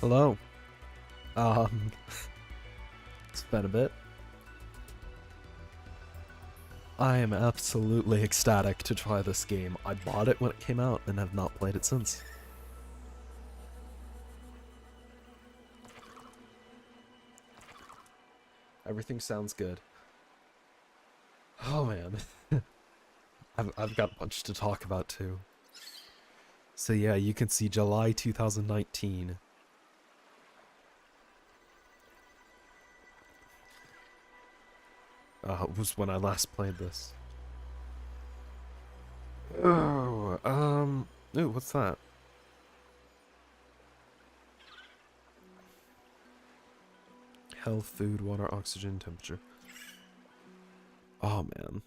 Hello. It's been a bit. I am absolutely ecstatic to try this game. I bought it when it came out and have not played it since. Everything sounds good. Oh man. I've got a bunch to talk about too. So yeah, you can see July 2019. Was when I last played this. Oh, ooh, what's that? Health, food, water, oxygen, temperature. Oh man.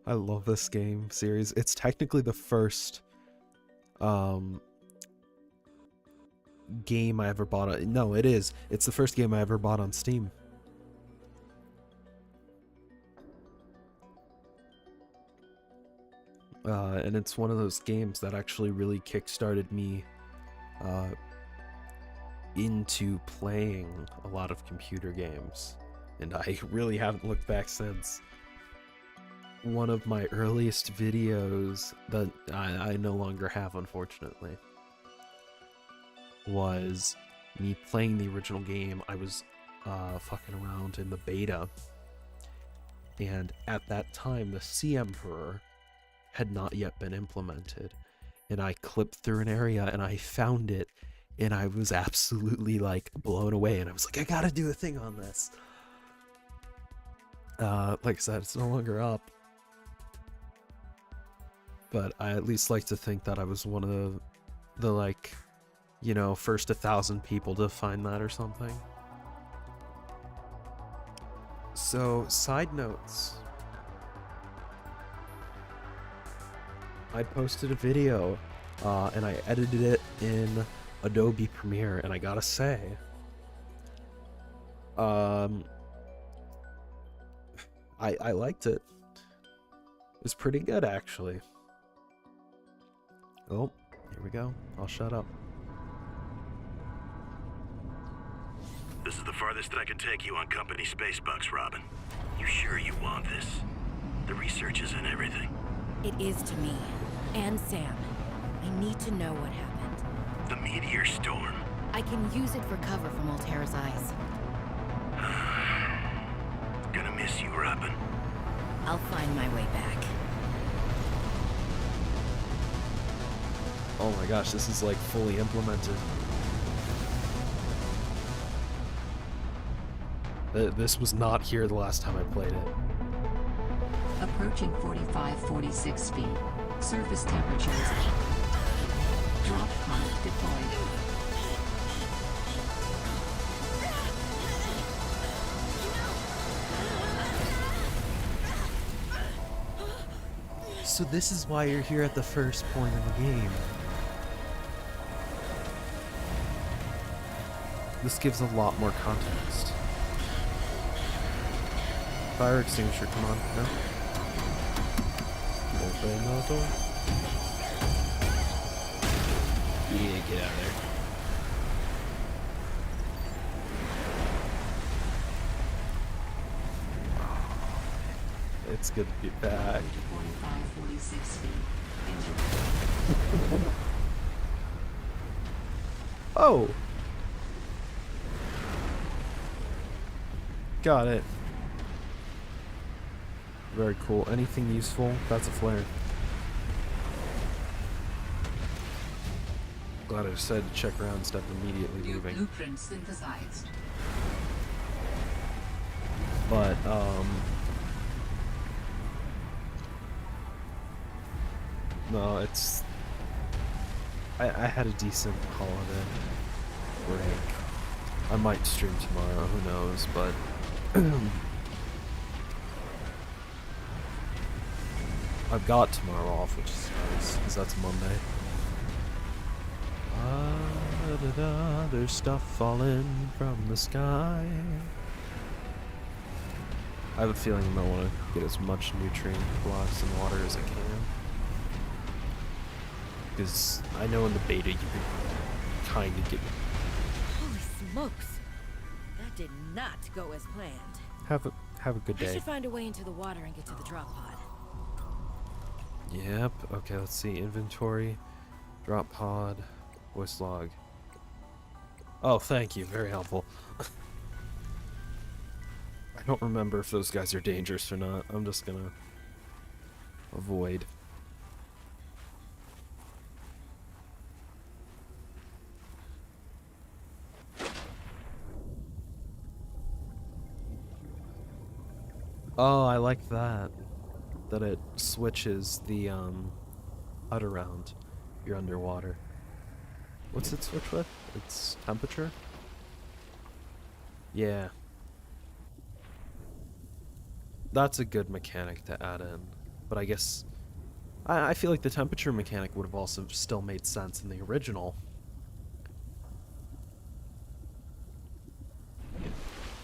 I love this game series. It's technically the first, game I ever bought. No, it is. It's the first game I ever bought on Steam. And it's one of those games that actually really kickstarted me into playing a lot of computer games, and I really haven't looked back since. One of my earliest videos that I no longer have, unfortunately, was me playing the original game. I was fucking around in the beta, and at that time the Sea Emperor had not yet been implemented, and I clipped through an area and I found it, and I was absolutely like blown away, and I was like, I gotta do a thing on this. Like I said, it's no longer up, but I at least like to think that I was one of the like, you know, first 1,000 people to find that or something. So, side notes. I posted a video, and I edited it in Adobe Premiere, and I gotta say, I liked it. It was pretty good, actually. Oh, here we go. I'll shut up. This is the farthest I can take you on company space bucks, Robin. You sure you want this? The research isn't everything. It is to me. And Sam. I need to know what happened. The meteor storm. I can use it for cover from Altera's eyes. Gonna miss you, Robin. I'll find my way back. Oh my gosh, this is like fully implemented. This was not here the last time I played it. Approaching 45-46 feet. Surface temperatures. Drop pod deployed. So this is why you're here at the first point in the game. This gives a lot more context. Fire extinguisher, come on, no? Open the door. Yeah, get out of there. It's good to be back. 45-46 feet. Oh! Got it. Very cool. Anything useful? That's a flare. Glad I decided to check around instead of immediately New leaving. blueprint synthesized. But, no, it's... I had a decent holiday break. I might stream tomorrow, who knows, but... I've got tomorrow off, which is nice, because that's Monday. There's stuff falling from the sky. I have a feeling I want to get as much nutrient blocks and water as I can. Because I know in the beta you can kind of get... Holy smokes! That did not go as planned. Have a good I day. should find a way into the water and get to the drop pod. Yep. Okay, let's see. Inventory. Drop pod. Voice log. Oh, thank you. Very helpful. I don't remember if those guys are dangerous or not. I'm just gonna avoid. Oh, I like that. That it switches the HUD around. You're underwater. What's it switch with? It's temperature? Yeah. That's a good mechanic to add in. But I guess... I feel like the temperature mechanic would have also still made sense in the original.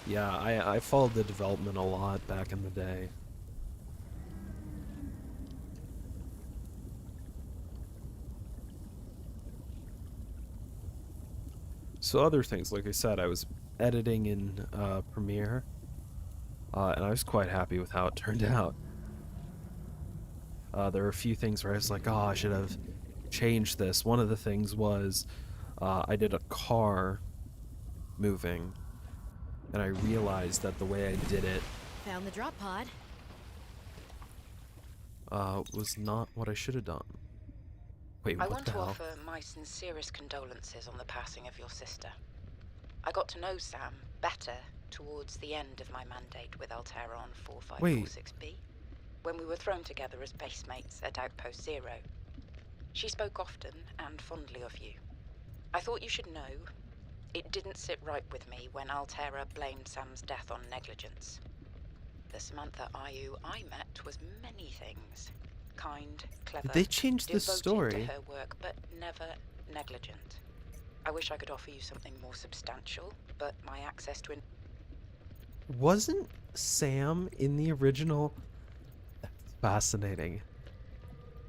Yeah, I followed the development a lot back in the day. So other things, like I said, I was editing in Premiere, and I was quite happy with how it turned out. There were a few things where I was like, oh, I should have changed this. One of the things was I did a car moving, and I realized that the way I did it Found the drop pod. was not what I should have done. Wait, I what want the to hell? offer my sincerest condolences on the passing of your sister. I got to know Sam better towards the end of my mandate with Altera on 4546B, when we were thrown together as basemates at Outpost Zero. She spoke often and fondly of you. I thought you should know, it didn't sit right with me when Altera blamed Sam's death on negligence. The Samantha Ayu I met was many things. Kind, clever, Did they change the devoted story? to her work, but never negligent. I wish I could offer you something more substantial, but my access to Wasn't Sam in the original? That's fascinating.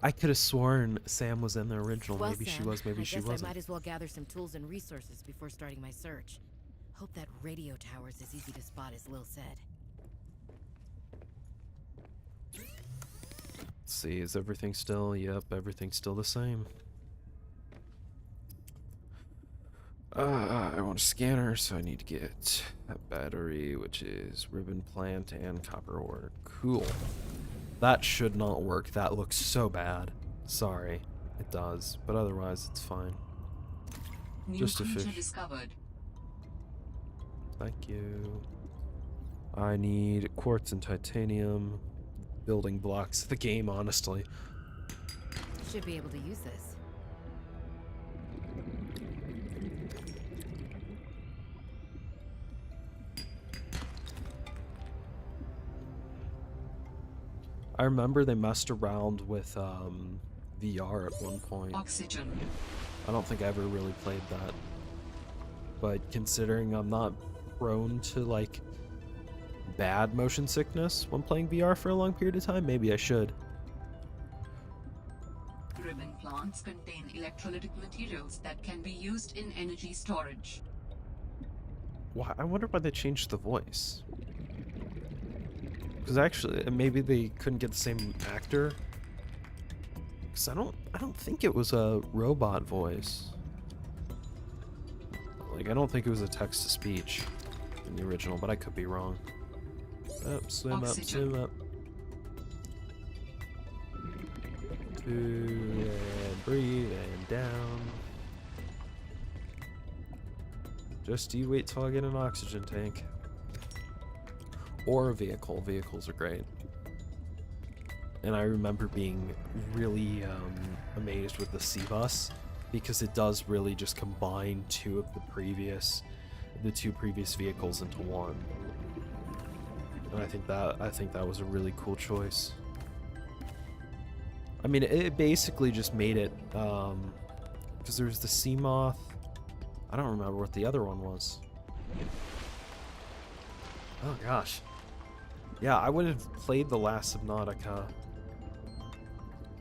I could have sworn Sam was in the original. Well, Maybe she Sam, was, maybe I she guess wasn't. I might as well gather some tools and resources before starting my search. Hope that radio tower's as easy to spot as Lil said. Let's see, is everything still? Yep, everything's still the same. I want a scanner, so I need to get a battery, which is ribbon plant and copper ore. Cool. That should not work. That looks so bad. Sorry. It does, but otherwise it's fine. New Just a creature fish. discovered. Thank you. I need quartz and titanium. Building blocks of the game, honestly. Should be able to use this. I remember they messed around with VR at one point. Oxygen. I don't think I ever really played that. But considering I'm not prone to like bad motion sickness when playing VR for a long period of time, maybe I should. Ribbon plants contain electrolytic materials that can be used in energy storage. Why? I wonder why they changed the voice. Because actually, maybe they couldn't get the same actor. Because I don't think it was a robot voice. Like, I don't think it was a text-to-speech in the original, but I could be wrong. Up, swim up, Oxygen. swim up. 2, and breathe, and down. Just you wait till I get an oxygen tank. Or a vehicle. Vehicles are great. And I remember being really amazed with the C-Bus, because it does really just combine the two previous vehicles into one. And I think that was a really cool choice. I mean, it basically just made it, because there was the Seamoth. I don't remember what the other one was. Oh gosh. Yeah, I would have played the last Subnautica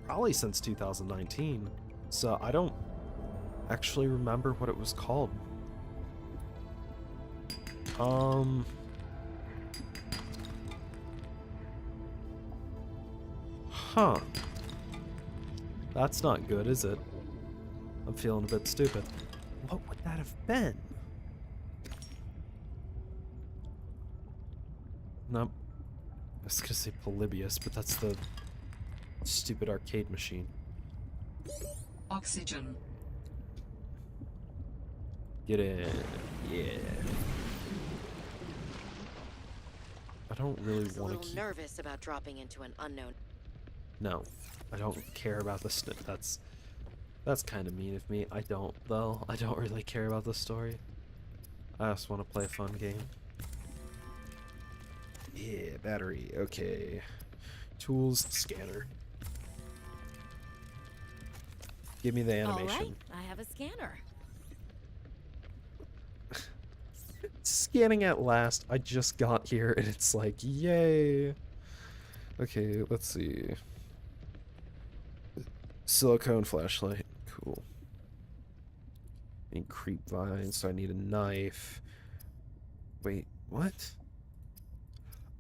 probably since 2019, so I don't actually remember what it was called. Huh. That's not good, is it? I'm feeling a bit stupid. What would that have been? Nope. I was gonna say Polybius, but that's the stupid arcade machine. Oxygen. Get in. Yeah. I don't really I was a want to little keep... nervous about dropping into an unknown. No. I don't care about the That's kind of mean of me. I don't, though. I don't really care about the story. I just want to play a fun game. Yeah, battery. Okay. Tools, scanner. Give me the animation. All right, I have a scanner. Scanning at last. I just got here and it's like, yay. Okay, let's see. Silicone flashlight. Cool. And creep vines, so I need a knife. Wait, what?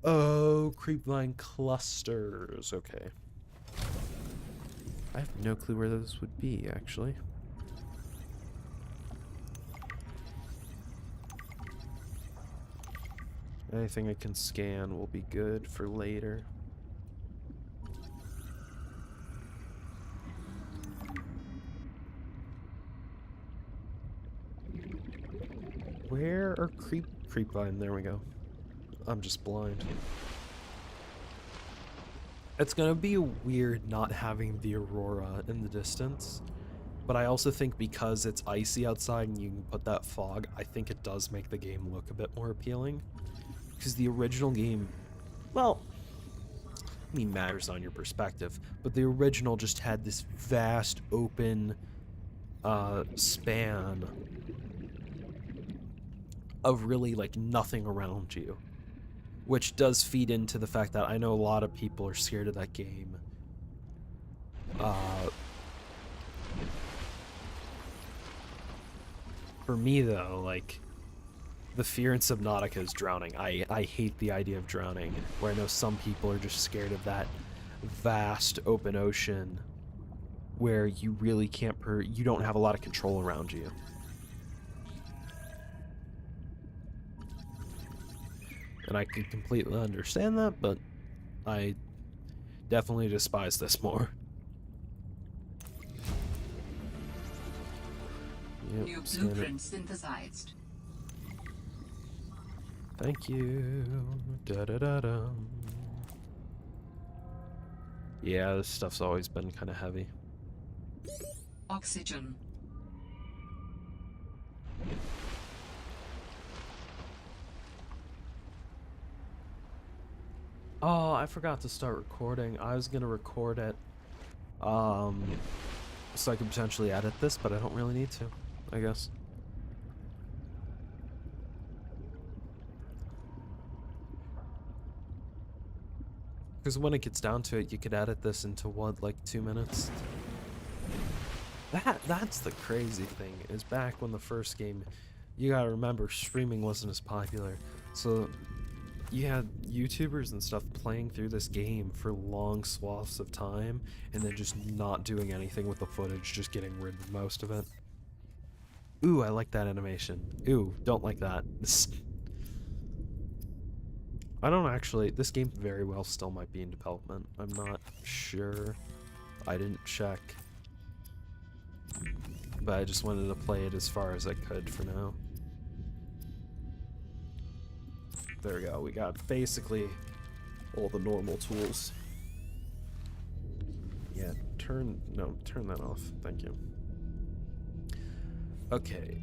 Oh, creepvine clusters. Okay. I have no clue where those would be, actually. Anything I can scan will be good for later. Where are creepvine? There we go. I'm just blind. It's gonna be weird not having the aurora in the distance, but I also think because it's icy outside and you can put that fog, I think it does make the game look a bit more appealing. Because the original game, well, I mean, matters on your perspective, but the original just had this vast open span of really like nothing around you. Which does feed into the fact that I know a lot of people are scared of that game. For me, though, like, the fear in Subnautica is drowning. I hate the idea of drowning, where I know some people are just scared of that vast open ocean where you really can't, you don't have a lot of control around you. And I can completely understand that, but I definitely despise this more. Yep, New scan it. blueprint synthesized. Thank you. Da-da-da-da. Yeah, this stuff's always been kind of heavy. Oxygen. Oh, I forgot to start recording. I was gonna record it, so I could potentially edit this, but I don't really need to, I guess. Because when it gets down to it, you could edit this into what, like 2 minutes? That's the crazy thing, is back when the first game, you gotta remember, streaming wasn't as popular, so you had YouTubers and stuff playing through this game for long swaths of time, and then just not doing anything with the footage, just getting rid of most of it. Ooh, I like that animation. Ooh, don't like that. I don't actually... This game very well still might be in development. I'm not sure. I didn't check. But I just wanted to play it as far as I could for now. There we go. We got basically all the normal tools. Yeah, turn that off. Thank you. Okay,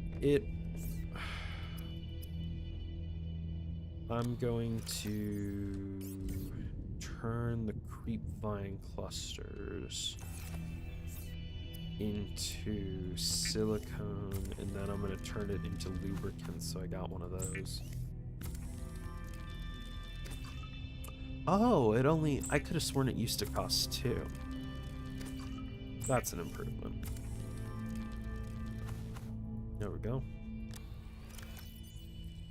I'm going to turn the creepvine clusters into silicone, and then I'm going to turn it into lubricant, so I got one of those. Oh, I could have sworn it used to cost 2. That's an improvement. There we go.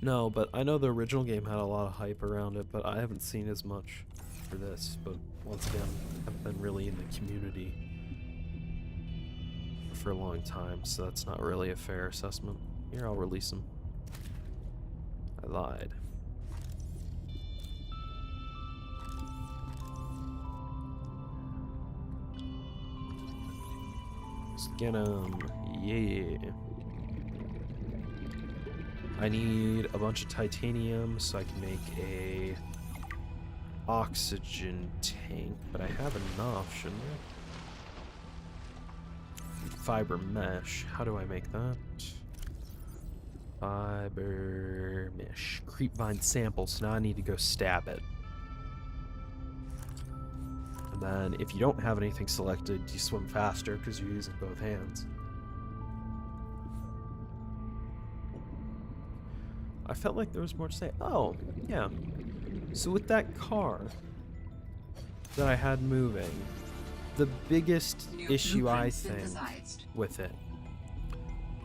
No, but I know the original game had a lot of hype around it, but I haven't seen as much for this. But once again, I've been really in the community for a long time, so that's not really a fair assessment. Here, I'll release them. I lied. Get them. Yeah. I need a bunch of titanium so I can make a oxygen tank, but I have enough, shouldn't I? Fiber mesh. How do I make that? Fiber mesh. Creepvine sample, so now I need to go stab it. And then if you don't have anything selected, you swim faster because you're using both hands. I felt like there was more to say. Oh, yeah. So with that car that I had moving, the biggest issue I think with it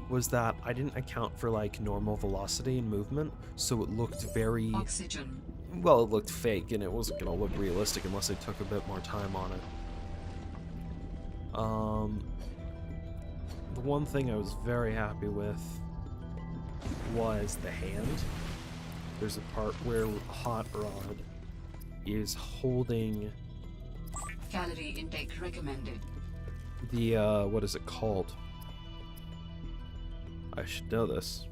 was that I didn't account for like normal velocity and movement, so it looked very... Oxygen. Well, it looked fake, and it wasn't going to look realistic unless they took a bit more time on it. The one thing I was very happy with was the hand. There's a part where Hot Rod is holding... Calorie intake recommended. The, what is it called? I should know this.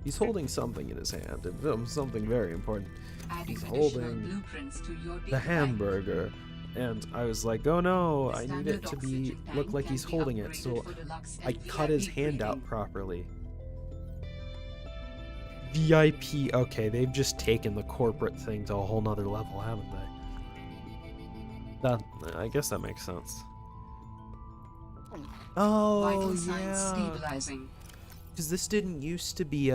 He's holding something in his hand, something very important. Adding He's additional holding blueprints to your the data hamburger, and I was like, oh no, The I need it standard to be oxygen look tank like can he's be holding it, upgraded so for deluxe I and cut his VIP hand out grading. properly. VIP, okay, they've just taken the corporate thing to a whole nother level, haven't they? That, I guess that makes sense. Oh, Vital signs yeah. stabilizing. Because this didn't used to be,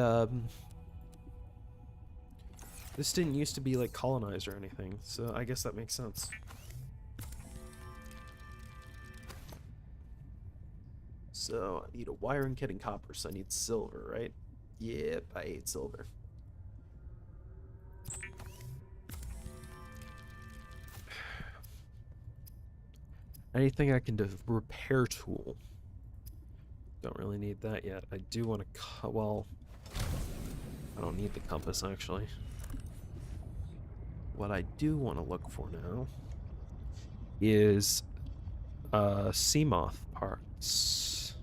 this didn't used to be, like, colonized or anything, so I guess that makes sense. So, I need a wiring kit and copper, so I need silver, right? Yep, I ate silver. Anything I can do, repair tool. Don't really need that yet. I do want to, well, I don't need the compass, actually. What I do want to look for now is sea moth parts.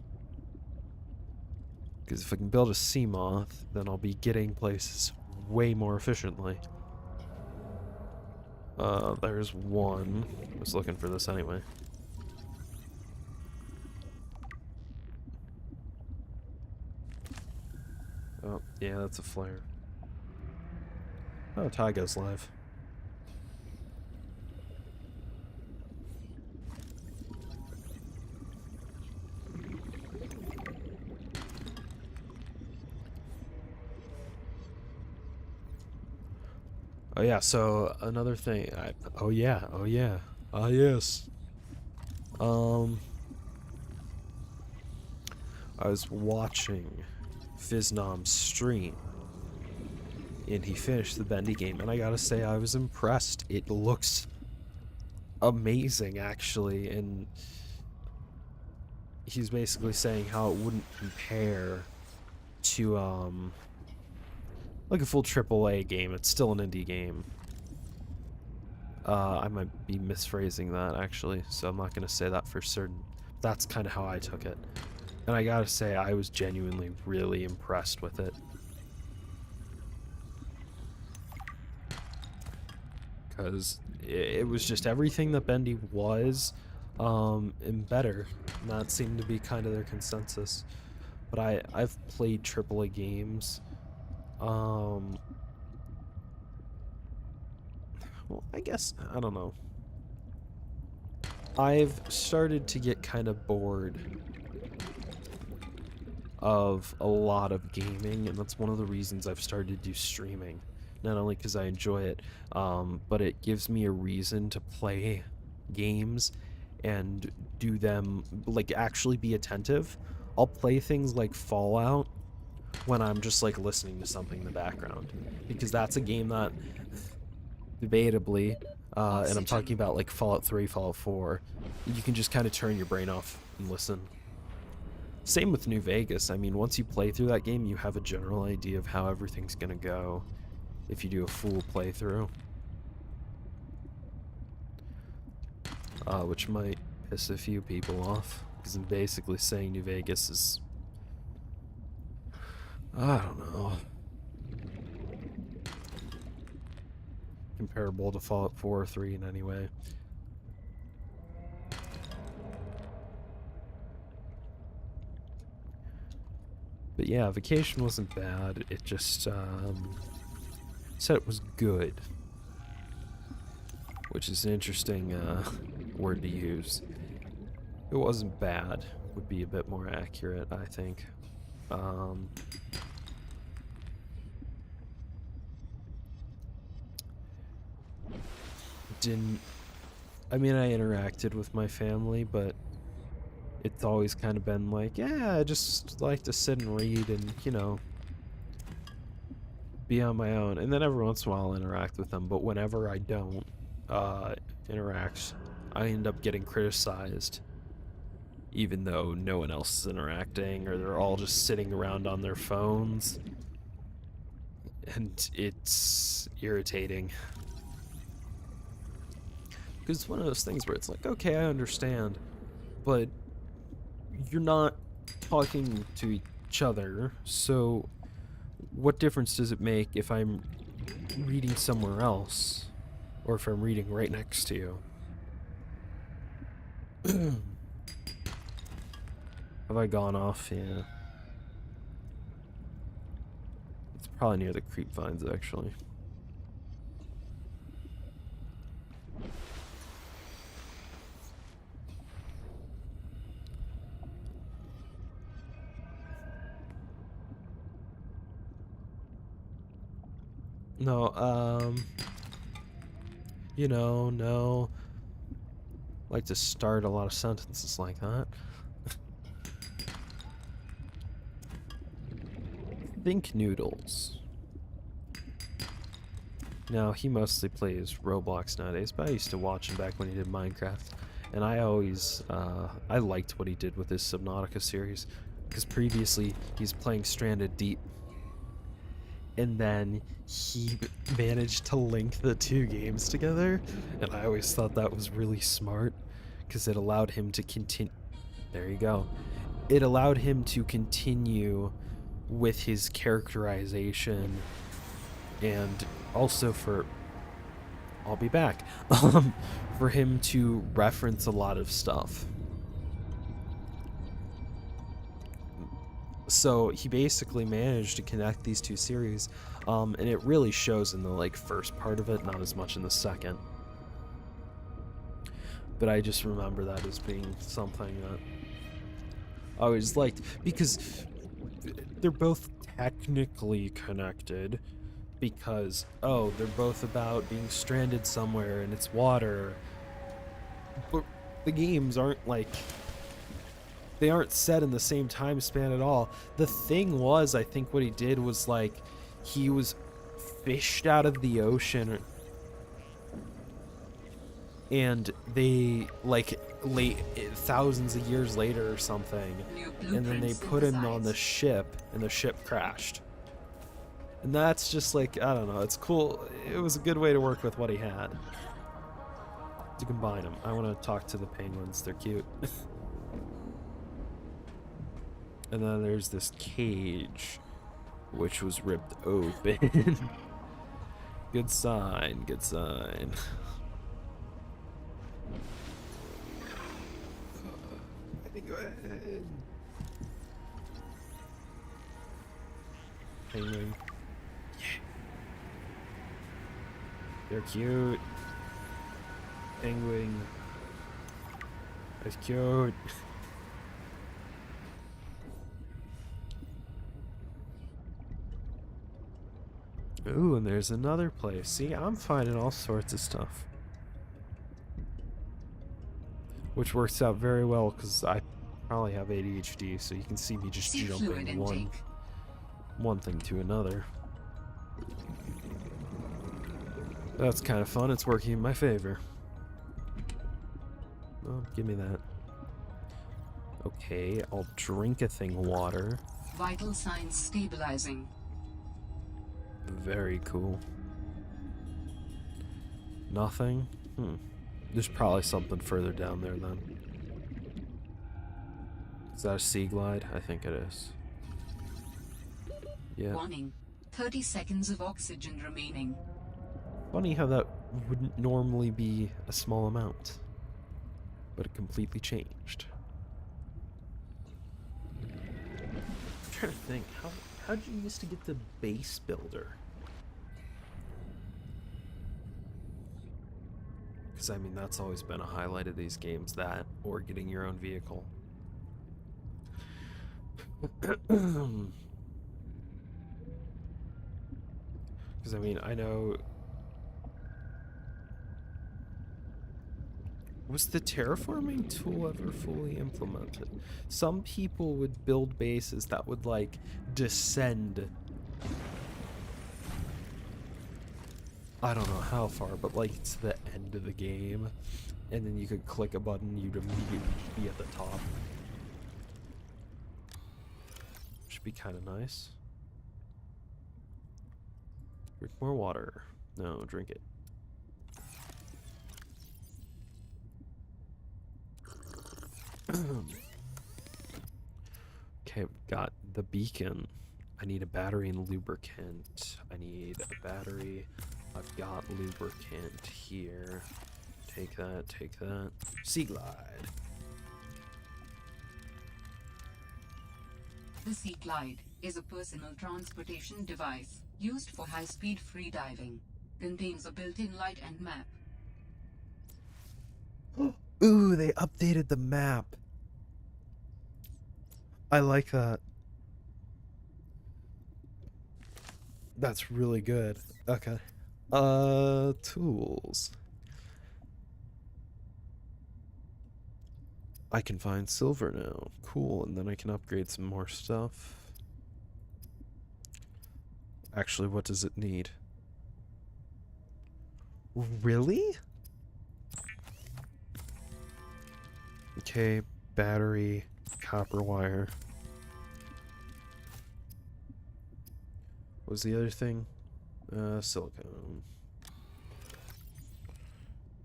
Because if I can build a sea moth, then I'll be getting places way more efficiently. There's one. I was looking for this anyway. Oh, yeah, that's a flare. Oh, Tyga's live. Oh yeah, so another thing, oh yeah, ah yes. I was watching Fiznom's stream, and he finished the Bendy game, and I gotta say, I was impressed. It looks amazing, actually, and he's basically saying how it wouldn't compare to, like a full AAA game. It's still an indie game. I might be misphrasing that actually, so I'm not gonna say that for certain. That's kind of how I took it, and I gotta say I was genuinely really impressed with it. Because it was just everything that Bendy was, and better. And that seemed to be kind of their consensus. But I've played AAA games. Well, I guess, I don't know. I've started to get kind of bored of a lot of gaming, and that's one of the reasons I've started to do streaming. Not only because I enjoy it, but it gives me a reason to play games and do them, like, actually be attentive. I'll play things like Fallout when I'm just, like, listening to something in the background, because that's a game that, debatably, and I'm talking about, like, Fallout 3, Fallout 4, you can just kind of turn your brain off and listen. Same with New Vegas. I mean, once you play through that game, you have a general idea of how everything's gonna go. If you do a full playthrough, which might piss a few people off, because I'm basically saying New Vegas is, I don't know, comparable to Fallout 4 or 3 in any way. But yeah, Vacation wasn't bad. It just said it was good, which is an interesting word to use. It wasn't bad would be a bit more accurate, I think. I mean, I interacted with my family, but it's always kind of been like, yeah, I just like to sit and read and, you know, be on my own. And then every once in a while I'll interact with them, but whenever I don't interact, I end up getting criticized, even though no one else is interacting, or they're all just sitting around on their phones. And it's irritating. Because it's one of those things where it's like, okay, I understand, but you're not talking to each other, so what difference does it make if I'm reading somewhere else, or if I'm reading right next to you? Have I gone off? Yeah. It's probably near the creep vines, actually. No, you know, no. Like to start a lot of sentences like that. Think Noodles. Now, he mostly plays Roblox nowadays, but I used to watch him back when he did Minecraft. And I always, I liked what he did with his Subnautica series, because previously he's playing Stranded Deep. And then he managed to link the two games together, and I always thought that was really smart, because it allowed him to continue. There you go. It allowed him to continue with his characterization, and also for, I'll be back, for him to reference a lot of stuff. So he basically managed to connect these two series, and it really shows in the, like, first part of it, not as much in the second. But I just remember that as being something that I always liked, because they're both technically connected, because, oh, they're both about being stranded somewhere and it's water, but the games aren't, like, they aren't set in the same time span at all. The thing was, I think what he did was, like, he was fished out of the ocean, and they, like, thousands of years later or something, and then they put him on the ship, and the ship crashed. And that's just like, I don't know, it's cool. It was a good way to work with what he had. To combine them. I want to talk to the penguins, they're cute. And then there's this cage, which was ripped open. Good sign, good sign. I think go ahead. Penguin. Yeah. They're cute. Penguin. That's cute. Ooh, and there's another place. See, I'm finding all sorts of stuff. Which works out very well because I probably have ADHD, so you can see me just jumping one thing to another. That's kind of fun. It's working in my favor. Oh, give me that. Okay, I'll drink a thing water. Vital signs stabilizing. Very cool. Nothing? There's probably something further down there then. Is that a sea glide? I think it is. Yeah. Warning. 30 seconds of oxygen remaining. Funny how that wouldn't normally be a small amount. But it completely changed. I'm trying to think, how'd you used to get the base builder? Because I mean, that's always been a highlight of these games, that or getting your own vehicle. Because I mean, I know. Was the terraforming tool ever fully implemented? Some people would build bases that would like descend. I don't know how far, but like to the end of the game, and then you could click a button, you'd immediately be at the top. Should be kind of nice. Drink more water. No, drink it. Okay, I've got the beacon. I need a battery and lubricant. I need a battery. I've got lubricant here. Take that, take that. Sea glide. The Sea Glide is a personal transportation device used for high-speed freediving. Contains a built-in light and map. Ooh, they updated the map. I like that. That's really good. Okay. Tools. I can find silver now. Cool, and then I can upgrade some more stuff. Actually, what does it need? Really? Okay, battery, copper wire. What was the other thing? Silicone.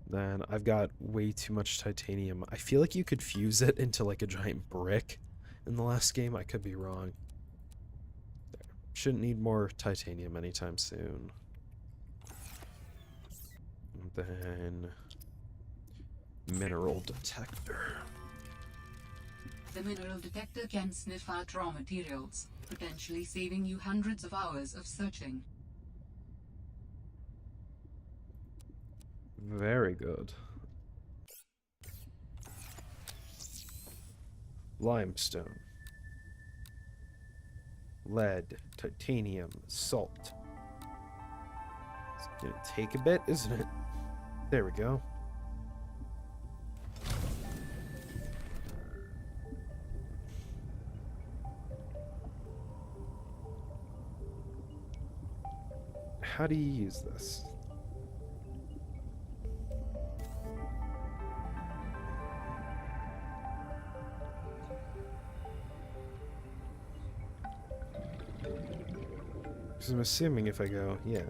Then I've got way too much titanium. I feel like you could fuse it into like a giant brick in the last game. I could be wrong. There. Shouldn't need more titanium anytime soon. And then mineral detector. The mineral detector can sniff out raw materials, potentially saving you hundreds of hours of searching. Very good. Limestone. Lead, titanium, salt. It's gonna take a bit, isn't it? There we go. How do you use this? This I'm assuming if I go, yeah.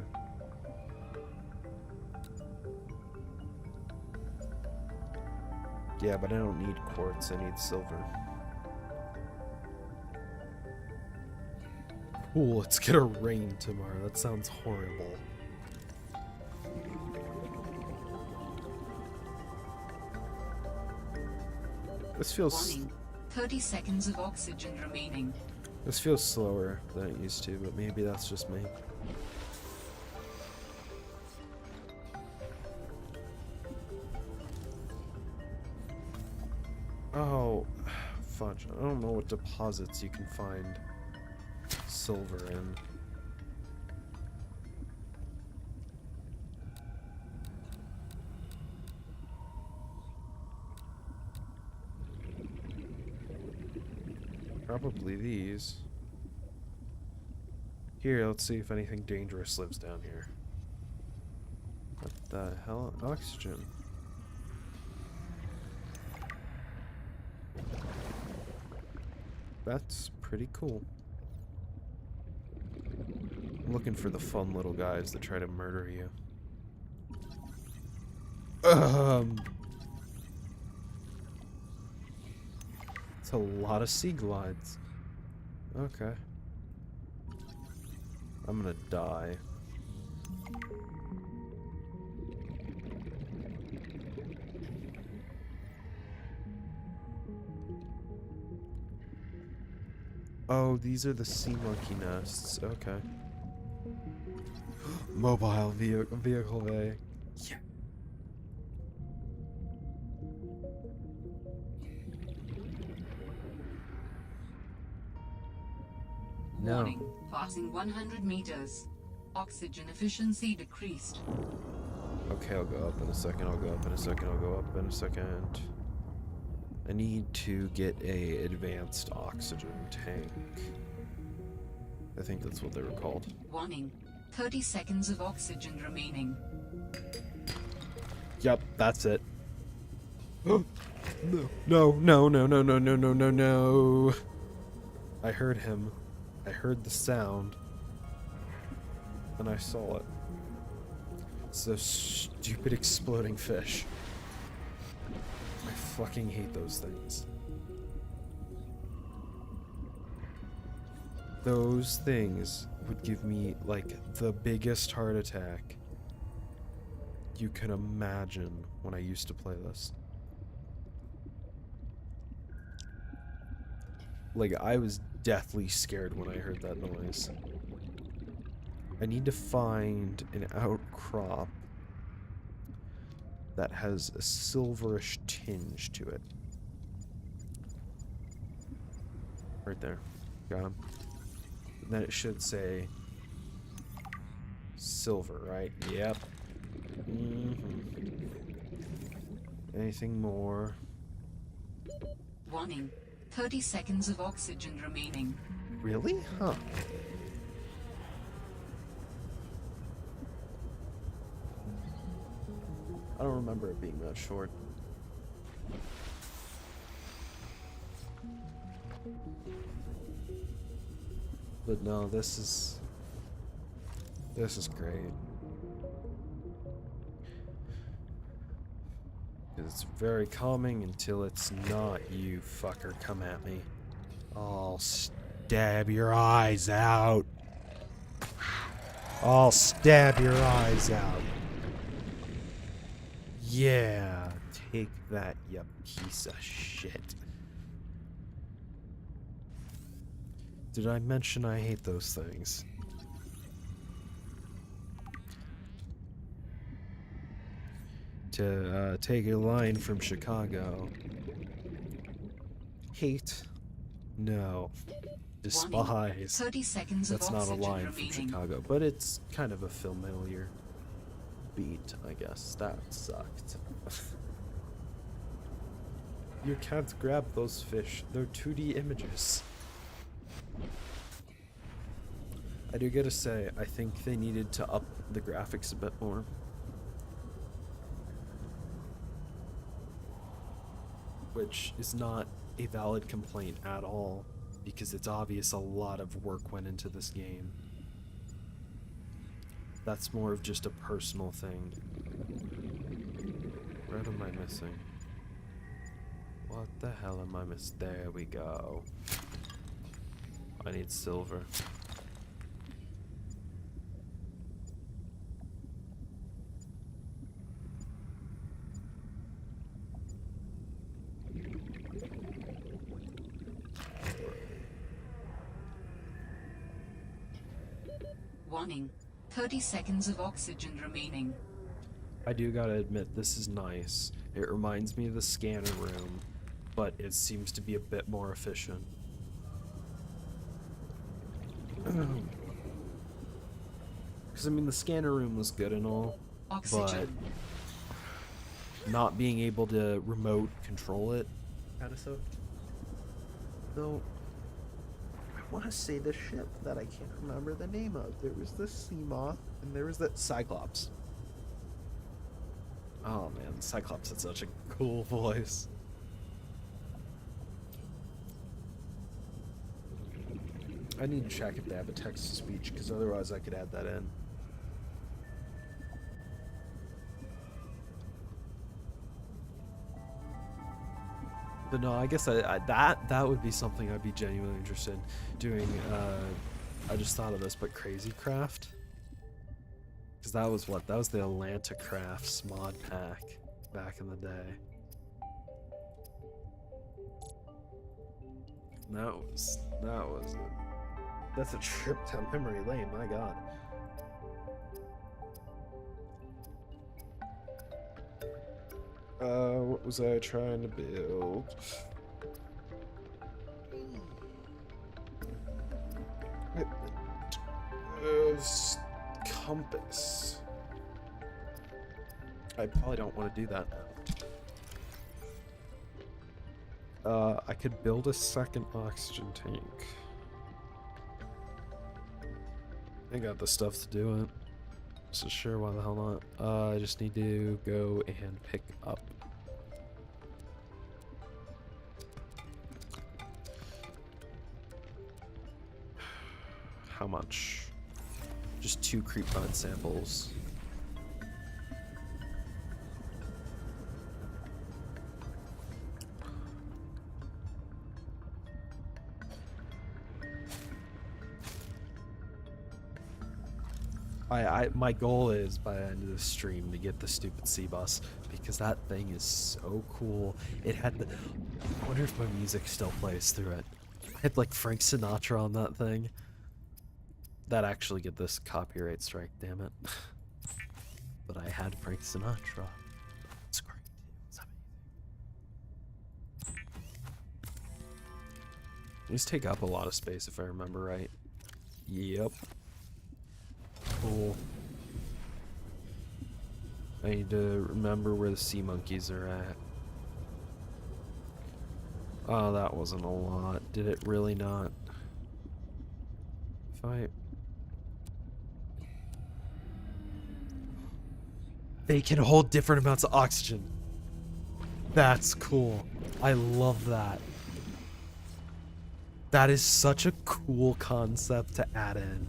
Yeah, but I don't need quartz, I need silver. Ooh, it's gonna rain tomorrow. That sounds horrible. This feels... Warning. 30 seconds of oxygen remaining. This feels slower than it used to, but maybe that's just me. Oh, fudge. I don't know what deposits you can find silver in. Probably these. Here, let's see if anything dangerous lives down here. What the hell? Oxygen. That's pretty cool. I'm looking for the fun little guys that try to murder you. It's a lot of sea glides. Okay. I'm gonna die. Oh, these are the sea monkey nests. Okay. Mobile vehicle bay. Yeah. No. Warning. Passing 100 meters. Oxygen efficiency decreased. Okay, I'll go up in a second. I'll go up in a second. I'll go up in a second. I need to get a advanced oxygen tank. I think that's what they were called. Warning. 30 seconds of oxygen remaining. Yep, that's it. No, no, no, no, no, no, no, no, no, no. I heard him. I heard the sound. And I saw it. It's those stupid exploding fish. I fucking hate those things. Those things would give me, like, the biggest heart attack you can imagine when I used to play this. Like, I was deathly scared when I heard that noise. I need to find an outcrop that has a silverish tinge to it. Right there. Got him. And then it should say silver, right? Yep. Anything more? Warning. 30 seconds of oxygen remaining. Really? Huh. I don't remember it being that short. But no, this is great. It's very calming until it's not. You fucker, come at me. I'll stab your eyes out. I'll stab your eyes out. Yeah, take that, you piece of shit. Did I mention I hate those things? To take a line from Chicago. Hate? No. Despise. 30 seconds That's of not a oxygen line remaining. from Chicago, but it's kind of a familiar beat, I guess. That sucked. You can't grab those fish. They're 2D images. I do gotta say, I think they needed to up the graphics a bit more. Which is not a valid complaint at all, because it's obvious a lot of work went into this game. That's more of just a personal thing. What am I missing? What the hell am I missing? There we go. I need silver. Warning. 30 seconds of oxygen remaining. I do gotta admit, this is nice. It reminds me of the scanner room, but it seems to be a bit more efficient. Because, I mean, the scanner room was good and all, Oxygen. but not being able to remote control it kind of stuff. Though, I want to say the ship that I can't remember the name of. There was the Seamoth, and there was that Cyclops. Oh man, Cyclops had such a cool voice. I need to check if they have a text-to-speech, because otherwise I could add that in. But no, I guess that would be something I'd be genuinely interested in doing. I just thought of this, but Crazy Craft, because that was the Atlanta Crafts mod pack back in the day. That's a trip down memory lane. My God. What was I trying to build? Compass. I probably don't want to do that now. I could build a second oxygen tank. I got the stuff to do it. So sure, why the hell not? I just need to go and pick up. How much? Just 2 creep bud samples. My goal is by the end of the stream to get the stupid C-Bus, because that thing is so cool. It had the, I wonder if my music still plays through it. I had like Frank Sinatra on that thing. That actually get this copyright strike, damn it. But I had Frank Sinatra. It's great. It's amazing. These take up a lot of space if I remember right. Yep. Cool. I need to remember where the sea monkeys are at. Oh, that wasn't a lot. Did it really not? If I... They can hold different amounts of oxygen. That's cool. I love that. That is such a cool concept to add in.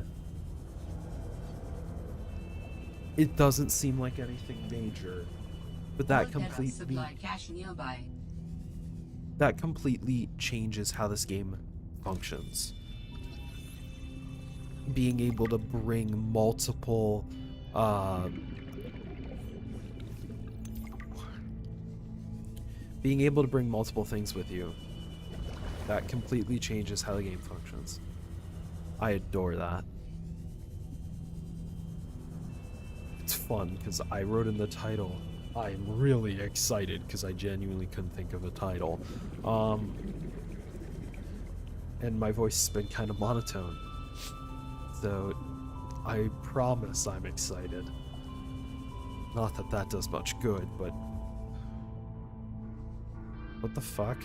It doesn't seem like anything major, but that completely changes how this game functions. Being able to bring multiple things with you, that completely changes how the game functions. I adore that. It's fun because I wrote in the title. I'm really excited because I genuinely couldn't think of a title. And my voice has been kind of monotone. So I promise I'm excited. Not that that does much good, but... What the fuck?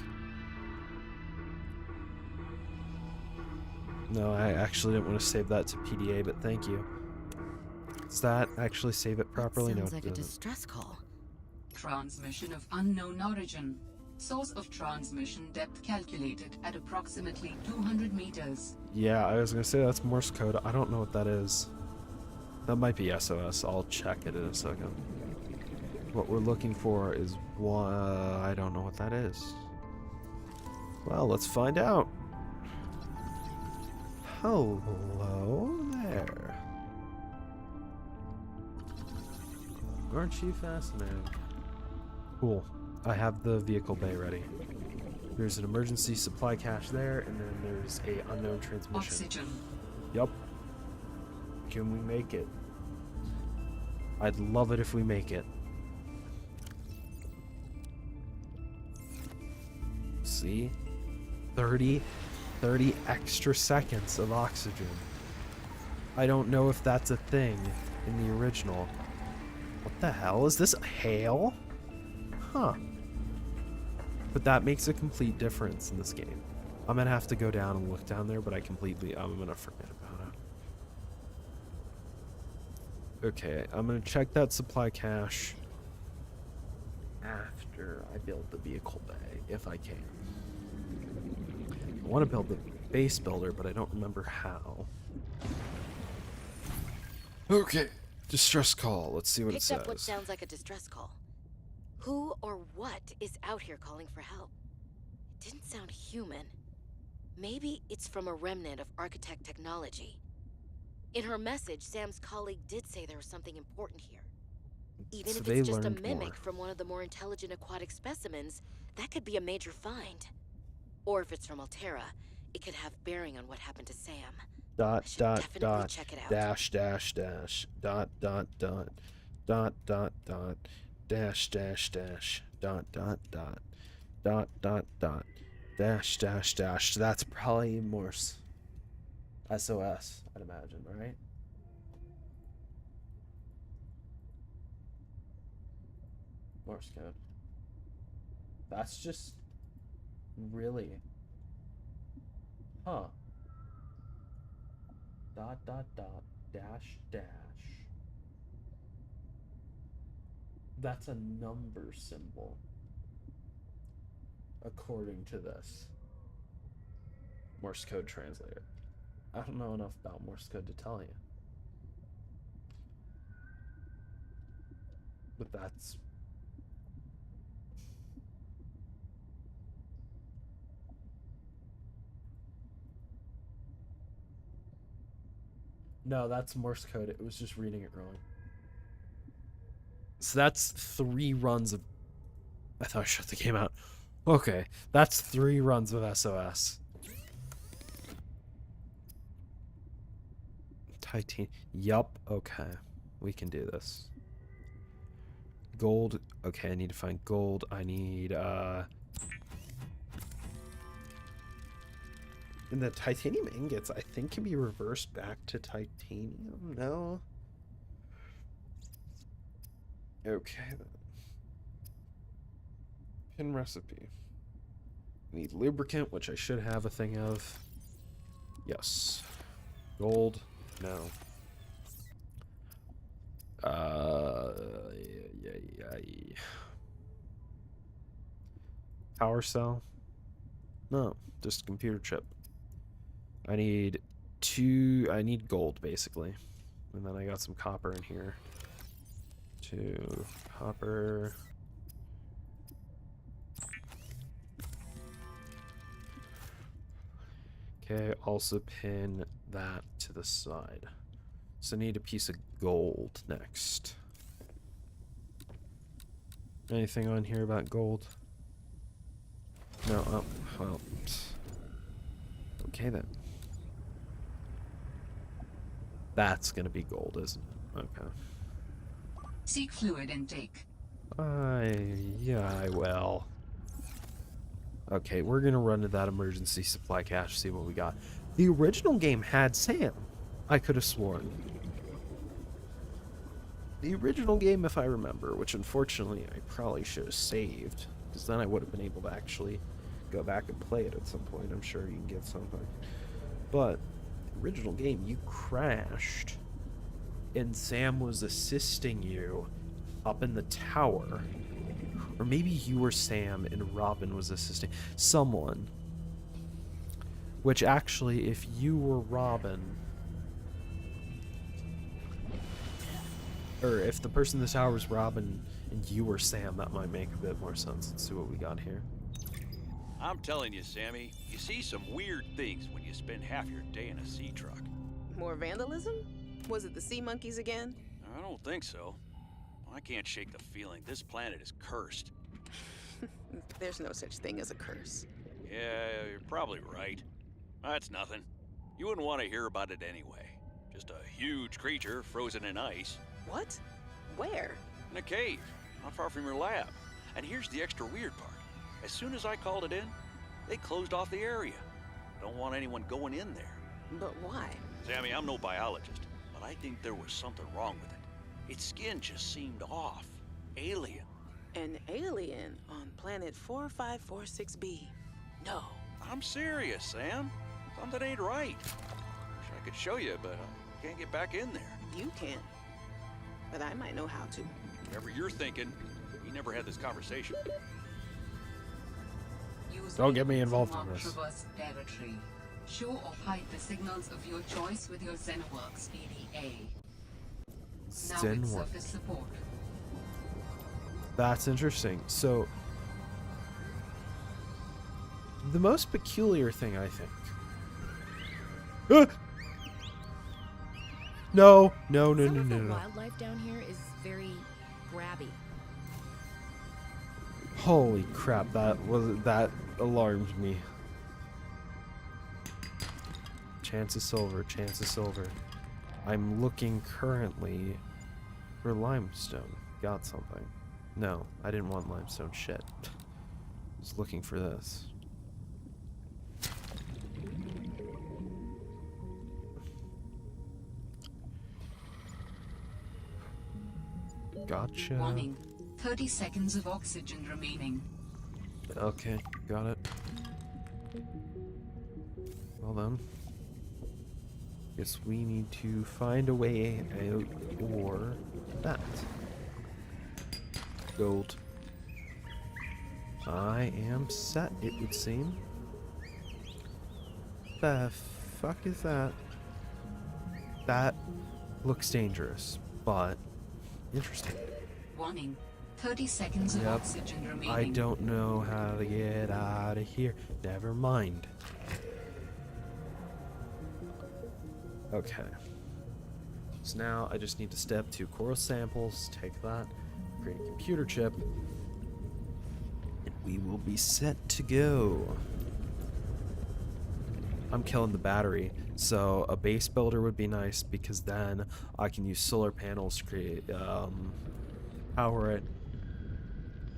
No, I actually didn't want to save that to PDA, but thank you. Does that actually save it properly? Sounds No, like it a doesn't. distress call. Transmission of unknown origin. Source of transmission depth calculated at approximately 200 meters. Yeah, I was gonna say that's Morse code. I don't know what that is. That might be SOS. I'll check it in a second. What we're looking for is one... I don't know what that is. Well, let's find out. Hello there. Aren't you fascinating? Cool. I have the vehicle bay ready. There's an emergency supply cache there, and then there's a unknown transmission. Oxygen. Yup. Can we make it? I'd love it if we make it. See? 30 extra seconds of oxygen. I don't know if that's a thing in the original. What the hell? Is this hail? Huh. But that makes a complete difference in this game. I'm gonna have to go down and look down there, but I'm gonna forget about it. Okay, I'm gonna check that supply cache after I build the vehicle bay, if I can. I want to build the base builder, but I don't remember how. Okay, distress call. Let's see what it Picked says. up what sounds like a distress call. Who or what is out here calling for help? It didn't sound human. Maybe it's from a remnant of architect technology. In her message, Sam's colleague did say there was something important here. Even So if they it's just a learned mimic more. from one of the more intelligent aquatic specimens, that could be a major find. Or if it's from Altera, it could have bearing on what happened to Sam. I should definitely check it out. dash dash dash dot dot dot dot dot dot dash dash dash dot dot dot dot dot dot dash dash dash. That's probably Morse. SOS, I'd imagine, right? Morse code. That's just really, huh? Dot dot dot dash dash. That's a number symbol, according to this Morse code translator. I don't know enough about Morse code to tell you, but that's no, that's Morse code. It was just reading it wrong. So that's 3 runs of... I thought I shut the game out. Okay, that's 3 runs of SOS. Titan. Yup, okay. We can do this. Gold. Okay, I need to find gold. I need, And the titanium ingots, I think, can be reversed back to titanium? No? Okay, then. Pin recipe. Need lubricant, which I should have a thing of. Yes. Gold. No. Power cell? No, just computer chip. I need gold, basically. And then I got some copper in here. 2 copper. Okay, also pin that to the side. So I need a piece of gold next. Anything on here about gold? No, oh, well. Okay then. That's gonna be gold, isn't it? Okay. Seek fluid intake. Yeah, I will. Okay, we're gonna run to that emergency supply cache, see what we got. The original game had Sam. I could have sworn. The original game, if I remember, which unfortunately I probably should have saved, because then I would have been able to actually go back and play it at some point. I'm sure you can get something. But the original game, you crashed, and Sam was assisting you up in the tower. Or maybe you were Sam and Robin was assisting someone. Which actually, if you were Robin, or if the person in the tower is Robin and you were Sam, that might make a bit more sense. Let's see what we got here. I'm telling you, Sammy, you see some weird things when you spend half your day in a sea truck. More vandalism? Was it the sea monkeys again? I don't think so. I can't shake the feeling this planet is cursed. There's no such thing as a curse. Yeah, you're probably right. That's nothing. You wouldn't want to hear about it anyway. Just a huge creature frozen in ice. What? Where? In a cave, not far from your lab. And here's the extra weird part. As soon as I called it in, they closed off the area. Don't want anyone going in there. But why? Sammy, I'm no biologist, but I think there was something wrong with it. Its skin just seemed off. Alien. An alien on planet 4546b. No. I'm serious, Sam. Something ain't right. Wish I could show you, but I can't get back in there. You can. But I might know how to. Whatever you're thinking, we never had this conversation. Don't get me involved in this. Traverse territory. Show or hide the signals of your choice with your ZenWorks PDA. Now with ZenWorks. surface support. That's interesting. So, the most peculiar thing, I think. No, no, no, Some no, of no, the no. wildlife down here is very grabby. Holy crap! That alarmed me. Chance of silver. Chance of silver. I'm looking currently for limestone. Got something. No, I didn't want limestone. Shit. I was looking for this. Gotcha. Warning. 30 seconds of oxygen remaining. Okay, got it. Well then. Guess we need to find a way out or that. Gold. I am set, it would seem. The fuck is that? That looks dangerous, but interesting. Warning. 30 seconds of Yep. oxygen remaining. I don't know how to get out of here. Never mind. Okay. So now I just need to step to coral samples, take that, create a computer chip, and we will be set to go. I'm killing the battery, so a base builder would be nice because then I can use solar panels to create, power it,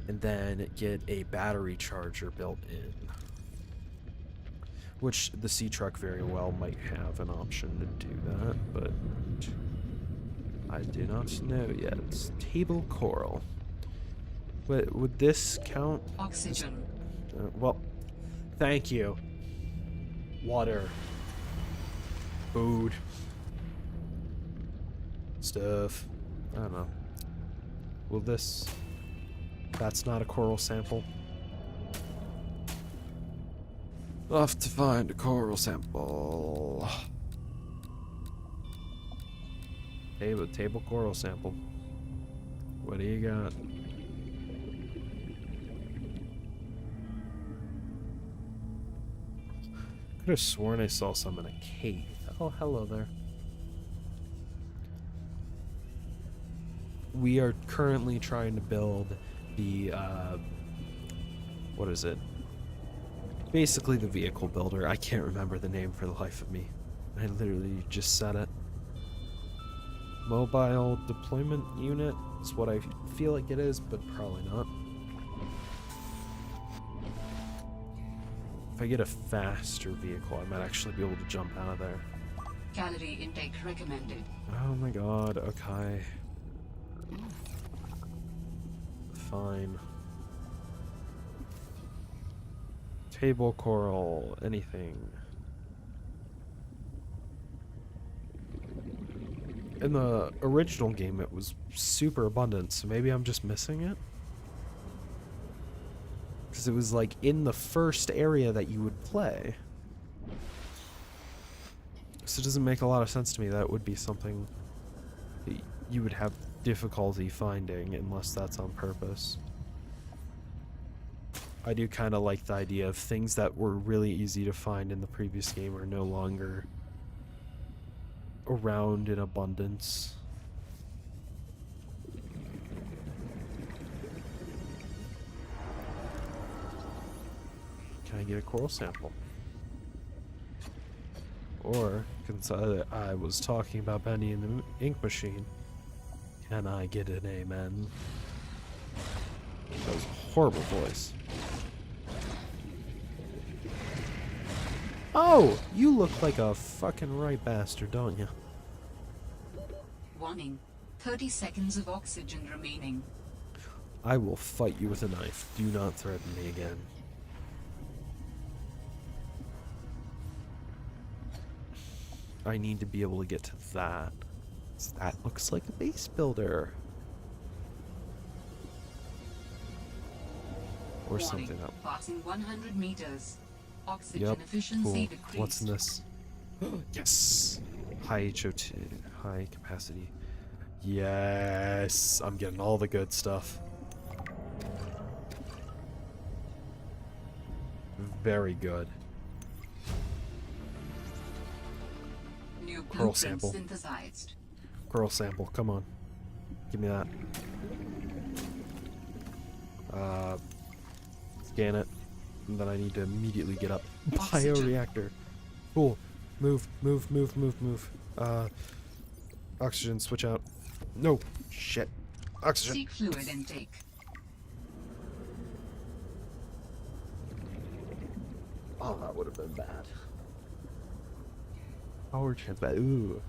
and then get a battery charger built in. Which the sea truck very well might have an option to do that, but I do not know yet. It's table coral. Would this count? Oxygen. Well, thank you. Water. Food. Stuff. I don't know. Will this... That's not a coral sample. I'll have to find a coral sample. Table coral sample. What do you got? Could have sworn I saw some in a cave. Oh, hello there. We are currently trying to build the, what is it? Basically the vehicle builder. I can't remember the name for the life of me. I literally just said it. Mobile deployment unit is what I feel like it is, but probably not. If I get a faster vehicle, I might actually be able to jump out of there. Calorie intake recommended. Oh my god, okay. Fine. Table coral, anything. In the original game, it was super abundant, so maybe I'm just missing it? Because it was like in the first area that you would play. So it doesn't make a lot of sense to me that it would be something that you would have difficulty finding, unless that's on purpose. I do kind of like the idea of things that were really easy to find in the previous game are no longer around in abundance. Can I get a coral sample? Or, since I was talking about Bendy and the ink machine, can I get an amen? That was a horrible voice. Oh, you look like a fucking right bastard, don't you? Warning. 30 seconds of oxygen remaining. I will fight you with a knife. Do not threaten me again. I need to be able to get to that. That looks like a base builder. Or Warning. something up. Passing 100 meters. Oxygen Yep, efficiency cool. decreased. What's in this? Yes! High HO2, high capacity. Yes! I'm getting all the good stuff. Very good. New Coral blueprint sample. synthesized. Coral sample, come on. Give me that. Scan it. And then I need to immediately get up. Oxygen. Bioreactor. Cool. Move, move, move, move, move. Oxygen, switch out. No. Shit. Oxygen. Seek fluid intake. Oh, that would have been bad. Power transfer. Ooh.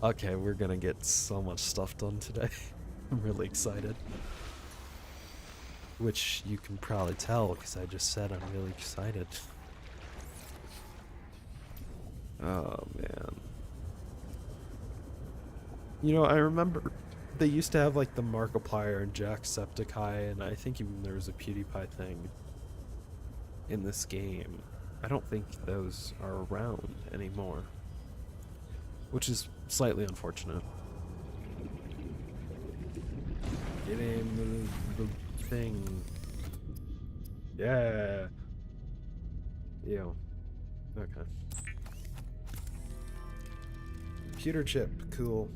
Okay, we're gonna get so much stuff done today. I'm really excited. Which you can probably tell because I just said I'm really excited. Oh, man. You know, I remember they used to have like the Markiplier and Jacksepticeye, and I think even there was a PewDiePie thing in this game. I don't think those are around anymore, which is slightly unfortunate. Get in the thing. Yeah. Ew. Okay. Computer chip. Cool.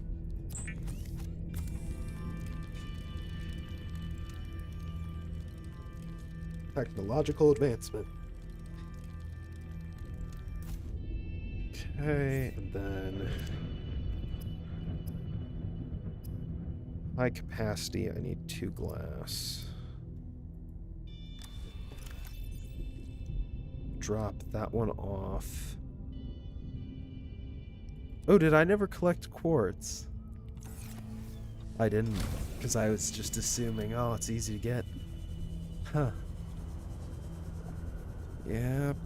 Technological advancement. Okay, and then high capacity, I need 2 glass. Drop that one off. Oh, did I never collect quartz? I didn't, because I was just assuming, oh, it's easy to get. Huh. Yep.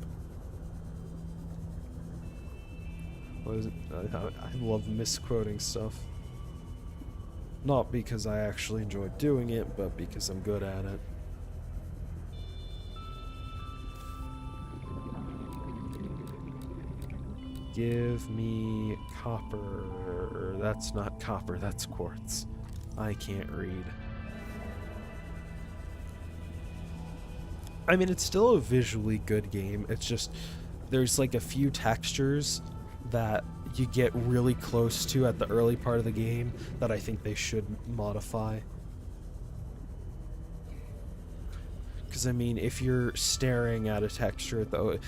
What is it? I love misquoting stuff. Not because I actually enjoy doing it, but because I'm good at it. Give me copper. That's not copper, that's quartz. I can't read. I mean, it's still a visually good game. It's just, there's like a few textures that you get really close to at the early part of the game that I think they should modify. Because, I mean, if you're staring at a texture, though,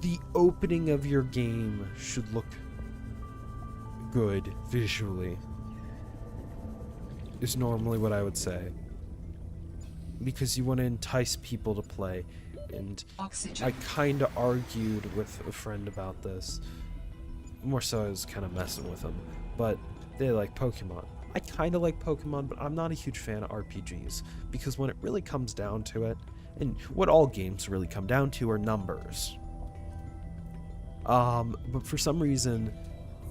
the opening of your game should look good visually, is normally what I would say. Because you want to entice people to play. And Oxygen. I kind of argued with a friend about this. More so I was kind of messing with them. But they like Pokemon. I kind of like Pokemon, but I'm not a huge fan of RPGs. Because when it really comes down to it, and what all games really come down to are numbers. But for some reason,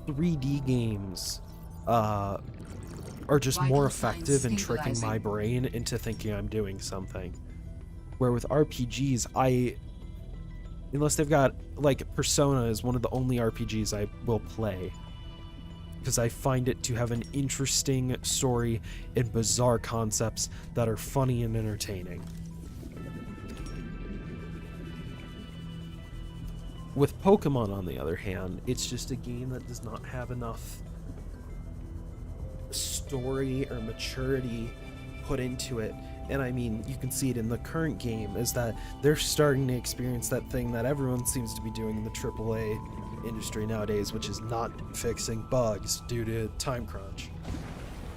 3D games are just more effective in tricking my brain into thinking I'm doing something. Where with RPGs, unless they've got, like, Persona is one of the only RPGs I will play. because I find it to have an interesting story and bizarre concepts that are funny and entertaining. With Pokemon, on the other hand, it's just a game that does not have enough story or maturity put into it. And I mean, you can see it in the current game, is that they're starting to experience that thing that everyone seems to be doing in the AAA industry nowadays, which is not fixing bugs due to time crunch.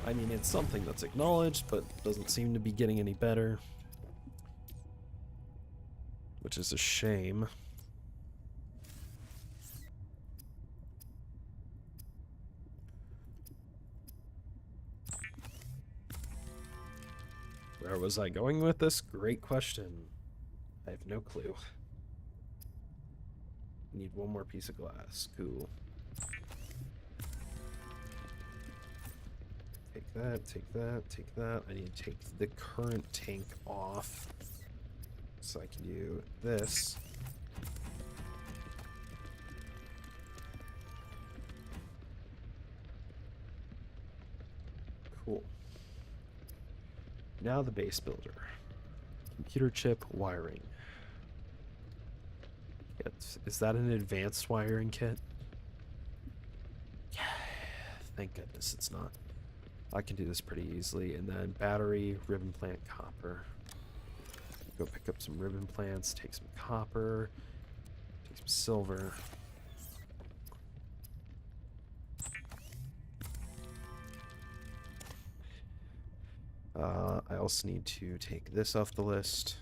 I mean, it's something that's acknowledged, but doesn't seem to be getting any better, which is a shame. Where was I going with this? Great question. I have no clue. Need one more piece of glass. Cool. Take that, take that, take that. I need to take the current tank off so I can do this. Cool. Now the base builder. Computer chip wiring. Is that an advanced wiring kit? Yeah, thank goodness it's not. I can do this pretty easily. And then battery, ribbon plant, copper. Go pick up some ribbon plants, take some copper, take some silver. I also need to take this off the list.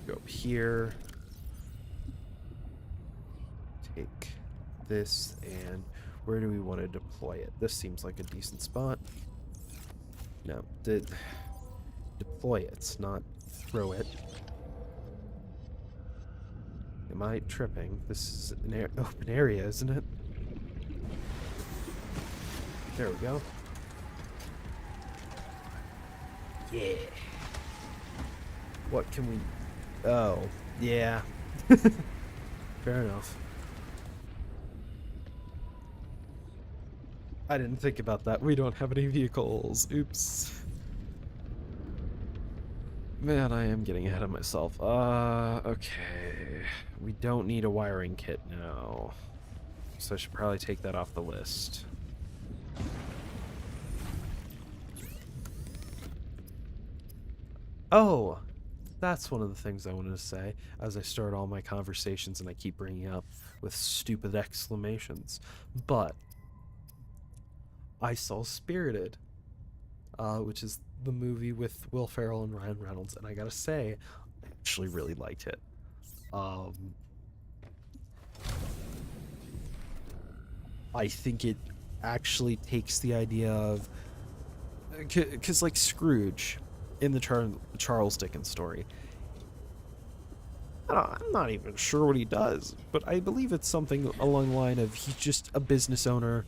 Go up here. Take this, and where do we want to deploy it? This seems like a decent spot. No, deploy it, not throw it. Am I tripping? This is an open area, isn't it? There we go. Yeah. What can we... Oh, yeah. Fair enough. I didn't think about that. We don't have any vehicles. Oops. Man, I am getting ahead of myself. Okay. We don't need a wiring kit now. So I should probably take that off the list. Oh, that's one of the things I wanted to say as I start all my conversations and I keep bringing up with stupid exclamations. But I saw Spirited, which is the movie with Will Ferrell and Ryan Reynolds, and I gotta say, I actually really liked it. I think it actually takes the idea of... Because, like, Scrooge in the Charles Dickens story, I'm not even sure what he does, but I believe it's something along the line of he's just a business owner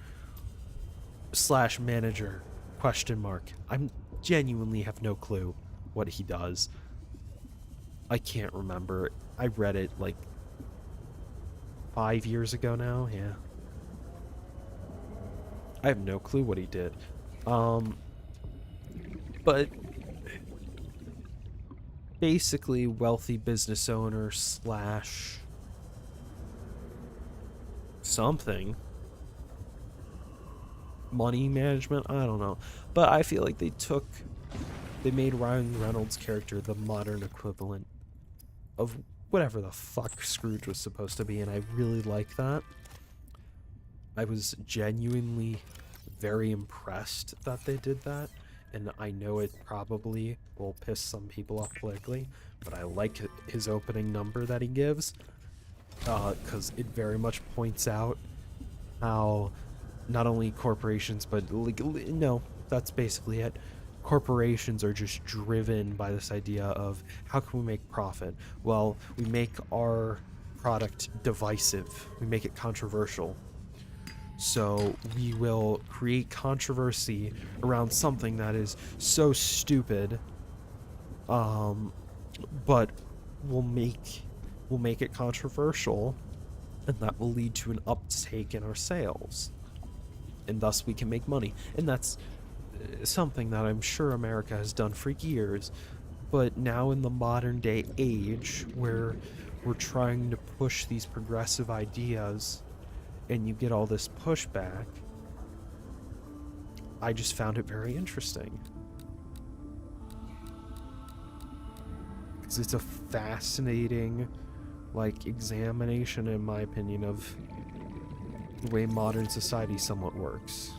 / manager, question mark. I'm genuinely have no clue what he does. I can't remember. I read it like 5 years ago now, yeah. I have no clue what he did. But basically wealthy business owner / something. Money management, I don't know. But I feel like they made Ryan Reynolds' character the modern equivalent of whatever the fuck Scrooge was supposed to be, and I really like that. I was genuinely very impressed that they did that, and I know it probably will piss some people off politically, but I like his opening number that he gives, because it very much points out how not only corporations, but no, that's basically it. Corporations are just driven by this idea of how can we make profit? Well, we make our product divisive. We make it controversial. So we will create controversy around something that is so stupid, but we'll make it controversial and that will lead to an uptake in our sales, and thus we can make money. And that's something that I'm sure America has done for years, but now in the modern day age where we're trying to push these progressive ideas and you get all this pushback, I just found it very interesting. Because it's a fascinating, like, examination, in my opinion, of the way modern society somewhat works.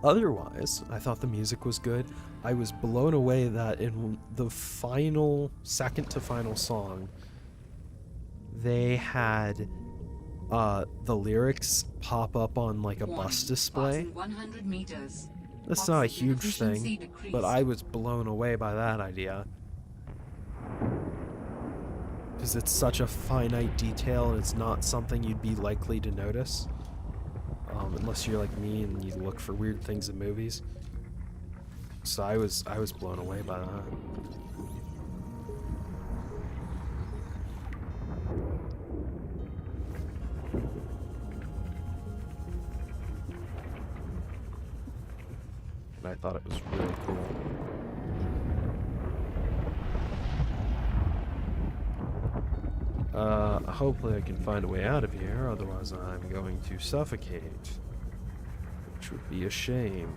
Otherwise, I thought the music was good. I was blown away that in the final, second to final song, they had the lyrics pop up on like a bus display. 100 meters. That's not a Oxygen huge efficiency thing, decreased. but I was blown away by that idea. Because it's such a finite detail and it's not something you'd be likely to notice. Unless you're like me and you look for weird things in movies. So I was blown away by that. And I thought it was really cool. Hopefully I can find a way out of here, otherwise I'm going to suffocate. Which would be a shame.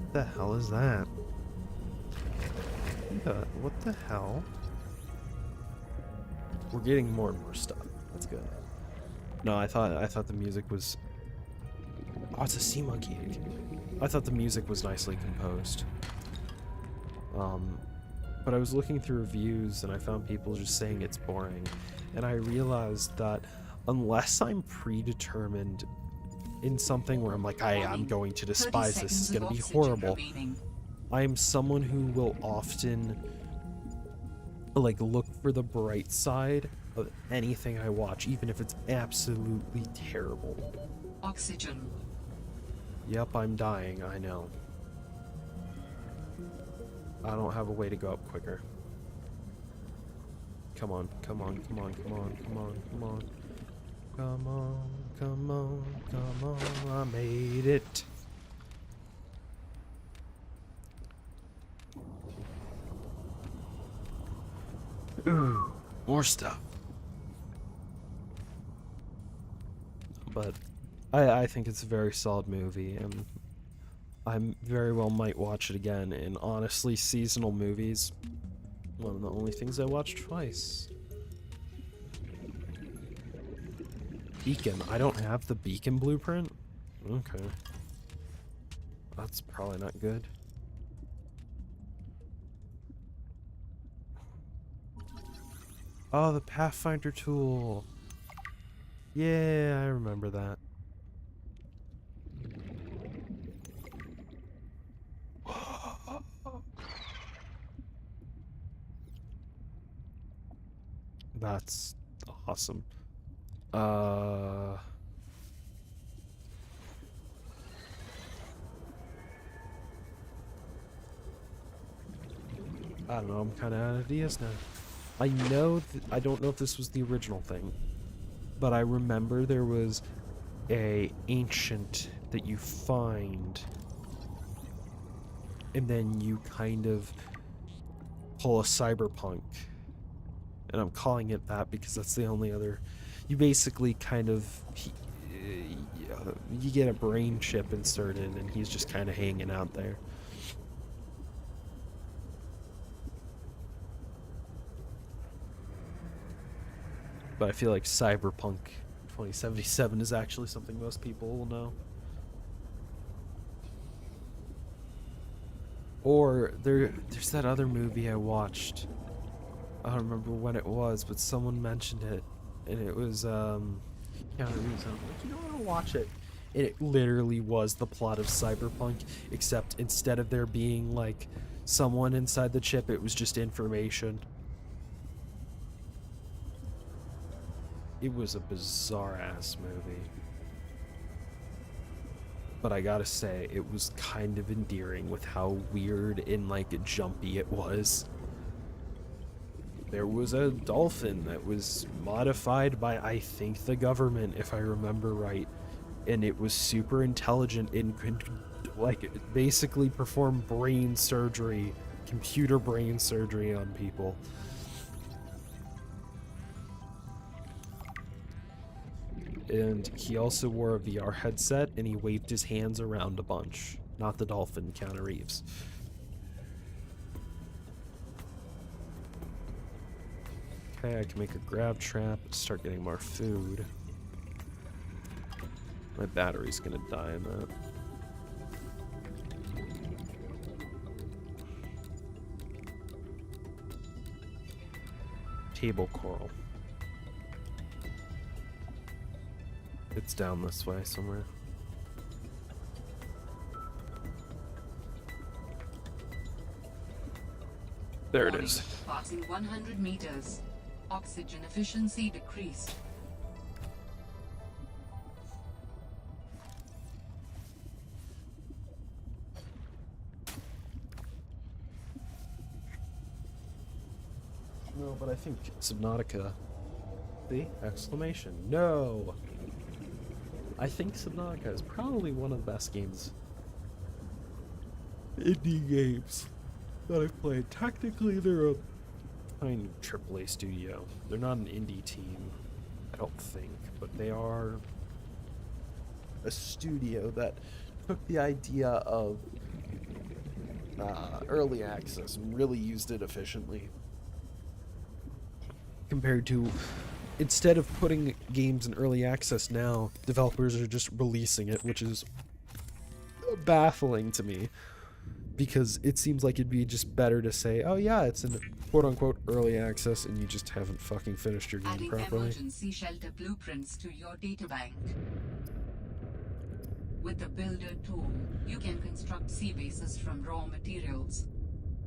What the hell is that? What the hell? We're getting more and more stuff. That's good. No, I thought the music was... Oh, it's a sea monkey egg. I thought the music was nicely composed. But I was looking through reviews and I found people just saying it's boring. And I realized that unless I'm predetermined in something where I'm like, I'm going to despise this, it's going to be horrible, I am someone who will often like look for the bright side of anything I watch, even if it's absolutely terrible. Oxygen. Yep, I'm dying, I know. I don't have a way to go up quicker. Come on, come on, come on, come on, come on, come on. Come on, come on, come on, I made it. Ooh, more stuff. But I think it's a very solid movie, and I very well might watch it again. And honestly, seasonal movies, one of the only things I watch twice. Beacon. I don't have the Beacon blueprint? Okay. That's probably not good. Oh, the Pathfinder tool. Yeah, I remember that. That's awesome. I don't know, I'm kind of out of ideas now. I don't know if this was the original thing, but I remember there was a ancient that you find, and then you kind of pull a cyberpunk. And I'm calling it that because that's the only other... You basically kind of... you get a brain chip inserted and he's just kind of hanging out there. But I feel like Cyberpunk 2077 is actually something most people will know. Or there's that other movie I watched. I don't remember when it was, but someone mentioned it, and it was Keanu Reeves. I'm like, you know, I want to watch it. And it literally was the plot of Cyberpunk, except instead of there being like someone inside the chip, it was just information. It was a bizarre ass movie. But I gotta say, it was kind of endearing with how weird and like jumpy it was. there was a dolphin that was modified by, I think, the government, if I remember right. And it was super intelligent and could, like, basically perform brain surgery, computer brain surgery on people. And he also wore a VR headset, and he waved his hands around a bunch. Not the dolphin, Keanu Reeves. Okay, I can make a grab trap, start getting more food. My battery's gonna die in that. Table coral. It's down this way somewhere. There it is. Passing 100 meters. Oxygen efficiency decreased. No, but I think Subnautica. See? Exclamation. No! I think Subnautica is probably one of the best games. Indie games that I've played. Technically, they're a tiny AAA studio. They're not an indie team, I don't think, but they are a studio that took the idea of early access and really used it efficiently. Compared to, instead of putting games in early access now, developers are just releasing it, which is baffling to me. Because it seems like it'd be just better to say, oh yeah, it's in quote-unquote early access and you just haven't fucking finished your game Adding properly. emergency shelter blueprints to your databank. With the Builder tool, you can construct sea bases from raw materials,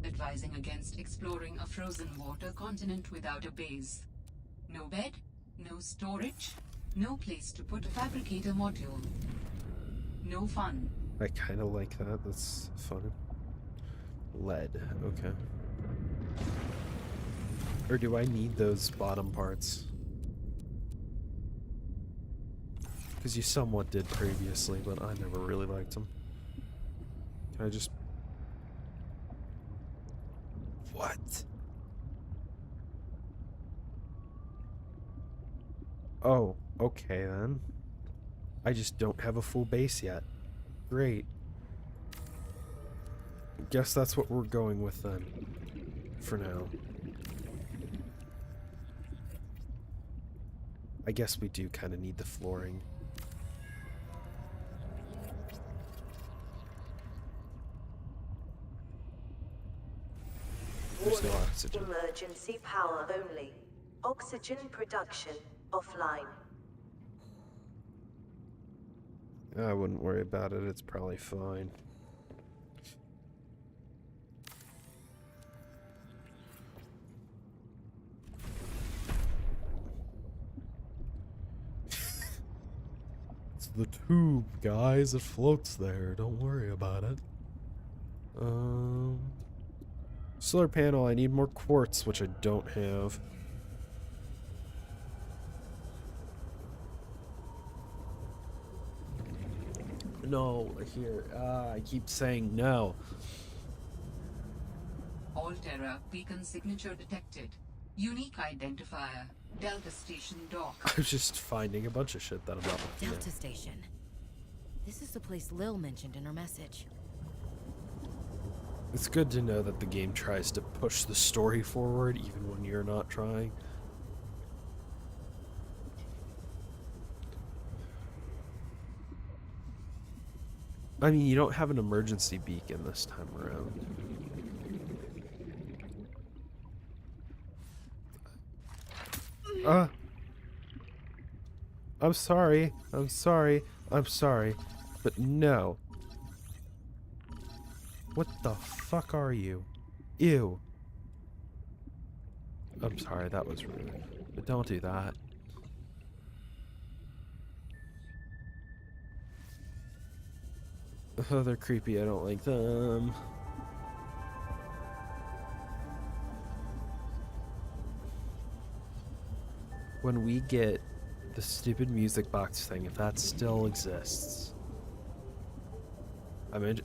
advising against exploring a frozen water continent without a base. No bed, no storage, no place to put a fabricator module. No fun. I kind of like that. That's fun. Lead. Okay. Or do I need those bottom parts? Because you somewhat did previously, but I never really liked them. Can I just... What? Oh, okay then. I just don't have a full base yet. Great. Guess that's what we're going with then. For now. I guess we do kind of need the flooring. There's no oxygen. Emergency power only. Oxygen production offline. I wouldn't worry about it. It's probably fine. It's the tube, guys. It floats there. Don't worry about it. Solar panel. I need more quartz, which I don't have. No, here. I keep saying no. Alterra beacon signature detected. Unique identifier. Delta Station dock. I was just finding a bunch of shit that I'm not looking Delta at. Station. This is the place Lil mentioned in her message. It's good to know that the game tries to push the story forward even when you're not trying. I mean, you don't have an emergency beacon this time around. I'm sorry. I'm sorry. I'm sorry. But no. What the fuck are you? Ew. I'm sorry, that was rude. But don't do that. Oh, they're creepy. I don't like them. when we get the stupid music box thing, if that still exists,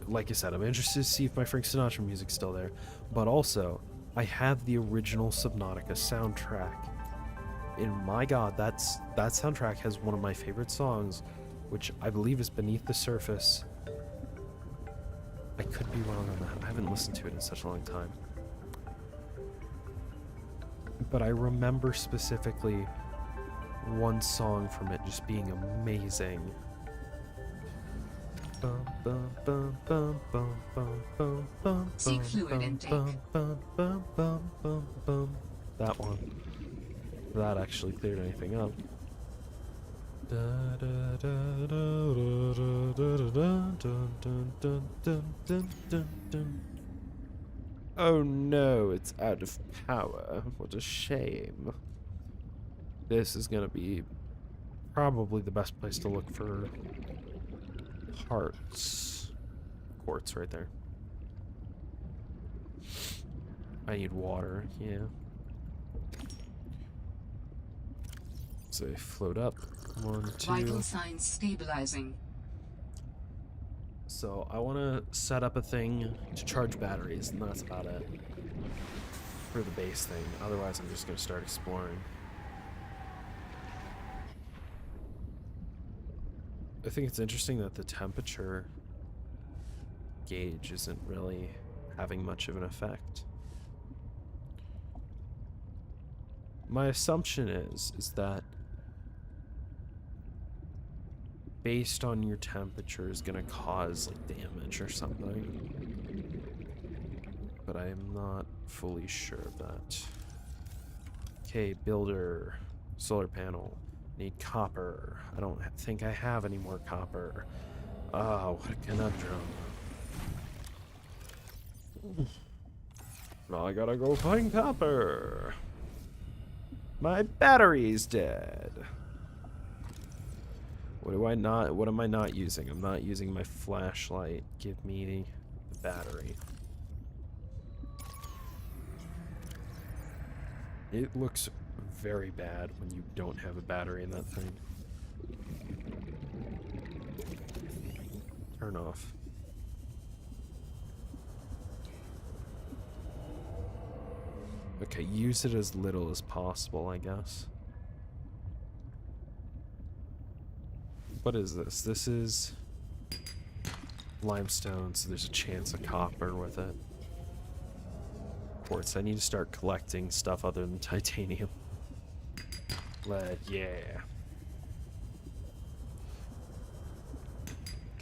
like I said, I'm interested to see if my Frank Sinatra music's still there. But also, I have the original Subnautica soundtrack. And my god, that soundtrack has one of my favorite songs, which I believe is Beneath the Surface. I could be wrong on that. I haven't listened to it in such a long time. But I remember specifically one song from it just being amazing. Seek fluid intake. That one. That actually cleared anything up. Oh no, it's out of power. What a shame. This is gonna be probably the best place to look for parts. Quartz right there. I need water, yeah. So they float up. 1, 2. Vital signs stabilizing. So I want to set up a thing to charge batteries, and that's about it for the base thing. Otherwise, I'm just going to start exploring. I think it's interesting that the temperature gauge isn't really having much of an effect. My assumption is that based on your temperature is gonna cause like damage or something. But I am not fully sure of that. Okay, builder, solar panel. Need copper. I don't think I have any more copper. Oh, what a conundrum. Now I gotta go find copper. My battery's dead. What am I not using? I'm not using my flashlight. Give me the battery. It looks very bad when you don't have a battery in that thing. Turn off. Okay, use it as little as possible, I guess. What is this? This is limestone, so there's a chance of copper with it. Quartz. I need to start collecting stuff other than titanium. Lead, yeah.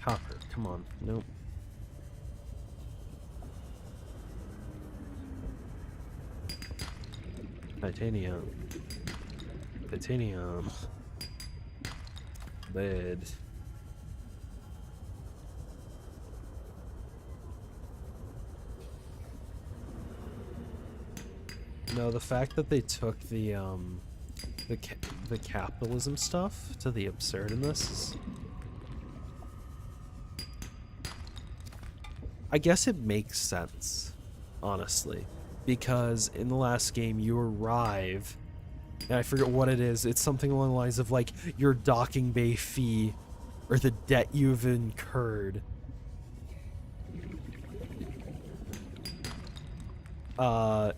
Copper, come on. Nope. Titanium. Titanium. Lead. No, the fact that they took the capitalism stuff to the absurd in this is... I guess it makes sense, honestly. Because in the last game, you arrive, and I forget what it is. It's something along the lines of, like, your docking bay fee, or the debt you've incurred.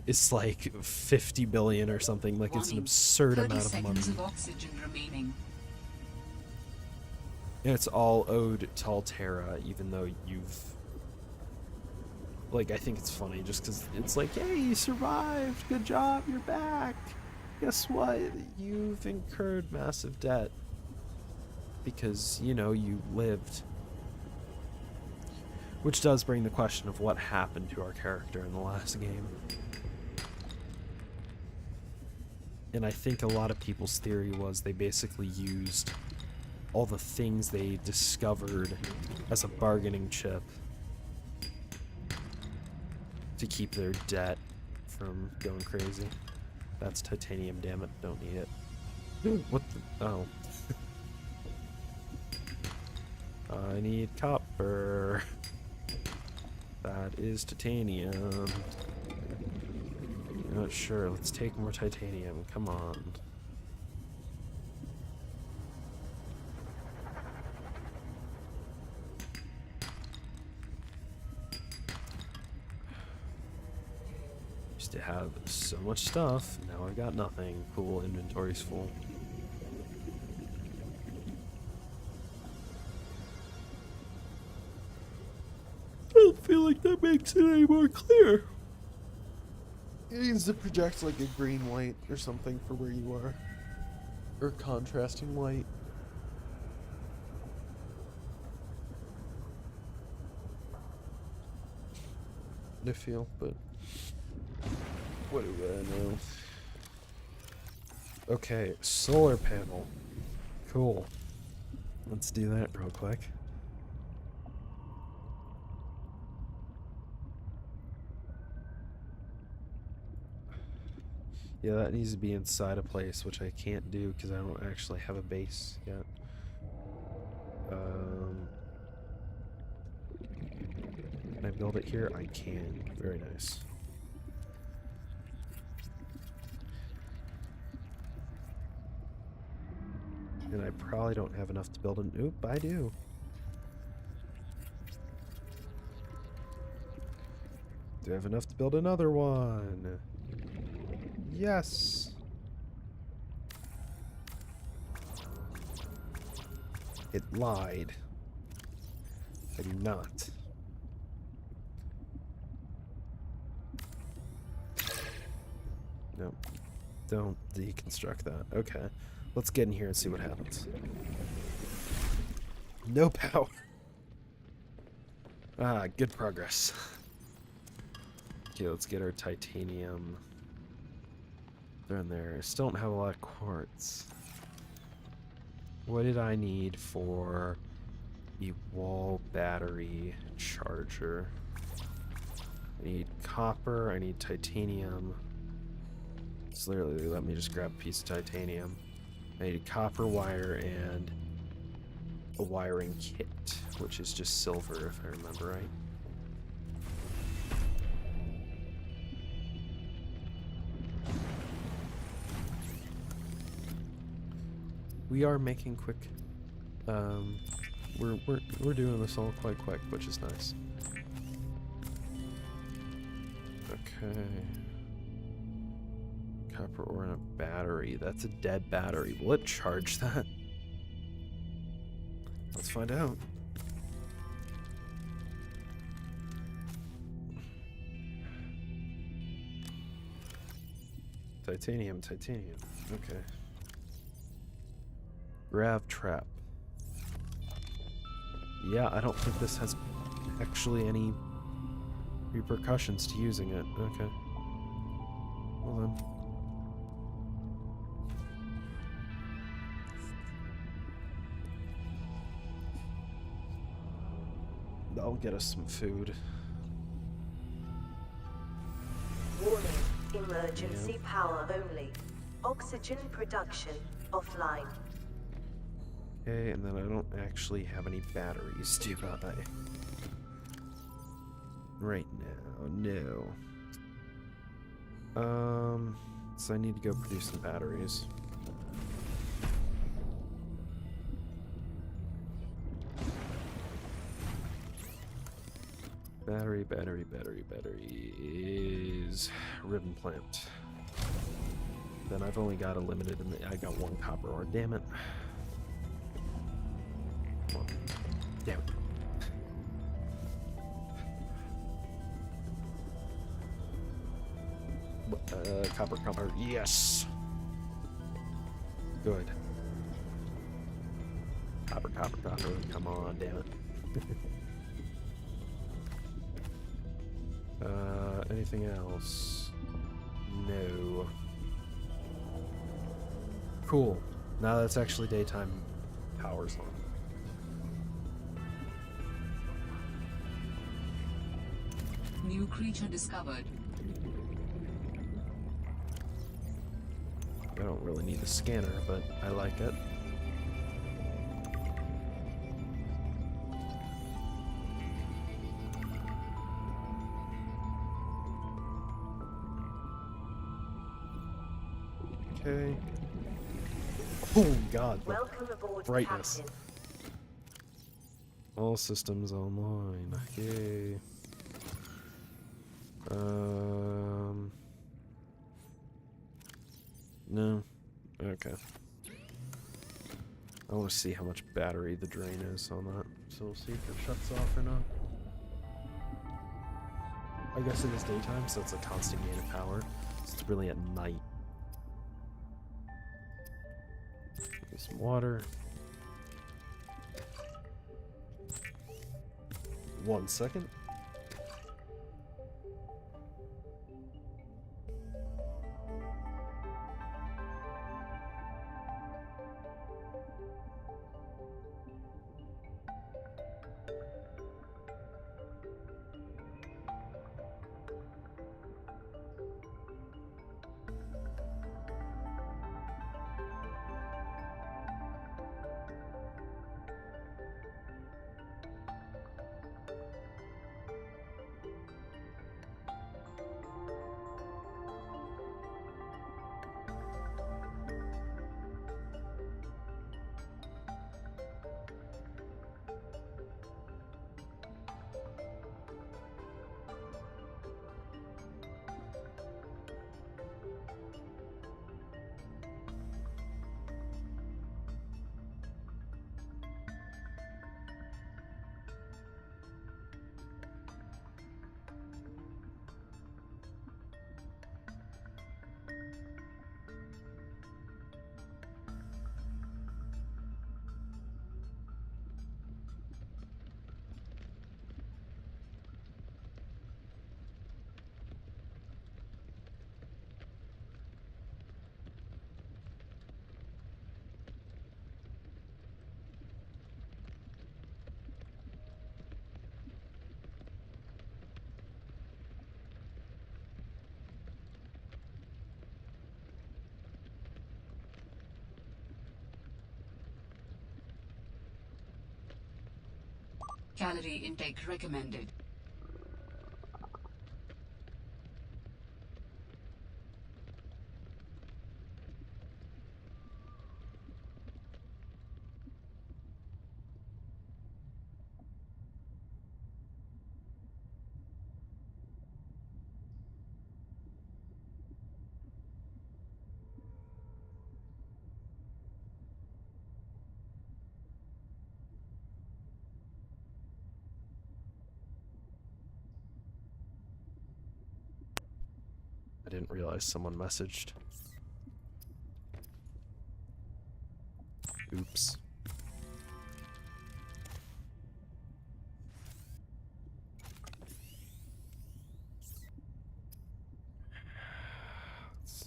It's like 50 billion or something. Like, it's an absurd amount of money. Of oxygen remaining. And it's all owed to Altera, even though you've... Like, I think it's funny just because it's like, hey, you survived, good job, you're back. Guess what? You've incurred massive debt. Because, you know, you lived. Which does bring the question of what happened to our character in the last game. And I think a lot of people's theory was they basically used all the things they discovered as a bargaining chip to keep their debt from going crazy. That's titanium, damn it. Don't need it. What the... Oh. I need copper. That is titanium. Not sure. Let's take more titanium. Come on. used to have so much stuff. Now I've got nothing. Cool, inventory's full. I don't feel like that makes it any more clear. It needs to project like a green light or something for where you are. Or contrasting light. I feel, but what do I know? Okay, solar panel. Cool. Let's do that real quick. Yeah, that needs to be inside a place, which I can't do because I don't actually have a base yet. Can I build it here? I can. Very nice. And I probably don't have enough to build an... Oop, I do. Do I have enough to build another one? Yes! It lied. I do not. No. Don't deconstruct that. Okay. Let's get in here and see what happens. No power. Ah, good progress. Okay, let's get our titanium. They're in there. Still don't have a lot of quartz. What did I need for a wall battery charger? I need copper, I need titanium. It's literally let me just grab a piece of titanium. I need a copper wire and a wiring kit, which is just silver if I remember right. We are making quick. We're doing this all quite quick, which is nice. Okay. Copper ore and a battery. That's a dead battery. Will it charge that? Let's find out. Titanium, titanium. Okay. Grav trap. Yeah, I don't think this has actually any repercussions to using it. Okay. Well then. I'll get us some food. Warning, emergency power only. Oxygen production offline. Okay, and then I don't actually have any batteries, do I? Right now, no. So I need to go produce some batteries. Battery is ribbon plant. Then I've only got a limited, I got one copper ore, damn it. Come on. Damn it. Copper, yes! Good. Copper, come on, damn it. Anything else? No. Cool. Now that's actually daytime power's on. New creature discovered. I don't really need a scanner, but I like it. Okay. Oh god, the Welcome aboard, brightness. Captain. All systems online. Okay. No? Okay. I want to see how much battery the drain is on that. So we'll see if it shuts off or not. I guess it is daytime, so it's a constant gain of power. So it's really at night. Give me some water. 1 second. Calorie intake recommended. I didn't realize someone messaged. Oops. Let's see.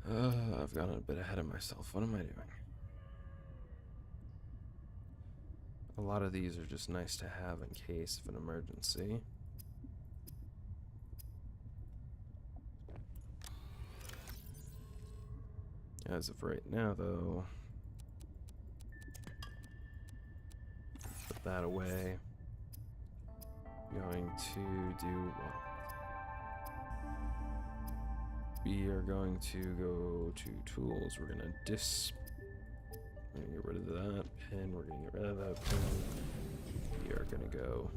I've gotten a bit ahead of myself. What am I doing? A lot of these are just nice to have in case of an emergency. As of right now, though, put that away. Going to do what? We are going to go to tools. We're gonna we're gonna get rid of that pin. We're gonna get rid of that pin. We are gonna go.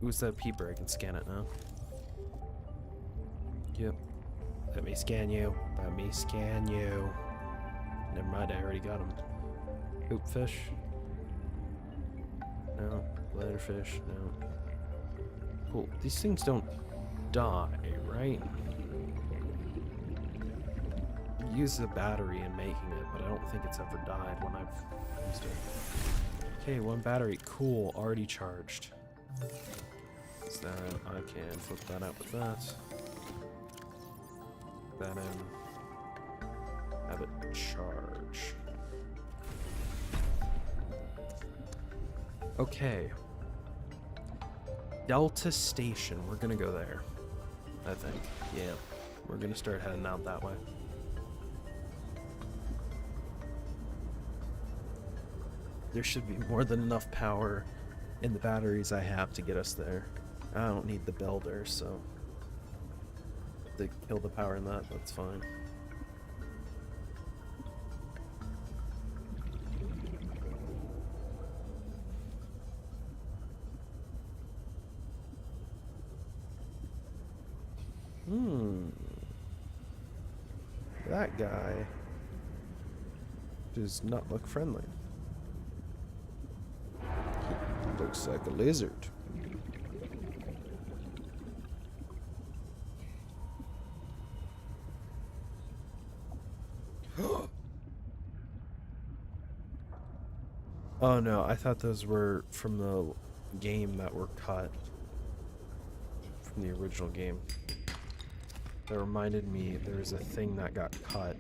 Who's that peeper? I can scan it now. Yep. Let me scan you. Let me scan you. Never mind, I already got him. Oop fish. No. Bladderfish. No. Cool. These things don't die, right? You use the battery in making it, but I don't think it's ever died when I've used it. Okay, 1 battery. Cool. Already charged. Is that I can flip that out with that. That in. Have it charge. Okay. Delta Station. We're gonna go there. I think. Yeah. We're gonna start heading out that way. There should be more than enough power in the batteries I have to get us there. I don't need the builder, so if they kill the power in that, that's fine. that guy does not look friendly. He looks like a lizard. Oh no, I thought those were from the game that were cut from the original game. That reminded me there was a thing that got cut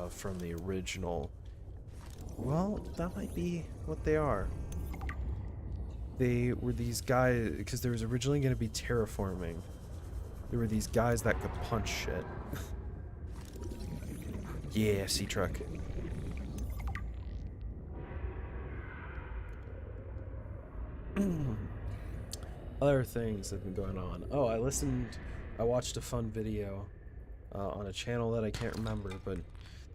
from the original. Well, that might be what they are. They were these guys, because there was originally going to be terraforming. There were these guys that could punch shit. Yeah, sea truck. Other things have been going on. Oh, I watched a fun video on a channel that I can't remember, but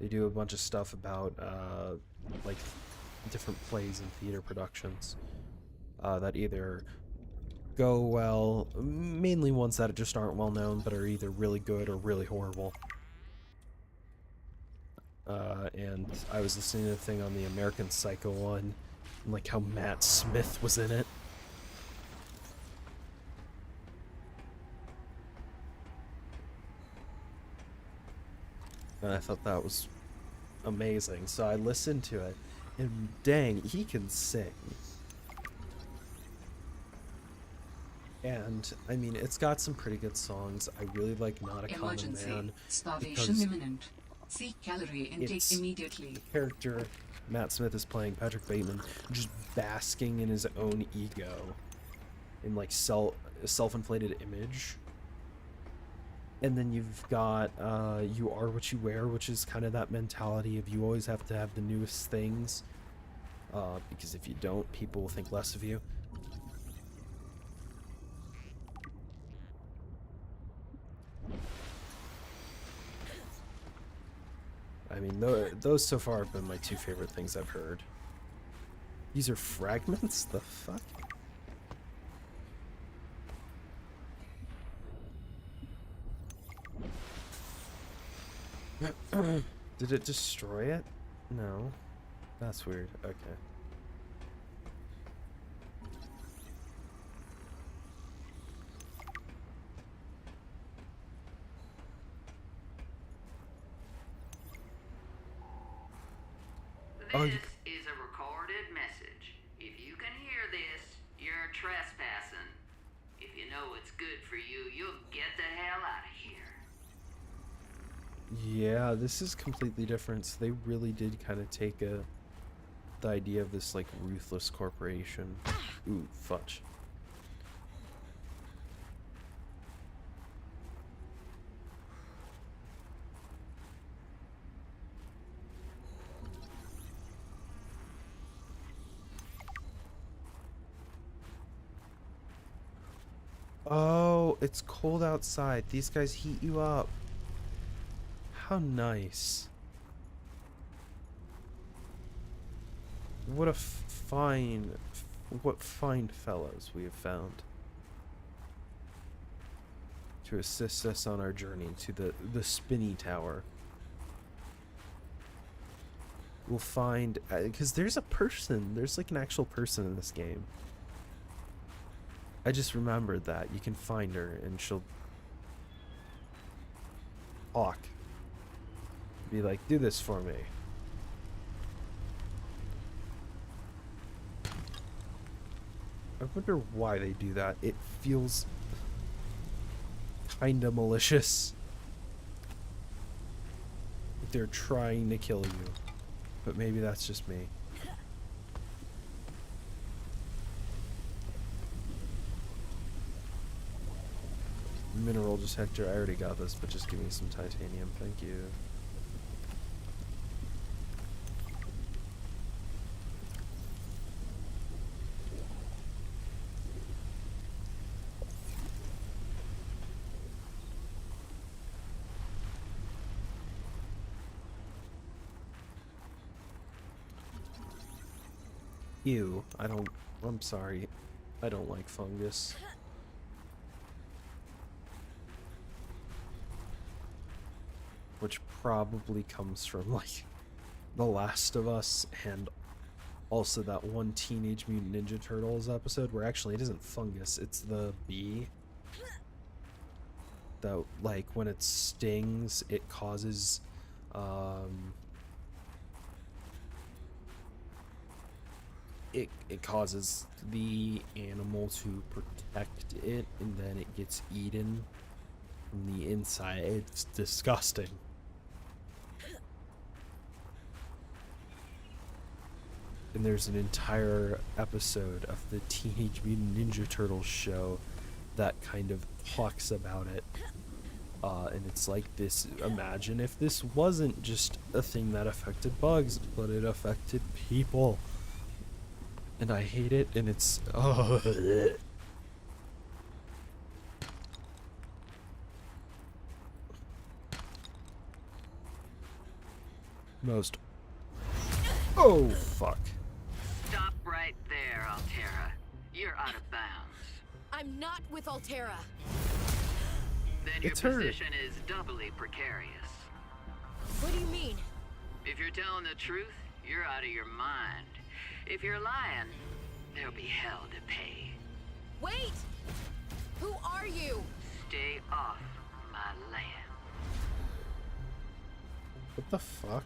they do a bunch of stuff about like different plays and theater productions that either go well, mainly ones that just aren't well known, but are either really good or really horrible. And I was listening to the thing on the American Psycho one, and like how Matt Smith was in it. And I thought that was amazing, so I listened to it, and dang, he can sing. And, I mean, it's got some pretty good songs. I really like Not a Common Man. Starvation imminent. Seek calorie intake immediately. The character Matt Smith is playing, Patrick Bateman, just basking in his own ego. In, like, self-inflated image. And then you've got You Are What You Wear, which is kind of that mentality of you always have to have the newest things. Because if you don't, people will think less of you. I mean, those so far have been my two favorite things I've heard. These are fragments? The fuck? Did it destroy it? No. That's weird. Okay. This is a recorded message. If you can hear this, you're trespassing. If you know what's good for you, you'll get the hell out of here. Yeah, this is completely different. So they really did kind of take the idea of this like ruthless corporation. Ooh, fudge. Oh, it's cold outside. These guys heat you up. How nice. What a fine fellows we have found to assist us on our journey to the spinny tower. We'll find, because there's like an actual person in this game. I just remembered that. You can find her and she'll talk. Be like, do this for me. I wonder why they do that. It feels kinda malicious. Like they're trying to kill you. But maybe that's just me. Mineral detector, I already got this, but just give me some titanium, thank you. Ew, I'm sorry, I don't like fungus. which probably comes from like The Last of Us and also that one Teenage Mutant Ninja Turtles episode where actually it isn't fungus, it's the bee. That, like, when it stings, it causes, it causes the animal to protect it, and then it gets eaten from the inside. It's disgusting. And there's an entire episode of the Teenage Mutant Ninja Turtles show that kind of talks about it. And it's like this, imagine if this wasn't just a thing that affected bugs, but it affected people. And I hate it, and it's, most, oh fuck. Stop right there, Altera. You're out of bounds. I'm not with Altera. Then your It's her. position is doubly precarious. What do you mean? If you're telling the truth, you're out of your mind. If you're lying, there'll be hell to pay. Wait! Who are you? Stay off my land. What the fuck?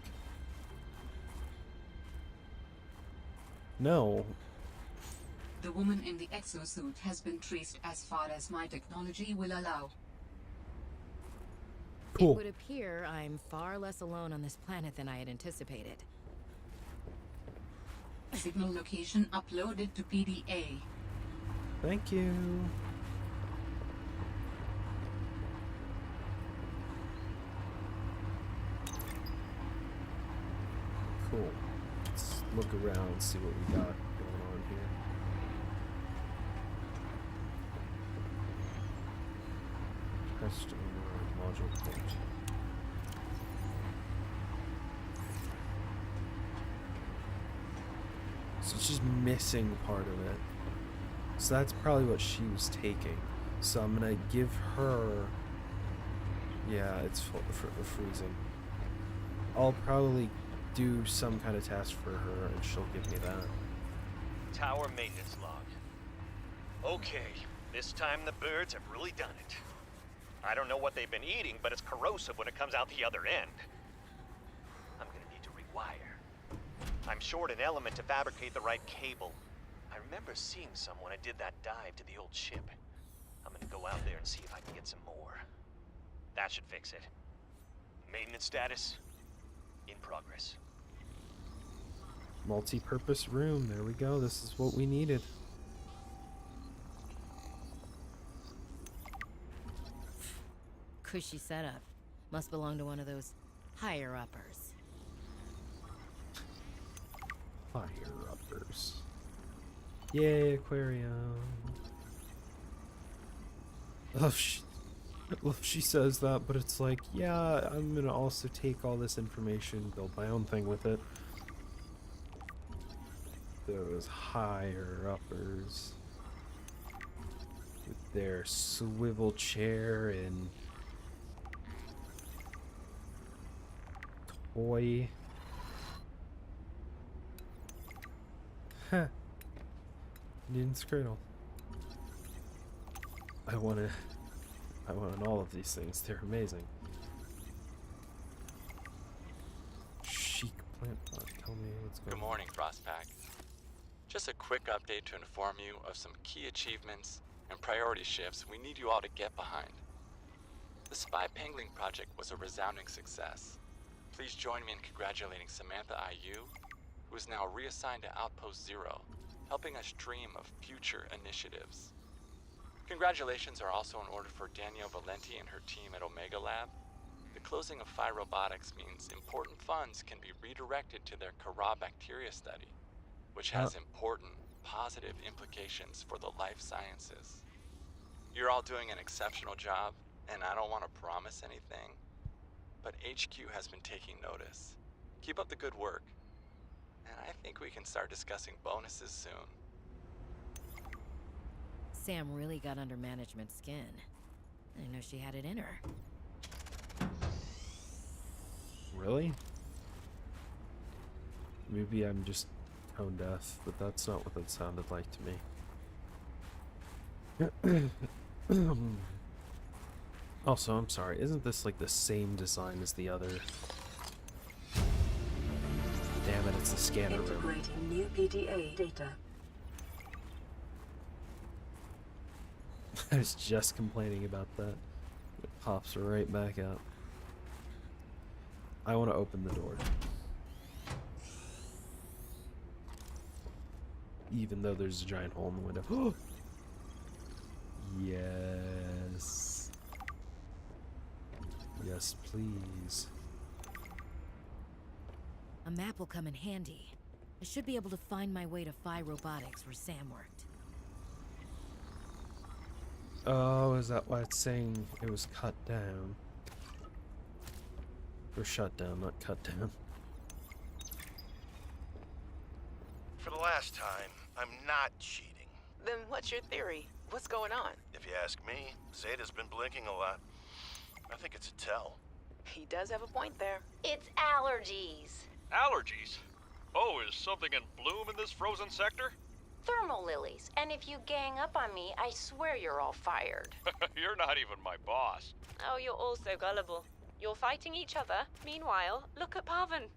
No. The woman in the exosuit has been traced as far as my technology will allow. Cool. It would appear I'm far less alone on this planet than I had anticipated. Signal location uploaded to PDA. Thank you. Cool. Let's look around and see what we got going on here. Test module port. So it's just missing part of it. So that's probably what she was taking. So I'm gonna give her. Yeah, it's freezing. I'll probably do some kind of task for her and she'll give me that. Tower maintenance log. Okay, this time the birds have really done it. I don't know what they've been eating, but it's corrosive when it comes out the other end. I'm gonna need to rewire. I'm short an element to fabricate the right cable. I remember seeing some when I did that dive to the old ship. I'm gonna go out there and see if I can get some more. That should fix it. Maintenance status? In progress. Multi-purpose room. There we go. This is what we needed. Cushy setup. Must belong to one of those higher-uppers. Fire-uppers. Yay, aquarium. She says that, but it's like, yeah, I'm gonna also take all this information, build my own thing with it. Those higher-uppers with their swivel chair and toy. Huh. Newton's cradle. I want all of these things. They're amazing. Chic plant pot. Tell me what's going on. Good morning, Frostpack. Just a quick update to inform you of some key achievements and priority shifts we need you all to get behind. The Spy Pangling project was a resounding success. Please join me in congratulating Samantha IU, who is now reassigned to Outpost Zero, helping us dream of future initiatives. Congratulations are also in order for Danielle Valenti and her team at Omega Lab. The closing of Phi Robotics means important funds can be redirected to their Kara bacteria study, which has important positive implications for the life sciences. You're all doing an exceptional job, and I don't want to promise anything, but HQ has been taking notice. Keep up the good work, and I think we can start discussing bonuses soon. Sam really got under management's skin. I didn't know she had it in her. Really? Maybe I'm just tone deaf, but that's not what that sounded like to me. Also, I'm sorry, isn't this like the same design as the other? Damn it, it's the scanner room. Integrating new PDA data. I was just complaining about that. It pops right back up. I want to open the door. Even though there's a giant hole in the window. Yes. Yes, please. A map will come in handy. I should be able to find my way to Phi Robotics, where Sam worked. Oh, is that why it's saying it was cut down? Or shut down, not cut down. For the last time, I'm not cheating. Then what's your theory? What's going on? If you ask me, Zeta's been blinking a lot. I think it's a tell. He does have a point there. It's allergies. Allergies? Oh, is something in bloom in this frozen sector? Thermal lilies. And if you gang up on me, I swear you're all fired. You're not even my boss. Oh, you're all so gullible. You're fighting each other. Meanwhile, look at Parvin.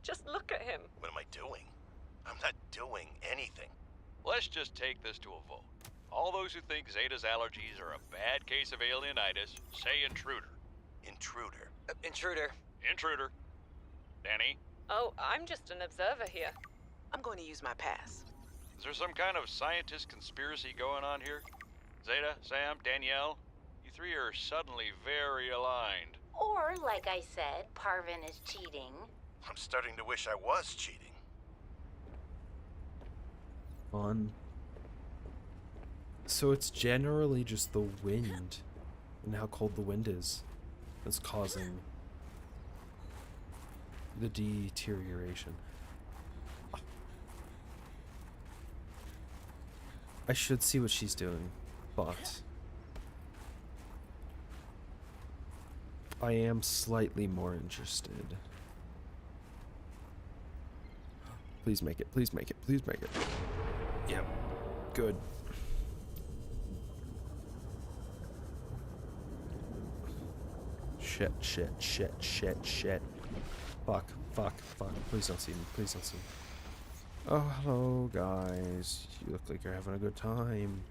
Just look at him. What am I doing? I'm not doing anything. Let's just take this to a vote. All those who think Zeta's allergies are a bad case of alienitis, say intruder. Intruder. Intruder. Intruder. Danny? Oh, I'm just an observer here. I'm going to use my pass. Is there some kind of scientist conspiracy going on here? Zeta, Sam, Danielle? You three are suddenly very aligned. Or, like I said, Parvin is cheating. I'm starting to wish I was cheating. Fun. So it's generally just the wind and how cold the wind is that's causing the deterioration. I should see what she's doing, but I am slightly more interested. Please make it, please make it, please make it. Yep, good. Shit, shit, shit, shit, shit. Fuck, fuck, fuck. Please don't see me, please don't see me. Oh, hello, guys. You look like you're having a good time.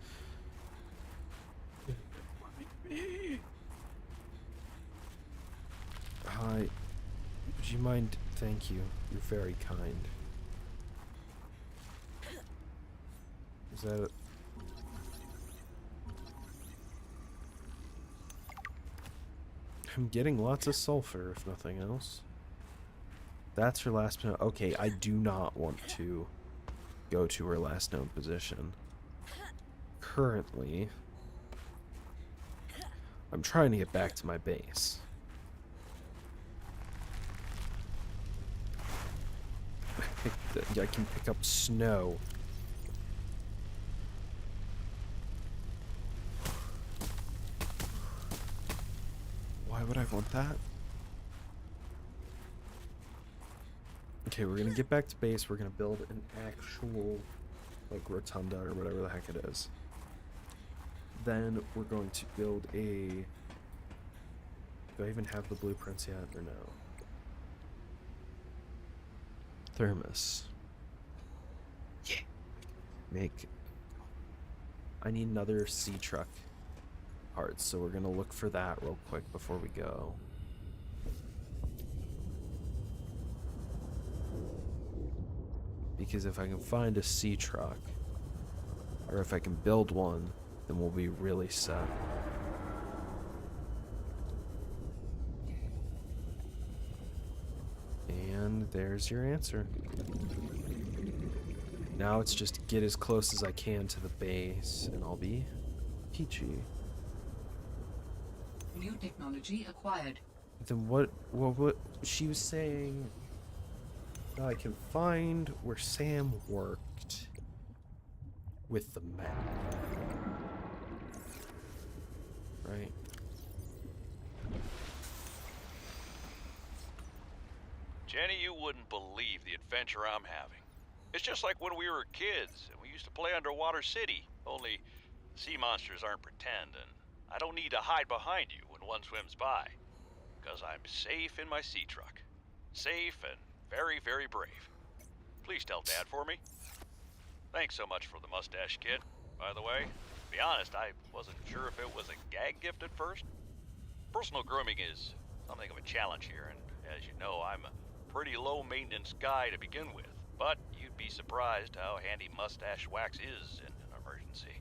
Hi. Would you mind? Thank you. You're very kind. Is that it? I'm getting lots of sulfur, if nothing else. That's her last known. Okay, I do not want to go to her last known position. Currently, I'm trying to get back to my base. I can pick up snow. Why would I want that? Okay, we're gonna get back to base. We're gonna build an actual, like, rotunda or whatever the heck it is. Then we're going to build a... Do I even have the blueprints yet, or no? Thermos. Yeah. Make... I need another sea truck parts, so we're gonna look for that real quick before we go. Because if I can find a sea truck, or if I can build one, then we'll be really set. And there's your answer. Now it's just get as close as I can to the base, and I'll be peachy. New technology acquired. Then what she was saying, I can find where Sam worked with the map. Right? Jenny, you wouldn't believe the adventure I'm having. It's just like when we were kids and we used to play Underwater City, only sea monsters aren't pretend, and I don't need to hide behind you when one swims by, because I'm safe in my sea truck. Safe and very, very brave. Please tell Dad for me. Thanks so much for the mustache kit, by the way. To be honest, I wasn't sure if it was a gag gift at first. Personal grooming is something of a challenge here, and as you know, I'm a pretty low-maintenance guy to begin with, but you'd be surprised how handy mustache wax is in an emergency.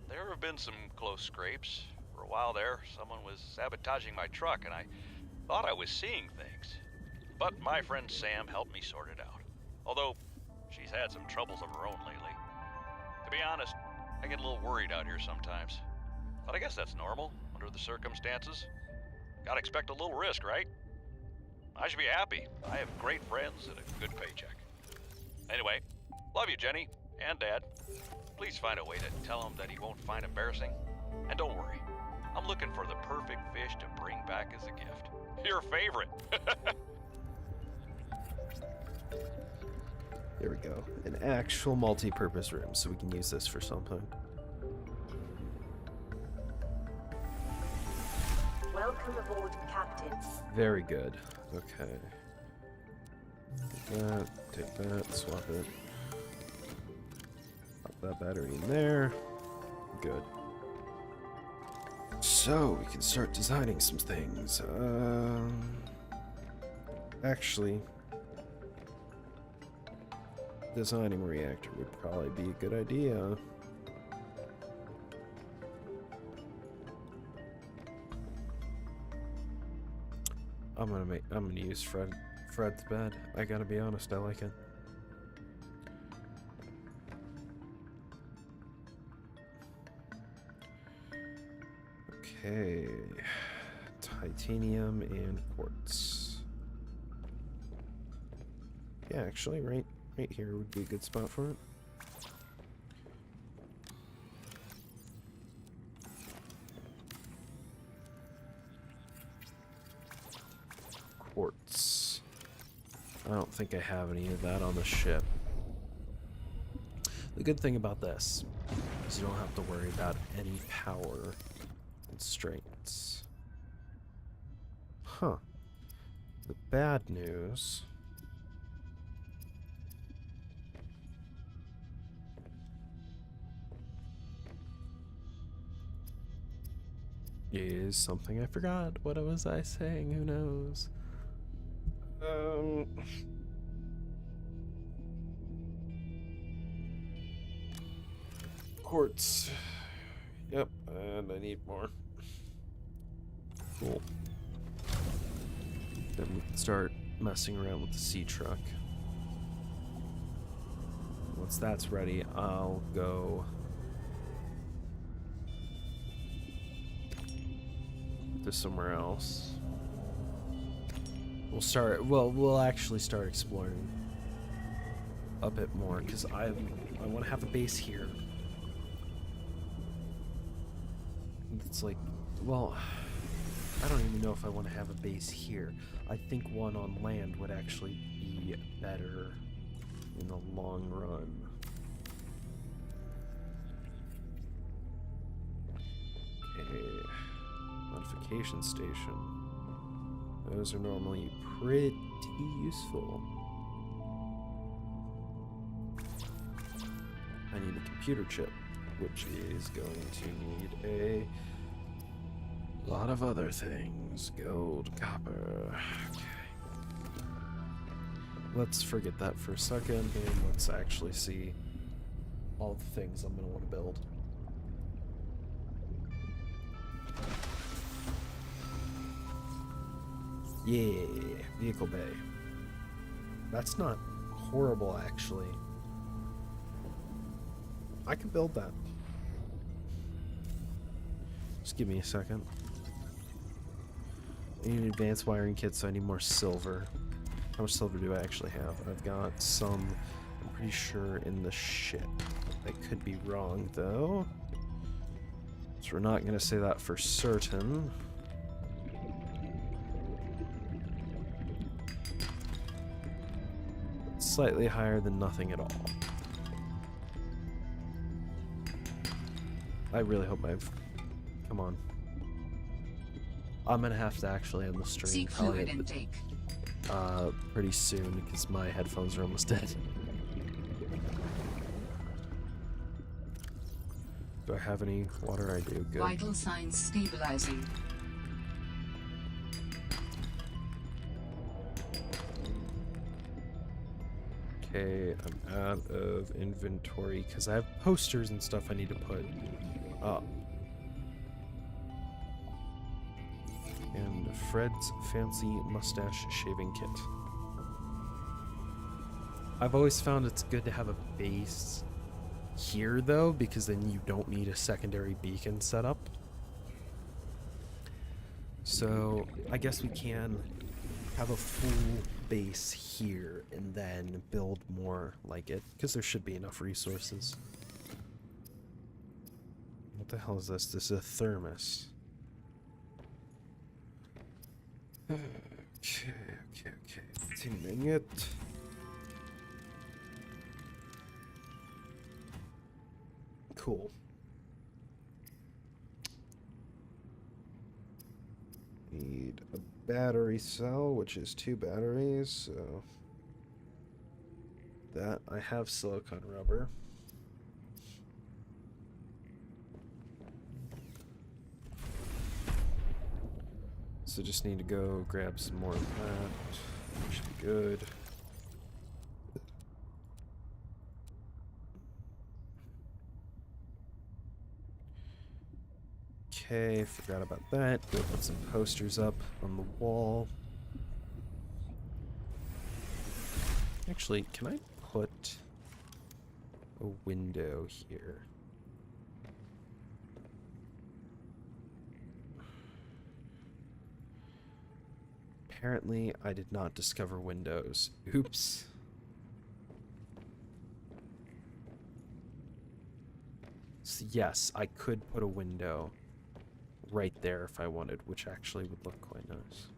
There have been some close scrapes. For a while there, someone was sabotaging my truck, and I thought I was seeing things. But my friend Sam helped me sort it out, although she's had some troubles of her own lately. To be honest, I get a little worried out here sometimes, but I guess that's normal under the circumstances. Gotta expect a little risk, right? I should be happy. I have great friends and a good paycheck. Anyway, love you, Jenny, and Dad. Please find a way to tell him that he won't find embarrassing. And don't worry, I'm looking for the perfect fish to bring back as a gift. Your favorite. There we go. An actual multi-purpose room, so we can use this for something. Welcome aboard, Captain. Very good. Okay. Take that, swap it. Pop that battery in there. Good. So, we can start designing some things. Actually, designing a reactor would probably be a good idea. I'm gonna use Fred's bed. I gotta be honest, I like it. Okay, titanium and quartz. Yeah, actually, right here would be a good spot for it. Quartz. I don't think I have any of that on the ship. The good thing about this is you don't have to worry about any power constraints. Huh. The bad news is something I forgot. What was I saying? Who knows? Quartz. Yep, and I need more. Cool. Then we can start messing around with the sea truck. Once that's ready, I'll go to somewhere else. We'll actually start exploring a bit more, because I want to have a base here. It's like, well, I don't even know if I want to have a base here. I think one on land would actually be better in the long run. Okay, modification station. Those are normally pretty useful. I need a computer chip, which is going to need a lot of other things. Gold, copper. Okay. Let's forget that for a second, and let's actually see all the things I'm going to want to build. Yeah, vehicle bay. That's not horrible, actually. I can build that. Just give me a second. I need an advanced wiring kit, so I need more silver. How much silver do I actually have? I've got some, I'm pretty sure, in the ship. I could be wrong, though. So we're not going to say that for certain. slightly higher than nothing at all. I really hope I've... Come on. I'm gonna have to actually end the stream Seek fluid intake. pretty soon because my headphones are almost dead. Do I have any water? I do. Good. Vital signs stabilizing. Okay, I'm out of inventory because I have posters and stuff I need to put up. And Fred's fancy mustache shaving kit. I've always found it's good to have a base here though, because then you don't need a secondary beacon set up. So I guess we can have a full base here and then build more like it, because there should be enough resources. What the hell is this? This is a thermos. Okay. Tuning it. Cool. Need a battery cell, which is 2 batteries, so that I have silicone rubber. So just need to go grab some more of that. Should be good. Okay, forgot about that. Go put some posters up on the wall. Actually, can I put a window here? Apparently, I did not discover windows. Oops. So yes, I could put a window right there if I wanted, which actually would look quite nice.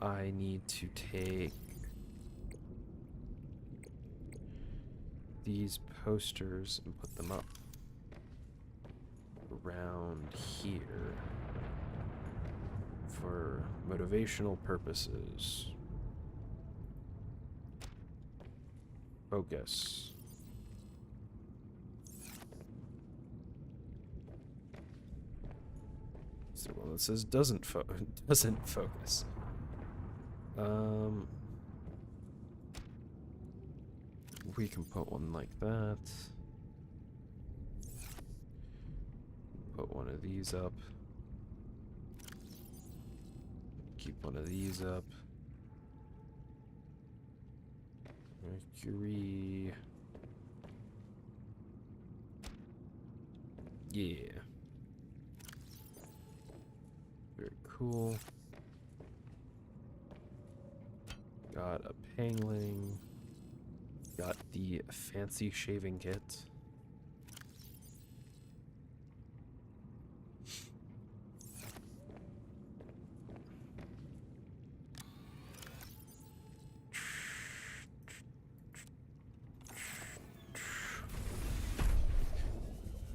I need to take these posters and put them up around here for motivational purposes. Focus. Is there one that says doesn't focus? We can put one like that. Put one of these up. Keep one of these up. Mercury. Yeah. Very cool. Got a pangling. Got the fancy shaving kit.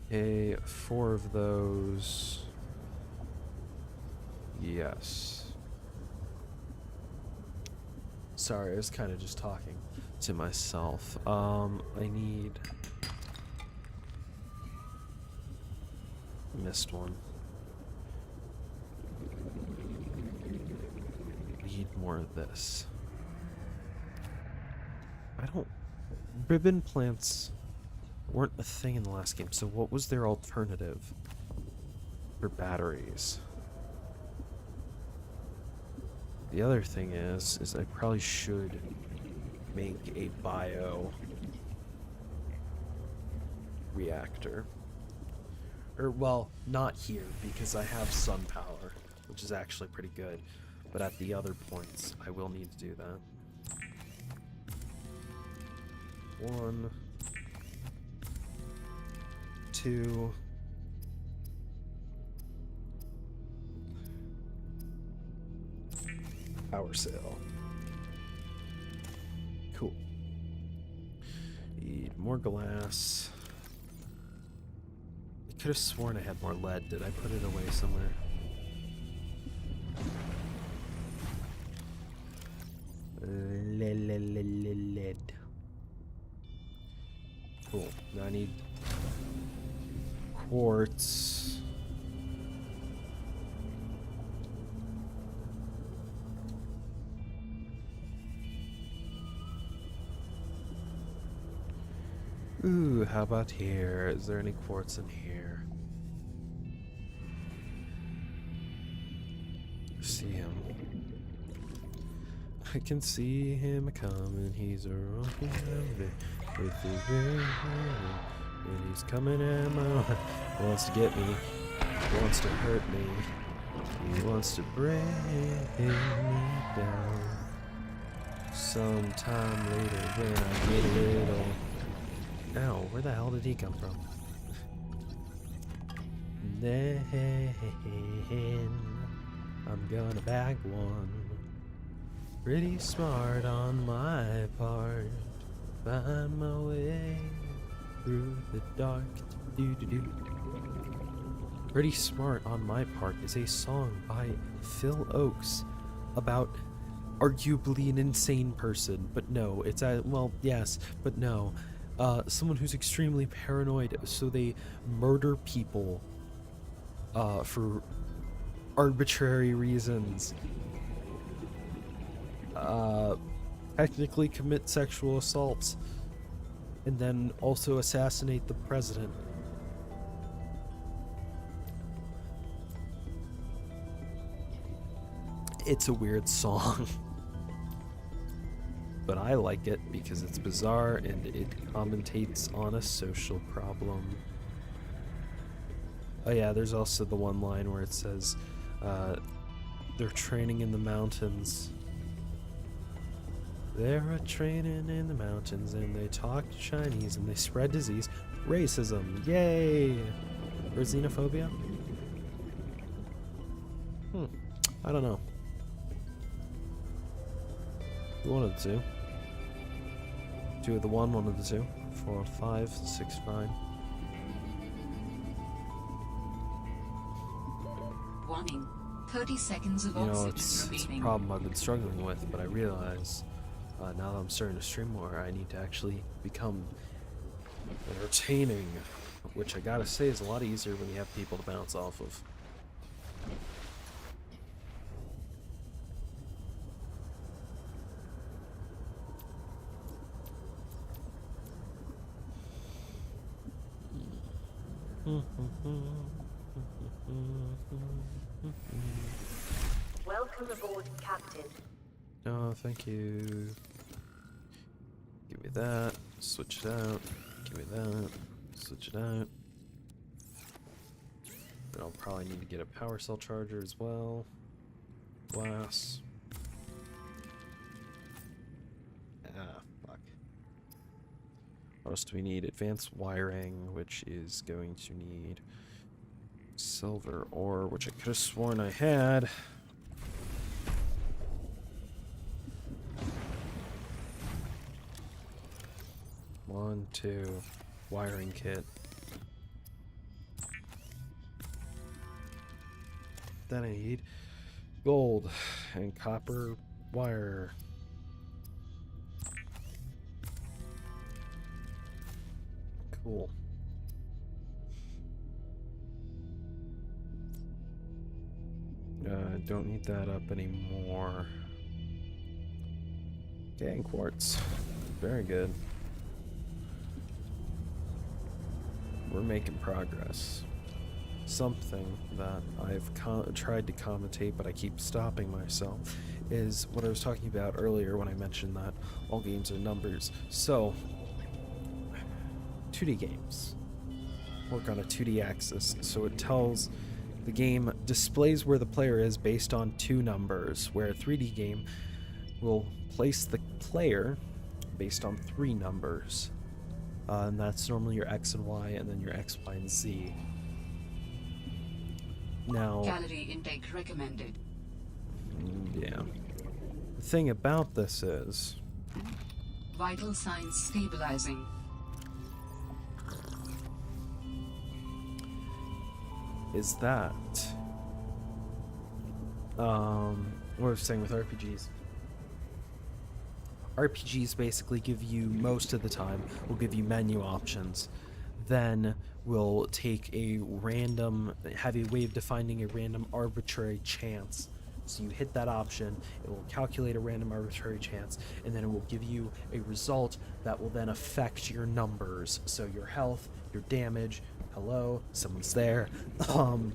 Okay, 4 of those. Yes. Sorry, I was kind of just talking to myself. I need... Missed one. Need more of this. I don't... Ribbon plants weren't a thing in the last game, so what was their alternative for batteries? The other thing is I probably should make a bio reactor. Or, well, not here, because I have sun power, which is actually pretty good. But at the other points, I will need to do that. 1, 2, Power cell. Cool. Need more glass. I could have sworn I had more lead. Did I put it away somewhere? Lead. Cool. Now I need quartz. Ooh, how about here? Is there any quartz in here? See him. I can see him coming. He's a rocking with his ring, and he's coming at my way. Wants to get me. Wants to hurt me. He wants to break me down. Sometime later when I get a little. Ow, where the hell did he come from? Then I'm gonna bag one. Pretty smart on my part. Find my way through the dark. Pretty Smart on My Part is a song by Phil Oakes about arguably an insane person, but no, it's well, yes, but no. Someone who's extremely paranoid, so they murder people for arbitrary reasons. Technically commit sexual assaults, and then also assassinate the president. It's a weird song. But I like it because it's bizarre and it commentates on a social problem. Oh yeah, there's also the one line where it says, they're training in the mountains. They're training in the mountains and they talk Chinese and they spread disease. Racism, yay! Or xenophobia? I don't know. One of the two. Two of the one of the two. 4, 5, 6, 9. Warning. 30 seconds of You know, oxygen it's a remaining. problem I've been struggling with, but I realize now that I'm starting to stream more, I need to actually become entertaining, which I gotta say is a lot easier when you have people to bounce off of. Welcome aboard, Captain. Oh, thank you. Give me that. Switch it out. Give me that. Switch it out. Then I'll probably need to get a power cell charger as well. Glass. Ah, fuck. What else do we need? Advanced wiring, which is going to need silver ore, which I could have sworn I had. One, two, wiring kit. Then I need gold and copper wire. Cool. Don't need that up anymore. Gang quartz. Very good. We're making progress. Something that I've tried to commentate, but I keep stopping myself, is what I was talking about earlier when I mentioned that all games are numbers. So, 2D games work on a 2D axis, so it tells the game displays where the player is based on 2 numbers, where a 3D game will place the player based on 3 numbers. And that's normally your X and Y, and then your X, Y, and Z. Now... Calorie intake recommended. Yeah. The thing about this Vital signs stabilizing. is that what I was saying with RPGs. RPGs basically give you, most of the time, will give you menu options. Then will take a random, have a way of defining a random arbitrary chance. So you hit that option, it will calculate a random arbitrary chance, and then it will give you a result that will then affect your numbers. So your health, your damage, hello, someone's there, and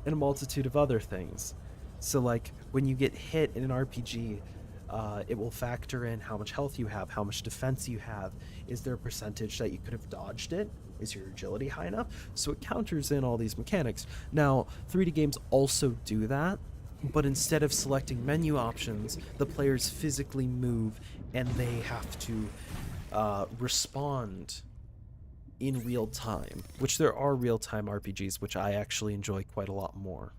a multitude of other things. So like when you get hit in an RPG, it will factor in how much health you have, how much defense you have. Is there a percentage that you could have dodged it? Is your agility high enough? So it counters in all these mechanics. Now, 3D games also do that, but instead of selecting menu options, the players physically move and they have to respond in real time, which there are real-time RPGs, which I actually enjoy quite a lot more.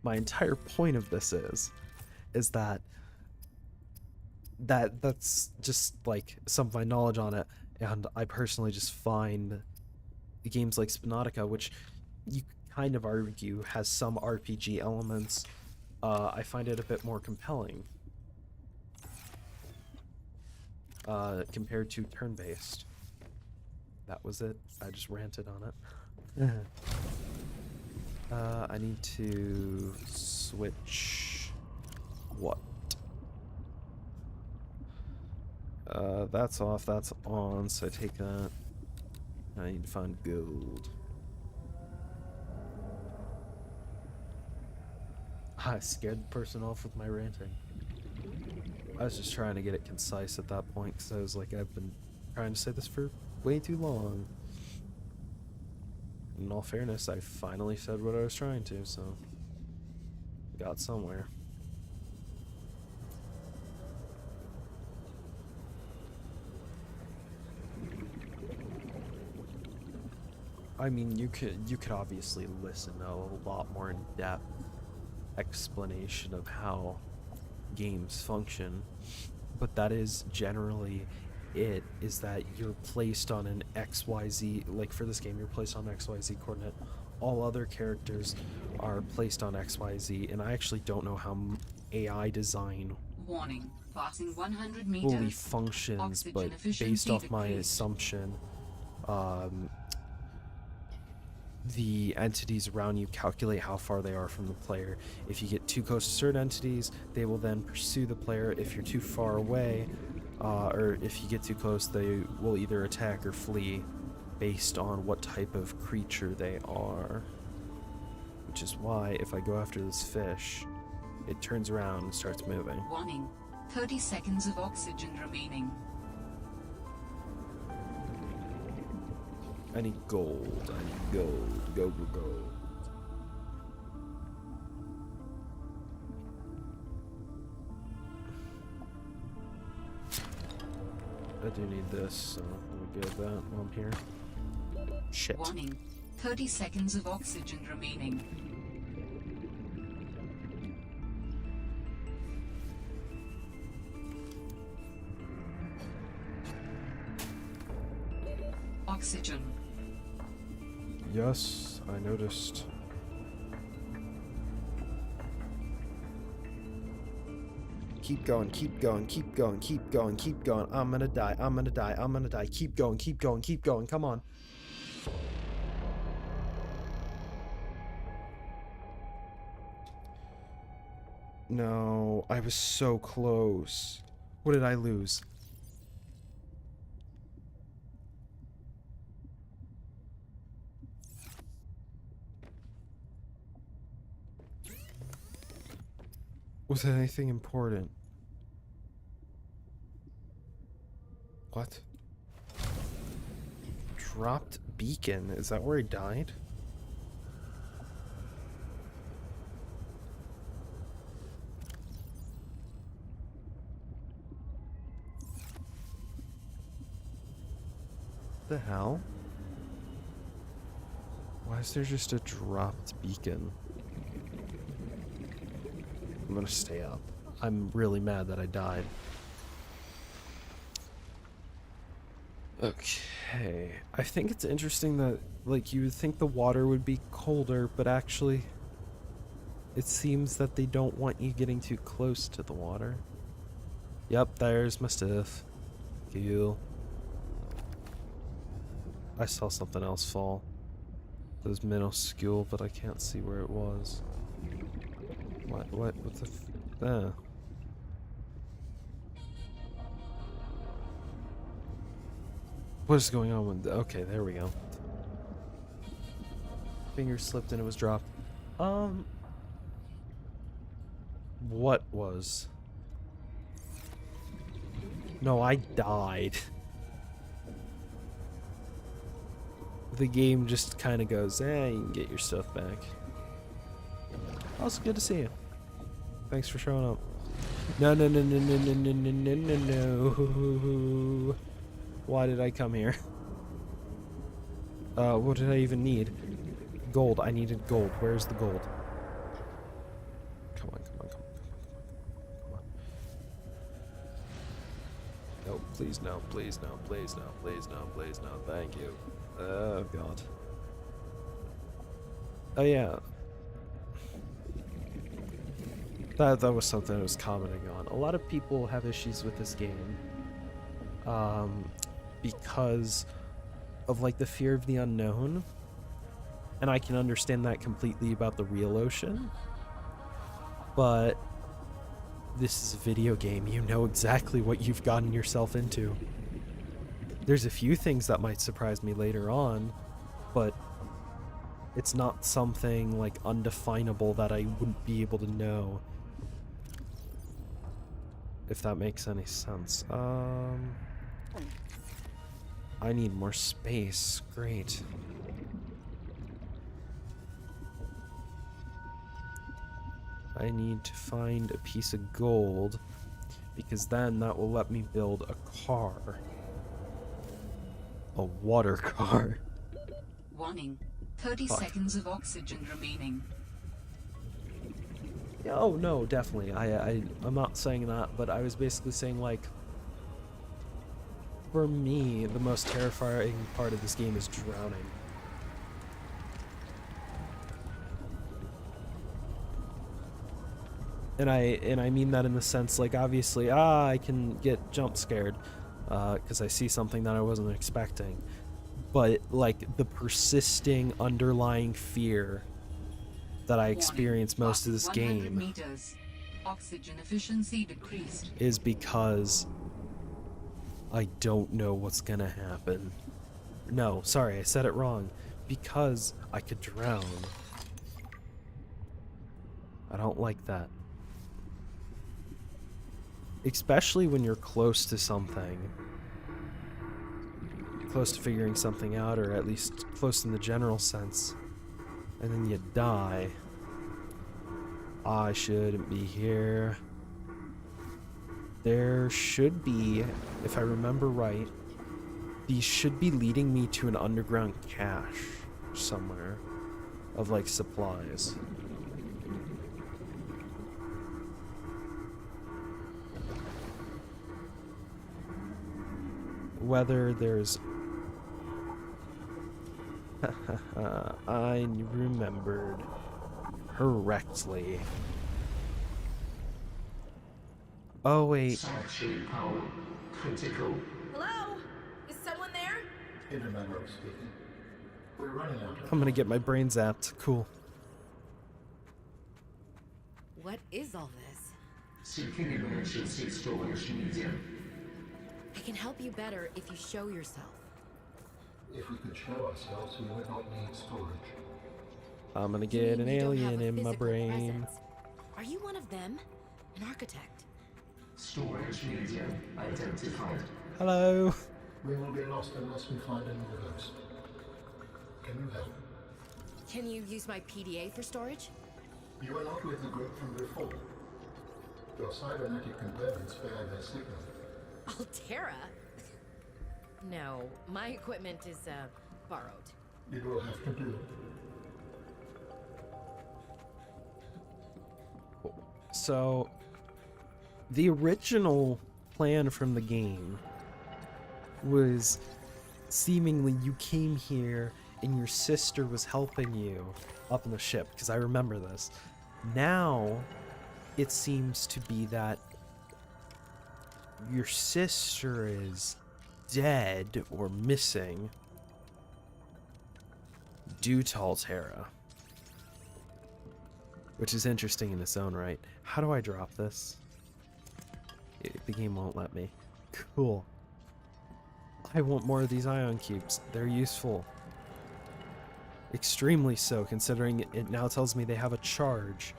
My entire point of this is that's just like some of my knowledge on it, and I personally just find games like Subnautica, which you kind of argue has some RPG elements, I find it a bit more compelling compared to turn-based. That was it. I just ranted on it. I need to switch what? That's off, that's on, so I take that. I need to find gold. I scared the person off with my ranting. I was just trying to get it concise at that point, because I was like, I've been trying to say this for way too long. In all fairness, I finally said what I was trying to, so got somewhere. I mean, you could obviously listen to a lot more in-depth explanation of how games function, but that is generally it, is that you're placed on an XYZ, like for this game, you're placed on XYZ coordinate. All other characters are placed on XYZ, and I actually don't know how AI design Warning. Passing 100 meters. fully functions, but based off my assumption, the entities around you calculate how far they are from the player. If you get too close to certain entities, they will then pursue the player. If you're too far away, or if you get too close, they will either attack or flee based on what type of creature they are. Which is why if I go after this fish, it turns around and starts moving. Warning. 30 seconds of oxygen remaining. I need gold. I need gold. Go, go, go. I do need this, so we'll get that while I'm here. Shit. Warning. 30 seconds of oxygen remaining. Oxygen. Yes, I noticed. Keep going, keep going, keep going, keep going, keep going. I'm gonna die, I'm gonna die, I'm gonna die. Keep going, keep going, keep going. Come on. No, I was so close. What did I lose? Was it anything important? What? Dropped beacon? Is that where he died? The hell? Why is there just a dropped beacon? I'm gonna stay up. I'm really mad that I died. Okay. I think it's interesting that, like, you would think the water would be colder, but actually, it seems that they don't want you getting too close to the water. Yep, there's my stuff. Cool. I saw something else fall. It was minuscule, but I can't see where it was. What the What is going on with okay, there we go. Finger slipped and it was dropped. What was? No, I died. The game just kind of goes, you can get your stuff back. Also, good to see you. Thanks for showing up. No. Why did I come here? What did I even need? Gold. I needed gold. Where's the gold? Come on. No, please no, please no, please no, please no, please no. Thank you. Oh, God. Oh, yeah. That was something I was commenting on. A lot of people have issues with this game. Because of, like, the fear of the unknown. And I can understand that completely about the real ocean. But this is a video game. You know exactly what you've gotten yourself into. There's a few things that might surprise me later on, but it's not something, like, undefinable that I wouldn't be able to know. If that makes any sense. I need more space. Great. I need to find a piece of gold, because then that will let me build a car. A water car. Warning. 30 seconds of oxygen remaining. Oh, no, definitely. I'm not saying that, but I was basically saying, like, for me, the most terrifying part of this game is drowning. And I mean that in the sense, like, obviously, I can get jump scared because I see something that I wasn't expecting. But, like, the persisting underlying fear that I experience most of this game oxygen efficiency decreased. is because I don't know what's gonna happen. No, sorry, I said it wrong. Because I could drown. I don't like that. Especially when you're close to something. Close to figuring something out, or at least close in the general sense. And then you die. I shouldn't be here. There should be, if I remember right, these should be leading me to an underground cache somewhere of, like, supplies. Whether there's... I remembered correctly. Oh, wait. Power critical. Hello? Is someone there? Intermember speaking. We're running out of I'm gonna get my brain zapped. Cool. What is all this? Seeking emergency storage medium. I can help you better if you show yourself. If we could show ourselves, we would not need storage. I'm gonna get an alien in my brain. Presence. Are you one of them? An architect? Storage medium identified. Hello. We will be lost unless we find another ghost. Can you help? Can you use my PDA for storage? You are not with the group from before. Your cybernetic components bear their signal. Altera? No, my equipment is, borrowed. You will have to do it. So, the original plan from the game was seemingly you came here and your sister was helping you up in the ship, because I remember this. Now, it seems to be that your sister is dead or missing due to Altera. Which is interesting in its own right. How do I drop this? The game won't let me. Cool. I want more of these ion cubes. They're useful. Extremely so, considering it now tells me they have a charge.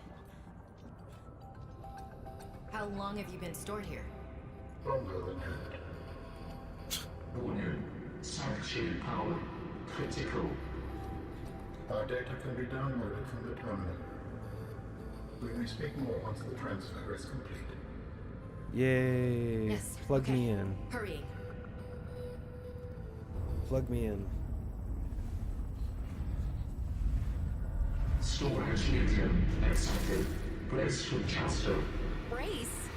How long have you been stored here? Longer than that. Warning. Sanction power critical. Our data can be downloaded from the terminal. We may speak more once the transfer is complete. Yay. Yes. Plug okay. me in. Hurry. Plug me in. Storage medium accepted. Brace for transfer. Brace?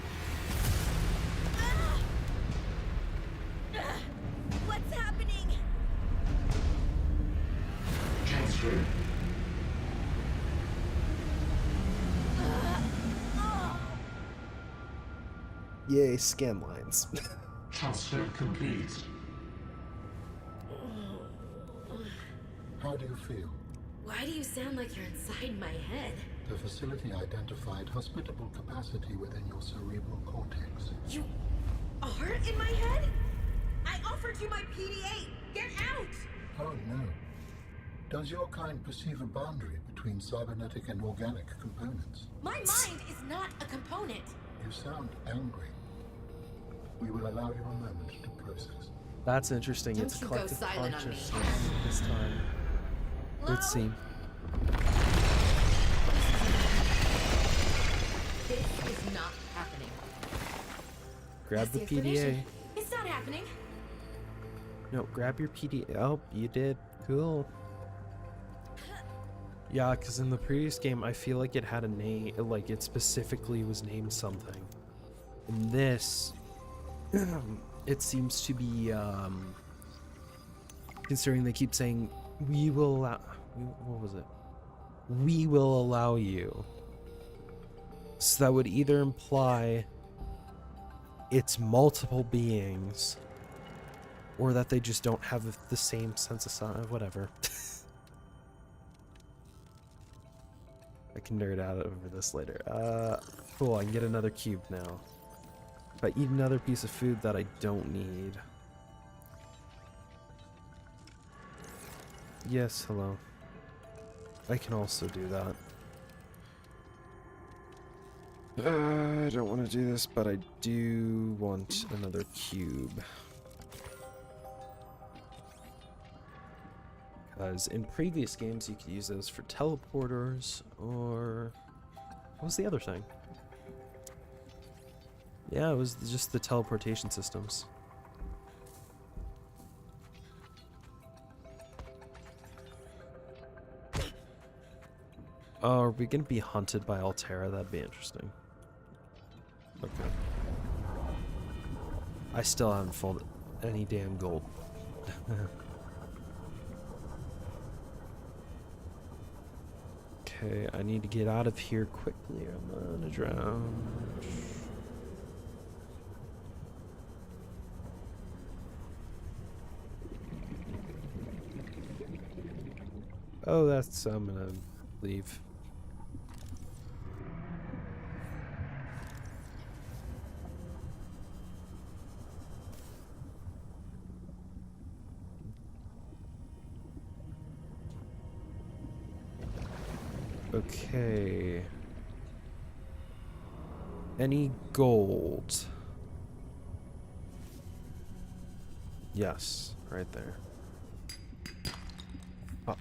What's happening? Transfer. Yay, scan lines. Transfer complete. How do you feel? Why do you sound like you're inside my head? The facility identified hospitable capacity within your cerebral cortex. You are in my head? I offered you my PDA! Get out! Oh no. Does your kind perceive a boundary between cybernetic and organic components? My mind is not a component! You sound angry. We will allow you a moment to process. That's interesting. Don't It's a you go collective silent on me. consciousness this time. Good scene. This is not happening. Grab That's the PDA. explanation. It's not happening. No, grab your PDA. Oh, you did. Cool. Yeah, because in the previous game, I feel like it had a name, like it specifically was named something. In this, it seems to be, considering they keep saying, we will allow, what was it? We will allow you. So that would either imply it's multiple beings, or that they just don't have the same sense of sound, whatever. I can nerd out over this later. Cool, I can get another cube now. If I eat another piece of food that I don't need. Yes, hello. I can also do that. I don't want to do this, but I do want another cube. Because in previous games you could use those for teleporters, or what was the other thing? Yeah, it was just the teleportation systems. Oh, are we gonna be hunted by Altera? That'd be interesting. Okay. I still haven't folded any damn gold. Okay, I need to get out of here quickly. I'm gonna drown. Oh, that's... I'm gonna leave. Okay. Any gold? Yes, right there. Fuck.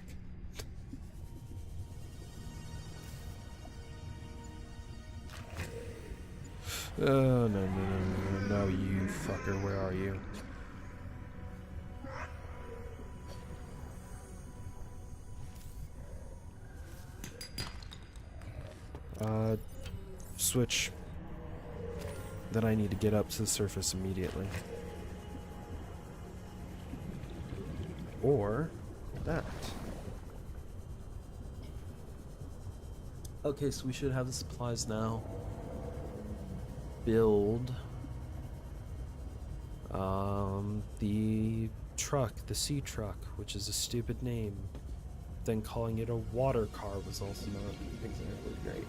Oh, no, no, no, no, no, you fucker, where are you? switch, then I need to get up to the surface immediately. Or that. Okay, so we should have the supplies now. Build the truck, the sea truck, which is a stupid name. Then calling it a water car was also not exactly great.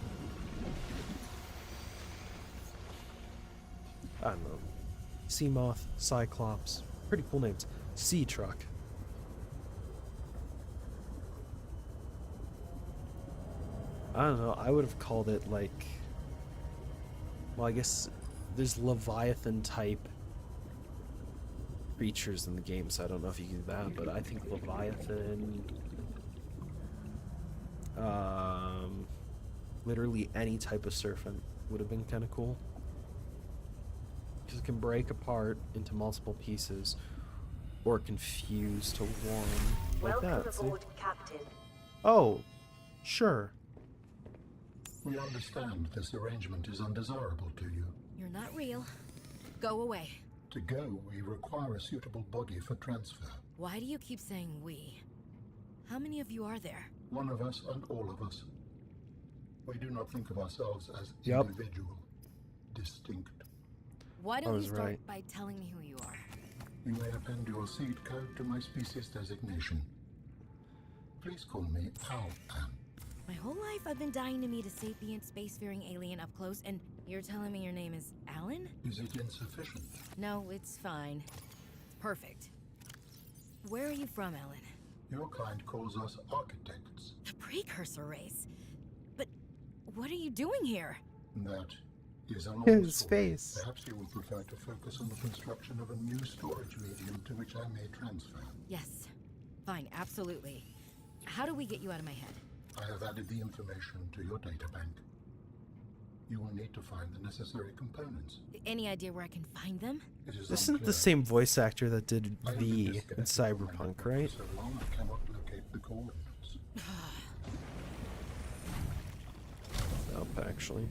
I don't know. Sea moth, cyclops, pretty cool names. Sea truck. I don't know, I would have called it like, well, I guess there's Leviathan type creatures in the game, so I don't know if you can do that, but I think Leviathan, literally any type of serpent would have been kind of cool. Because it can break apart into multiple pieces, or it can fuse to one, like Welcome that. aboard, See? Captain. Oh, sure. We understand this arrangement is undesirable to you. You're not real. Go away. To go, we require a suitable body for transfer. Why do you keep saying we? How many of you are there? One of us and all of us. We do not think of ourselves as Yep. individual, distinct. Why don't you start right. by telling me who you are? You may append your seed code to my species designation. Please call me Al-An. My whole life I've been dying to meet a sapient spacefaring alien up close, and you're telling me your name is Alan? Is it insufficient? No, it's fine. It's perfect. Where are you from, Alan? Your kind calls us architects. The precursor race. But what are you doing here? That is a long His story. face. Perhaps you would prefer to focus on the construction of a new storage medium to which I may transfer. Yes. Fine, absolutely. How do we get you out of my head? I have added the information to your data bank. You will need to find the necessary components. Any idea where I can find them? It is This isn't unclear. the same voice actor that did I have V been in disconnected from my Cyberpunk, network right? for so long I cannot locate the coordinates. Nope, actually.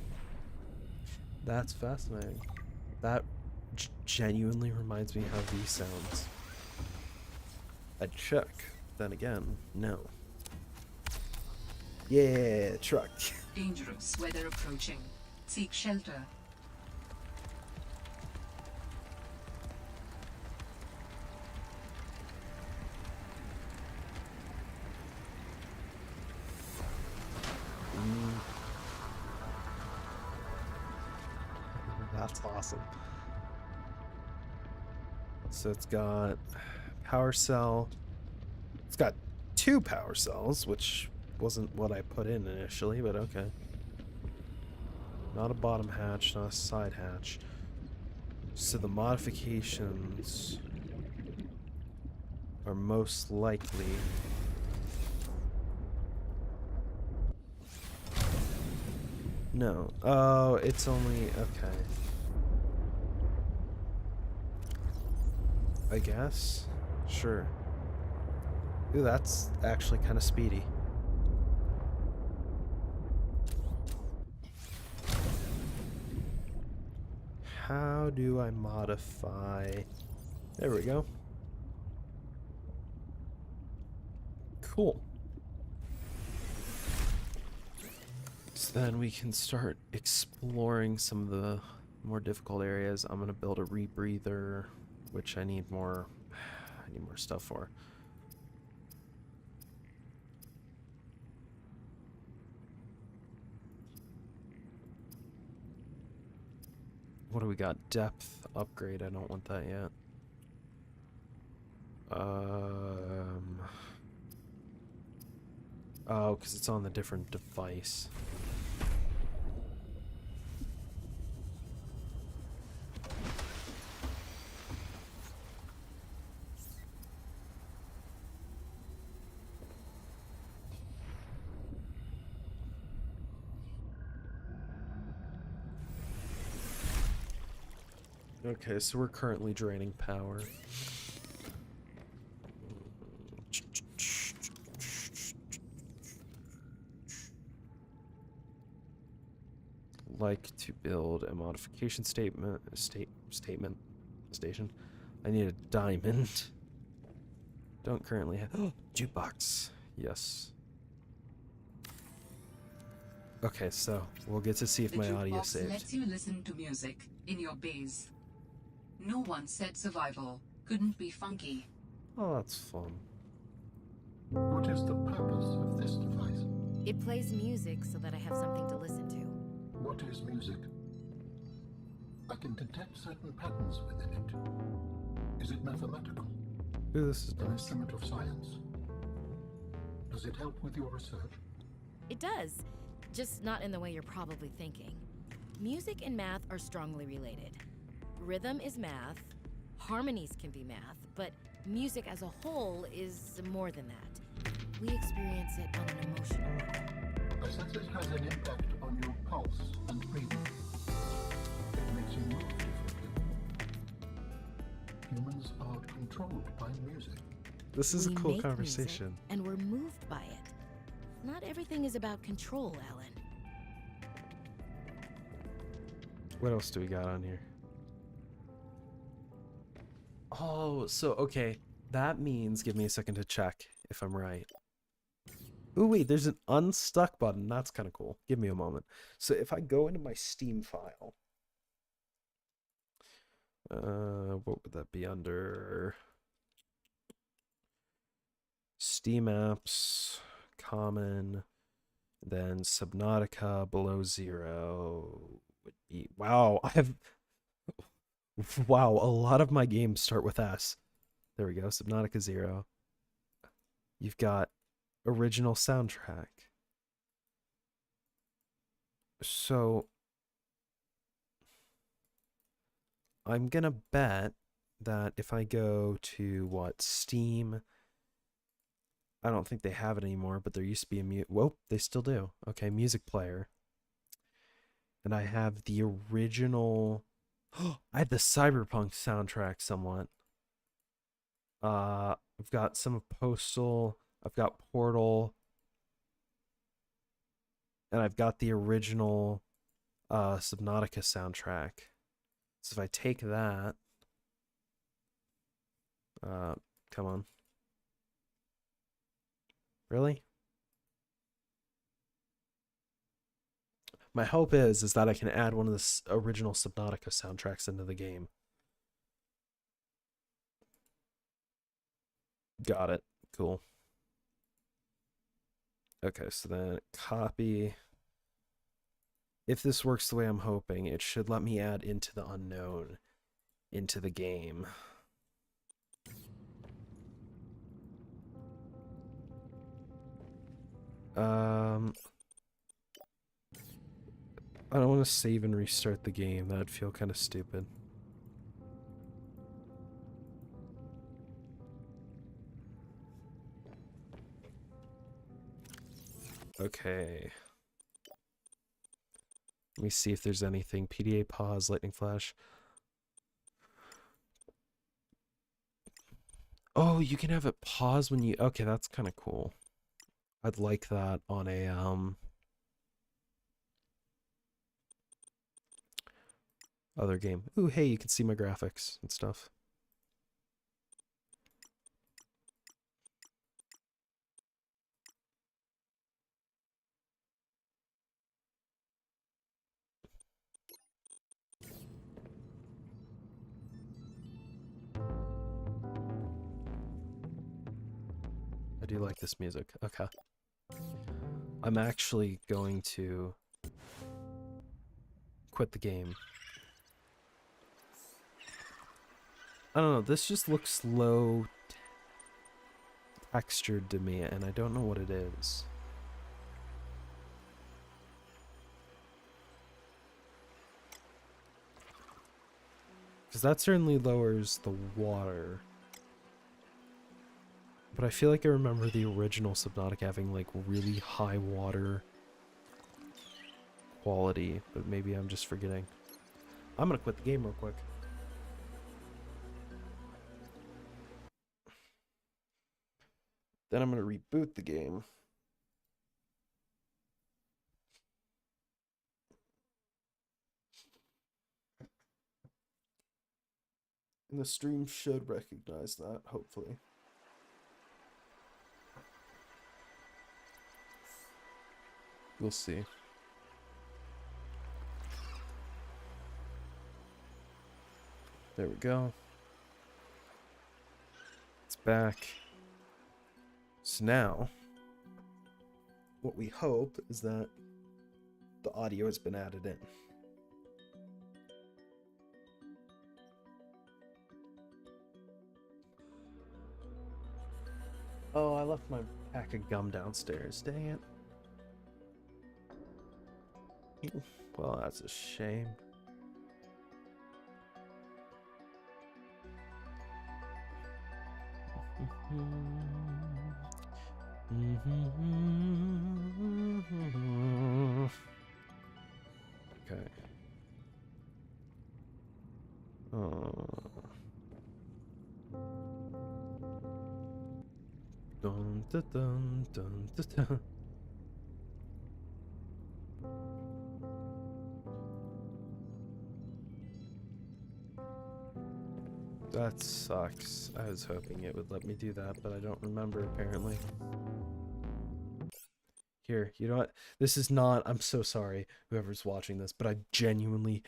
That's fascinating. That genuinely reminds me how V sounds. I'd check. Then again, no. Yeah, truck. Dangerous weather approaching. Seek shelter. That's awesome. So it's got power cell. It's got 2 power cells, which wasn't what I put in initially, but okay. Not a bottom hatch, not a side hatch. So the modifications are most likely no. Oh, it's only okay. I guess. Sure. Ooh, that's actually kind of speedy. How do I modify? There we go. Cool. So then we can start exploring some of the more difficult areas. I'm gonna build a rebreather, which I need more stuff for. What do we got? Depth upgrade. I don't want that yet. Oh, because it's on the different device. Okay, so we're currently draining power. like to build a modification statement station. I need a diamond. Don't currently have jukebox. Yes. Okay, so we'll get to see if my audio The saved. jukebox lets you listen to music in your base. No one said survival couldn't be funky. Oh, that's fun. What is the purpose of this device? It plays music so that I have something to listen to. What is music? I can detect certain patterns within it. Is it mathematical? Ooh, this is An nice. instrument of science? Does it help with your research? It does, just not in the way you're probably thinking. Music and math are strongly related. Rhythm is math, harmonies can be math, but music as a whole is more than that. We experience it on an emotional level. I sense it has an impact on your pulse and breathing. It makes you move differently. Humans are controlled by music. This is a We cool make conversation. music, and we're moved by it. Not everything is about control, Alan. What else do we got on here? Oh, so, okay. That means, give me a second to check if I'm right. Ooh, wait, there's an unstuck button. That's kind of cool. Give me a moment. So if I go into my Steam file, what would that be under? Steam apps, common, then Subnautica Below Zero would be, wow, wow, a lot of my games start with S. There we go, Subnautica Zero. You've got original soundtrack. So I'm gonna bet that if I go to Steam, I don't think they have it anymore, but there used to be a whoa, they still do. Okay, music player. And I have the original I have the Cyberpunk soundtrack somewhat. I've got some of Postal, I've got Portal, and I've got the original Subnautica soundtrack. So if I take that, come on. Really? My hope is that I can add one of the original Subnautica soundtracks into the game. Got it. Cool. Okay, so then copy. If this works the way I'm hoping, it should let me add Into the Unknown into the game. I don't want to save and restart the game. That'd feel kind of stupid. Okay. Let me see if there's anything. PDA pause, lightning flash. Oh, you can have it pause when you... Okay, that's kind of cool. I'd like that on a, other game. Ooh, hey, you can see my graphics and stuff. I do like this music. Okay. I'm actually going to quit the game. I don't know, this just looks low textured to me, and I don't know what it is. Because that certainly lowers the water. But I feel like I remember the original Subnautica having like really high water quality, but maybe I'm just forgetting. I'm gonna quit the game real quick. Then I'm gonna reboot the game. And the stream should recognize that, hopefully. We'll see. There we go. It's back. So now, what we hope is that the audio has been added in. Oh, I left my pack of gum downstairs. Dang it. Well, that's a shame. Okay. Dun, dun, dun, dun, dun, dun. That sucks. I was hoping it would let me do that, but I don't remember apparently. Here, you know what? This is not, I'm so sorry, whoever's watching this, but I genuinely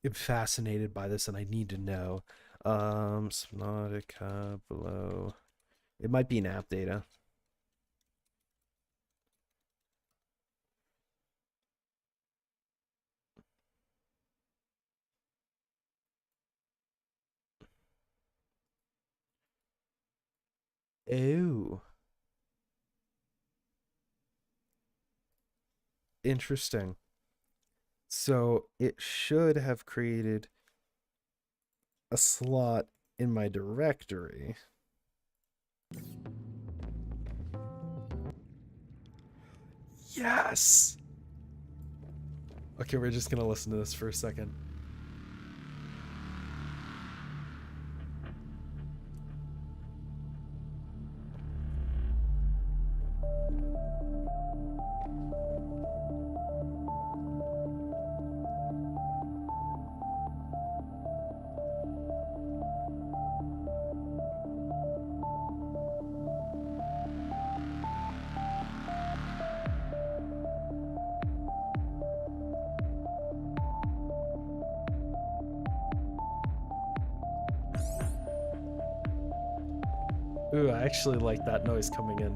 am fascinated by this and I need to know. Subnautica Below. It might be an app data. Ew. Interesting. So it should have created a slot in my directory. Yes! Okay, we're just gonna listen to this for a second. Ooh, I actually like that noise coming in.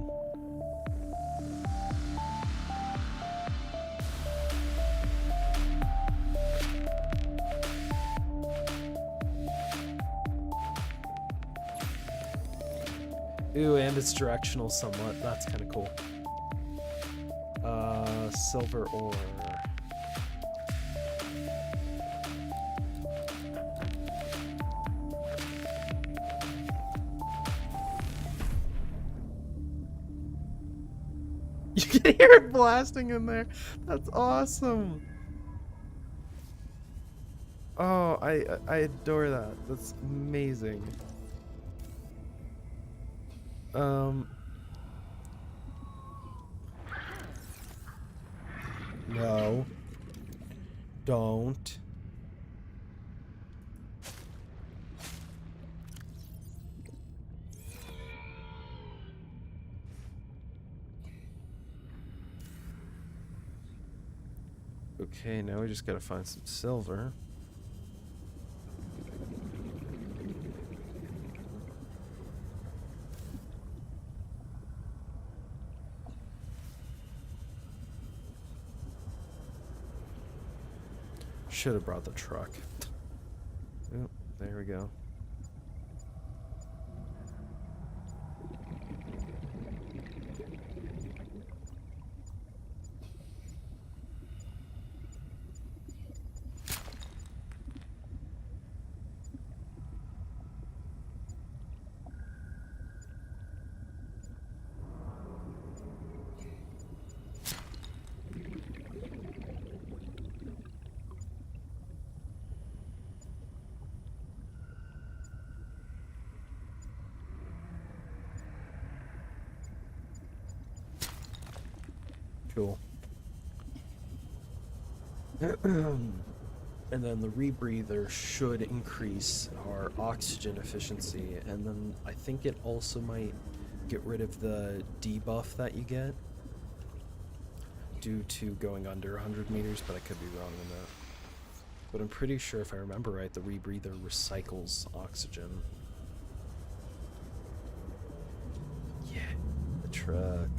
Ooh, and it's directional somewhat. That's kind of cool. Silver ore. You can hear it blasting in there. That's awesome. Oh, I adore that. That's amazing. No. Don't. Okay, now we just gotta find some silver. Should have brought the truck. Oh, there we go. Cool. And then the rebreather should increase our oxygen efficiency, and then I think it also might get rid of the debuff that you get due to going under 100 meters, but I could be wrong on that. But I'm pretty sure, if I remember right, the rebreather recycles oxygen. Yeah, the truck.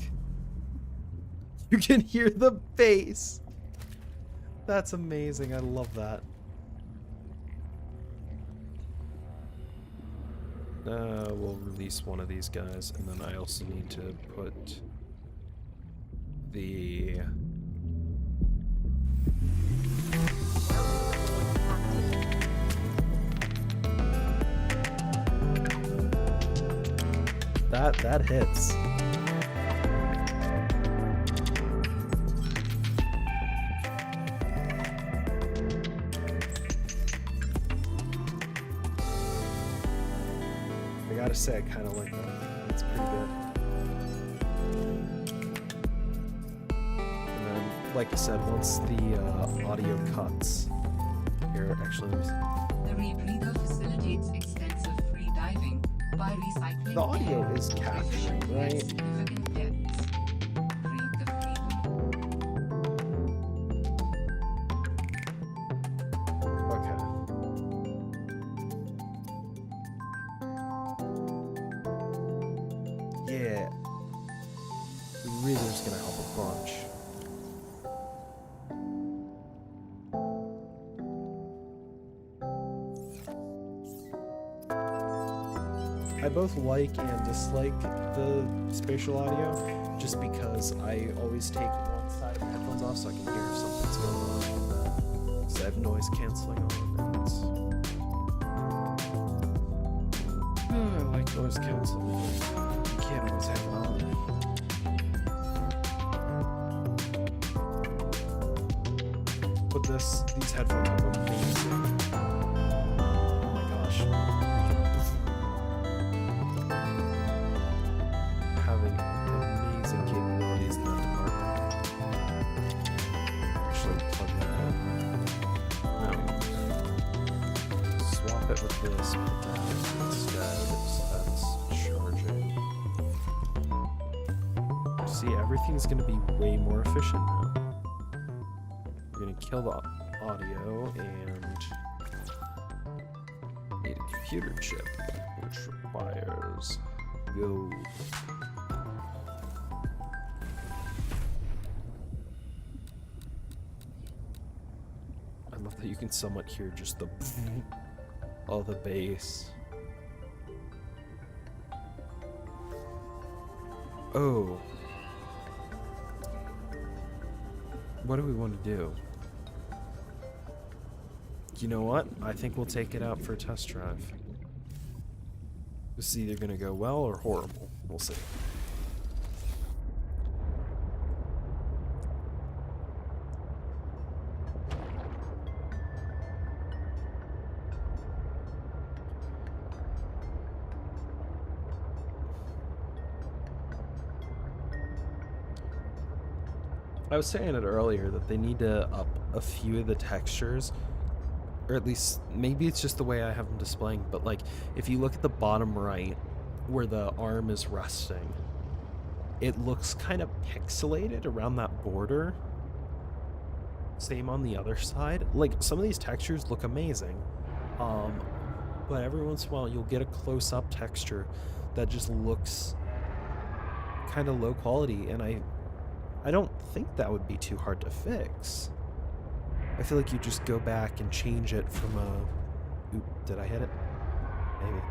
You can hear the bass! That's amazing, I love that. We'll release one of these guys, and then I also need to put the... That hits. I gotta say, I kind of like that. That's pretty good. And then, like I said, once the audio cuts, here, actually, let me see. The rebreather facilitates extensive free diving by recycling The audio air is capturing, efficiently at right? significant depths. Breathe the Okay. Yeah. The rebreather's gonna help a bunch. I both like and dislike the spatial audio, just because I always take one side of the headphones off so I can hear if something's going on. Because I have noise canceling on, and I like noise canceling. You can't always have it on. But these headphones are amazing. Oh my gosh. Having amazing capabilities in that department. Actually, plug that in. No. Swap it with this, put that instead, so that's charging. See, everything's gonna be way more efficient now. We're gonna kill the audio and need a computer chip, which requires gold. I love that you can somewhat hear just the all the bass. Oh. What do we want to do? You know what? I think we'll take it out for a test drive. This is either gonna go well or horrible. We'll see. I was saying it earlier that they need to up a few of the textures, or at least maybe it's just the way I have them displaying, but like if you look at the bottom right where the arm is resting, it looks kind of pixelated around that border. Same on the other side. Like some of these textures look amazing, but every once in a while you'll get a close-up texture that just looks kind of low quality, and I don't think that would be too hard to fix. I feel like you just go back and change it from a... Oop, did I hit it? Maybe.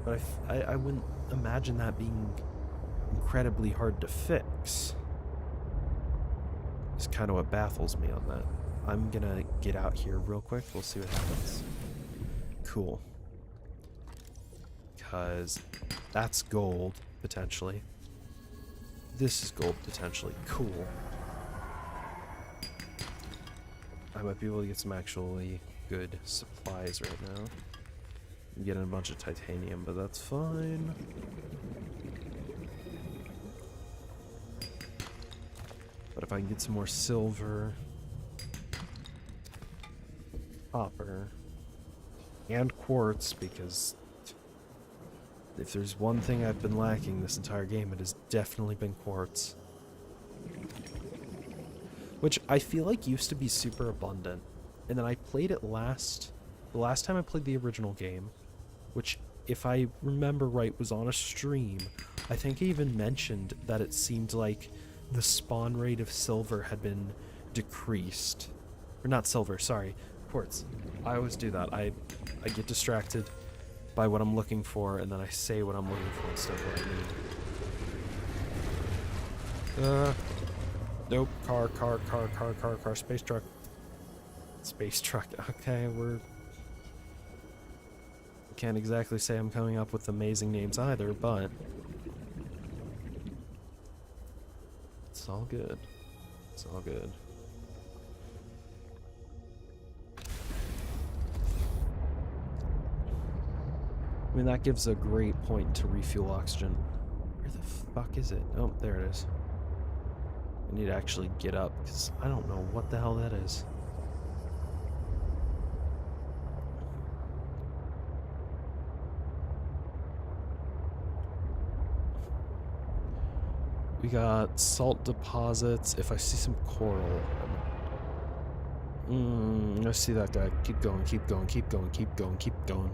But I wouldn't imagine that being incredibly hard to fix. It's kind of what baffles me on that. I'm gonna get out here real quick. We'll see what happens. Cool. Because that's gold, potentially. This is gold, potentially. Cool. I might be able to get some actually good supplies right now. I'm getting a bunch of titanium, but that's fine. But if I can get some more silver... copper and quartz, because if there's one thing I've been lacking this entire game, it has definitely been quartz. Which I feel like used to be super abundant. And then I played it the last time I played the original game, which, if I remember right, was on a stream. I think I even mentioned that it seemed like the spawn rate of silver had been decreased. Or not silver, sorry, quartz. I always do that. I get distracted by what I'm looking for, and then I say what I'm looking for instead of what I mean. Nope. Car, space truck. Space truck. Okay, can't exactly say I'm coming up with amazing names either, but it's all good. It's all good. I mean, that gives a great point to refuel oxygen. Where the fuck is it? Oh, there it is. I need to actually get up, because I don't know what the hell that is. We got salt deposits. If I see some coral... I see that guy. Keep going, keep going, keep going, keep going, keep going.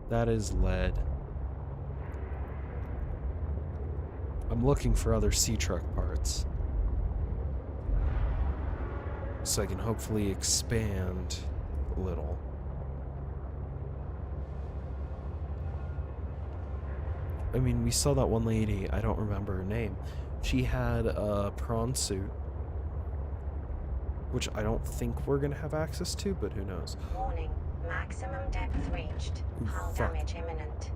That is lead. I'm looking for other sea truck parts, so I can hopefully expand a little. I mean, we saw that one lady, I don't remember her name. She had a prawn suit, which I don't think we're gonna have access to, but who knows. Warning. Maximum depth reached. Hull damage imminent.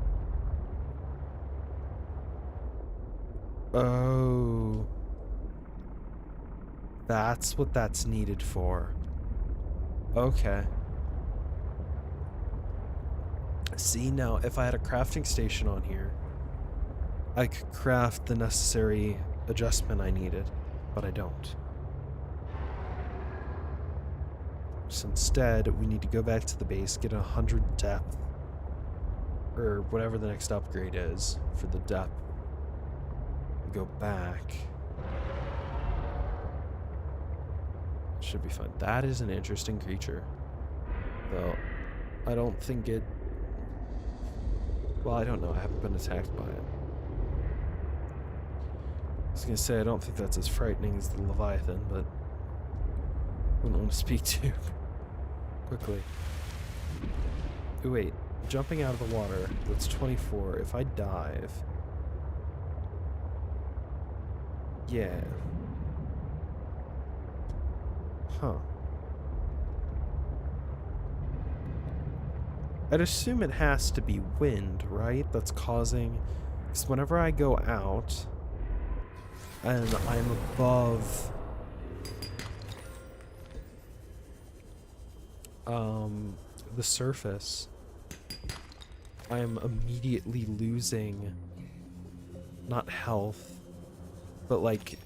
Oh. That's what that's needed for. Okay. See, now, if I had a crafting station on here, I could craft the necessary adjustment I needed, but I don't. So instead, we need to go back to the base, get 100 depth, or whatever the next upgrade is for the depth. We go back. Should be fine. That is an interesting creature, though. I don't think it... Well, I don't know. I haven't been attacked by it. I was gonna say, I don't think that's as frightening as the Leviathan, but wouldn't want to speak too quickly. Oh, wait. Jumping out of the water, that's 24. If I dive... Yeah. Huh. I'd assume it has to be wind, right? That's causing... Because whenever I go out, and I'm above... the surface, I am immediately losing... Not health, but like...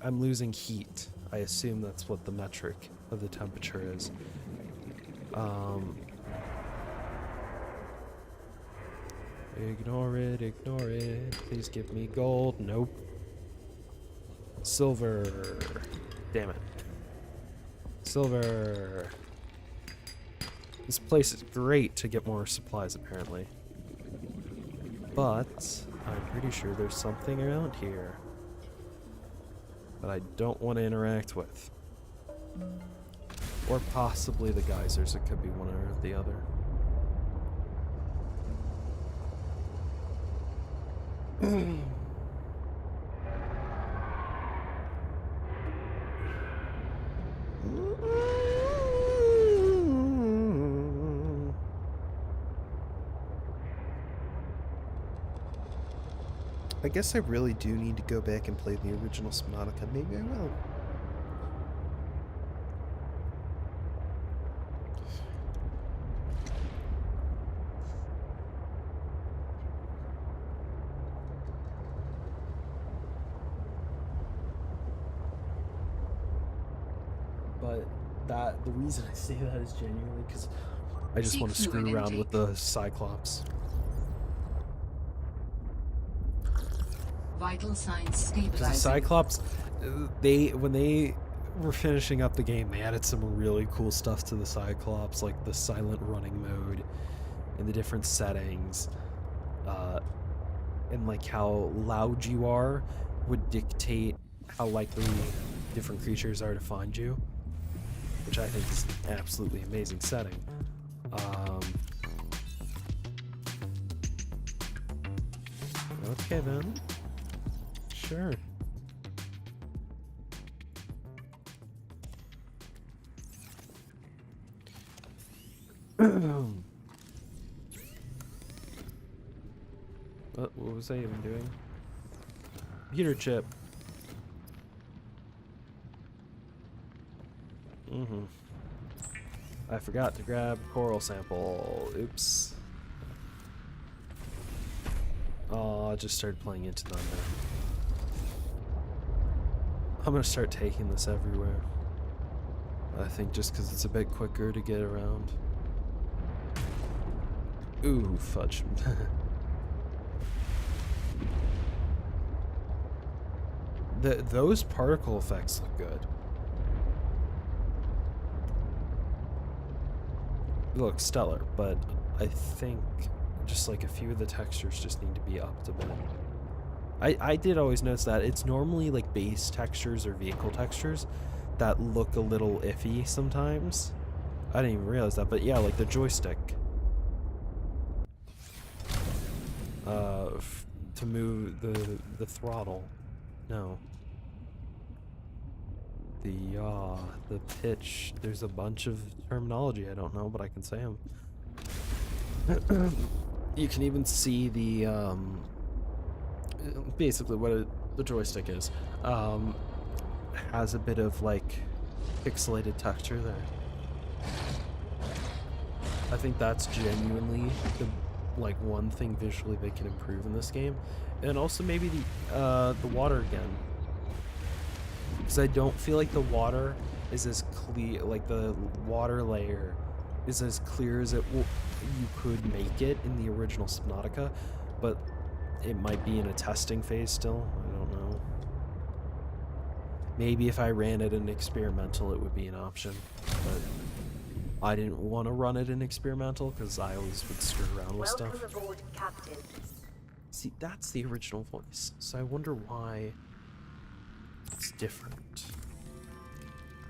I'm losing heat. I assume that's what the metric of the temperature is. Ignore it, ignore it. Please give me gold. Nope. Silver. Damn it. Silver. This place is great to get more supplies, apparently. But I'm pretty sure there's something around here that I don't want to interact with. Or possibly the geysers. It could be one or the other. I guess I really do need to go back and play the original Subnautica. Maybe I will. the reason I say that is genuinely because I just Seek want to screw fluid around with intake. the Cyclops. Vital signs Because the stabilizing. Cyclops, when they were finishing up the game, they added some really cool stuff to the Cyclops, like the silent running mode and the different settings, and like how loud you are would dictate how likely different creatures are to find you, which I think is an absolutely amazing setting. Okay then. Sure. What was I even doing? Computer chip. I forgot to grab coral sample. Oops. Oh, I just started playing Into the Unknown. I'm gonna start taking this everywhere. I think just because it's a bit quicker to get around. Ooh, fudge. Those particle effects look good. It looks stellar, but I think just like a few of the textures just need to be upped a bit. I did always notice that it's normally like base textures or vehicle textures that look a little iffy sometimes. I didn't even realize that, but yeah, like the joystick. To move the throttle. No. The pitch. There's a bunch of terminology I don't know, but I can say them. You can even see the basically what the joystick is. Has a bit of like pixelated texture there. I think that's genuinely the like one thing visually they can improve in this game, and also maybe the water again, because I don't feel like the water is as clear, like the water layer is as clear as you could make it in the original Subnautica, but it might be in a testing phase still. I don't know. Maybe if I ran it in experimental, it would be an option, but I didn't want to run it in experimental because I always would screw around with stuff. Welcome aboard, Captain. See, that's the original voice, so I wonder why it's different.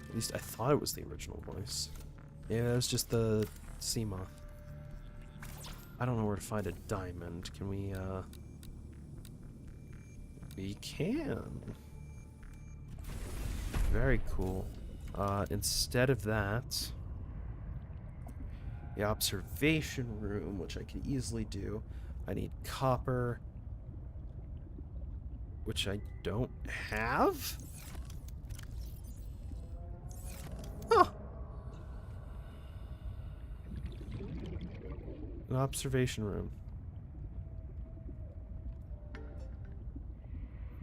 At least I thought it was the original voice. Yeah, it was just the sea moth. I don't know where to find a diamond. Can we, We can. Very cool. Instead of that, the observation room, which I could easily do. I need copper, which I don't have. Huh. An observation room.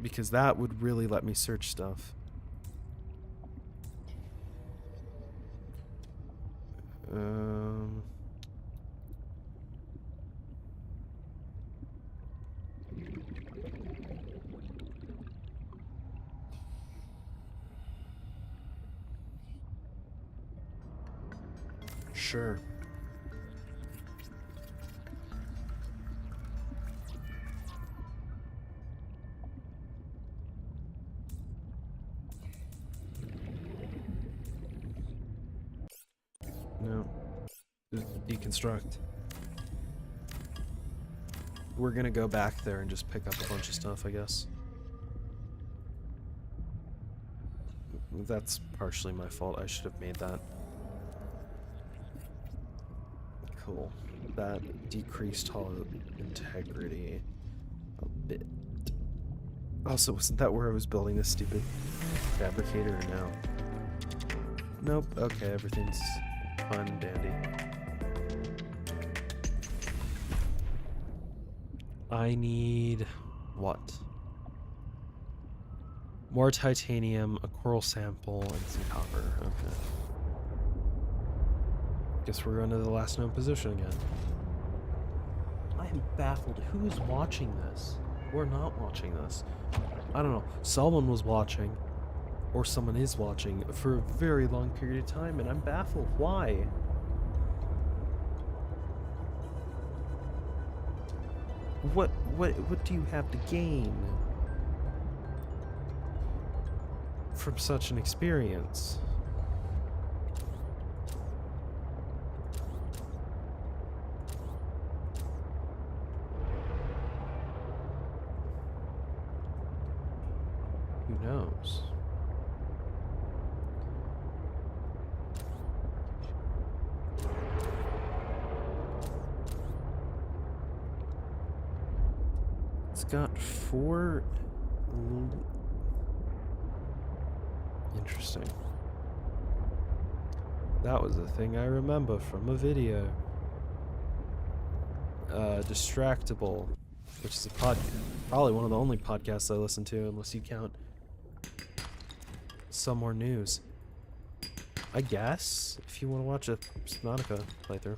Because that would really let me search stuff. Sure. No. Deconstruct. We're gonna go back there and just pick up a bunch of stuff, I guess. That's partially my fault. I should have made that. Cool. That decreased hull integrity a bit. Also, wasn't that where I was building this stupid fabricator or no? Nope. Okay, everything's fine and dandy. I need what? More titanium, a coral sample, and some copper. Okay. Guess we're going to the last known position again. I am baffled. Who's watching this? Or not watching this? I don't know. Someone was watching, or someone is watching, for a very long period of time, and I'm baffled. Why? What do you have to gain from such an experience? Who knows? It's got 4... Interesting. That was a thing I remember from a video. Distractable, which is a probably one of the only podcasts I listen to, unless you count some more news. I guess, if you want to watch a Subnautica playthrough.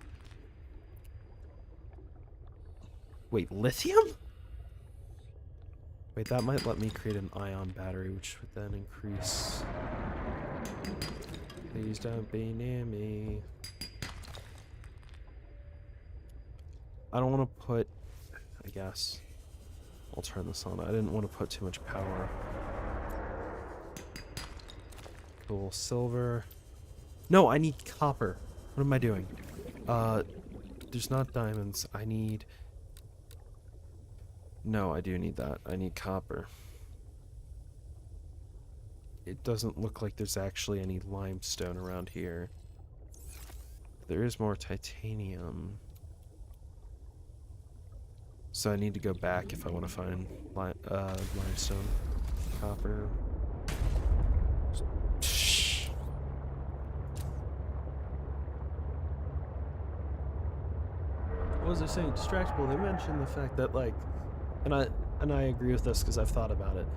Wait, lithium? Wait, that might let me create an ion battery, which would then increase... Please don't be near me. I don't want to put... I guess. I'll turn this on. I didn't want to put too much power. Cool. Silver. No, I need copper. What am I doing? There's not diamonds. I need... No, I do need that. I need copper. It doesn't look like there's actually any limestone around here. There is more titanium. So I need to go back if I want to find limestone. Copper. What was I saying? Distractible. They mentioned the fact that, like, and I agree with this because I've thought about it.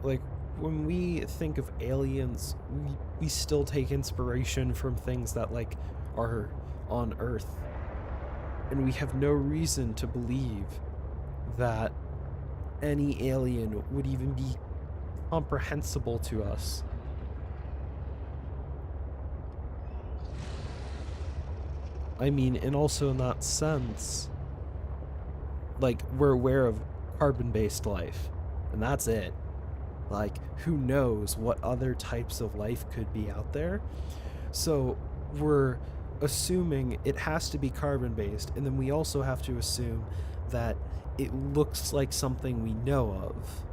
Like, when we think of aliens, we still take inspiration from things that, like, are on Earth. And we have no reason to believe that any alien would even be comprehensible to us. I mean, and also in that sense, like, we're aware of carbon-based life, and that's it. Like, who knows what other types of life could be out there? So we're assuming it has to be carbon-based, and then we also have to assume that it looks like something we know of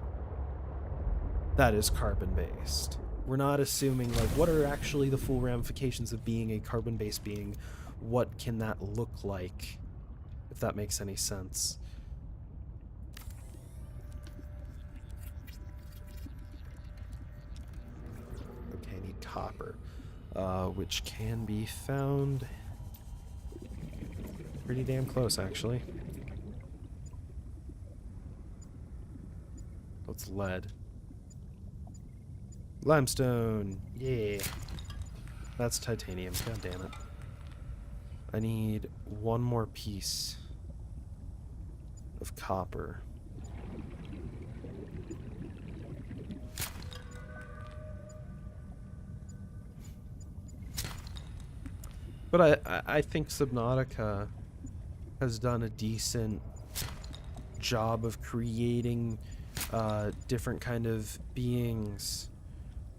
that is carbon-based. We're not assuming, like, what are actually the full ramifications of being a carbon-based being? What can that look like? If that makes any sense. Okay, I need copper, which can be found pretty damn close, actually. What's lead? Limestone! Yeah! That's titanium, god damn it. I need one more piece of copper. But I think Subnautica has done a decent job of creating different kind of beings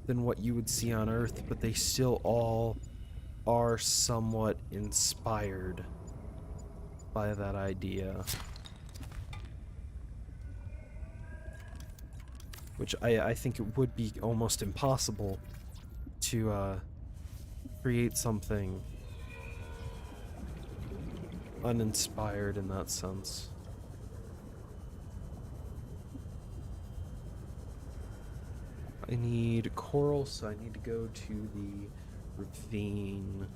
than what you would see on Earth, but they still all are somewhat inspired by that idea. Which I think it would be almost impossible to create something uninspired in that sense. I need coral, so I need to go to the ravine.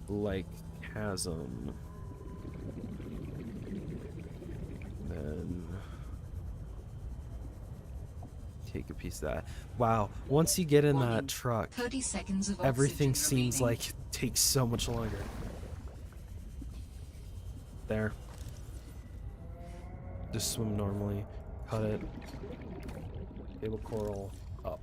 Like chasm. Then take a piece of that. Wow, once you get in that truck, 30 seconds of everything oxygen seems remaining. like it takes so much longer. There. Just swim normally. Cut it. Cable coral up.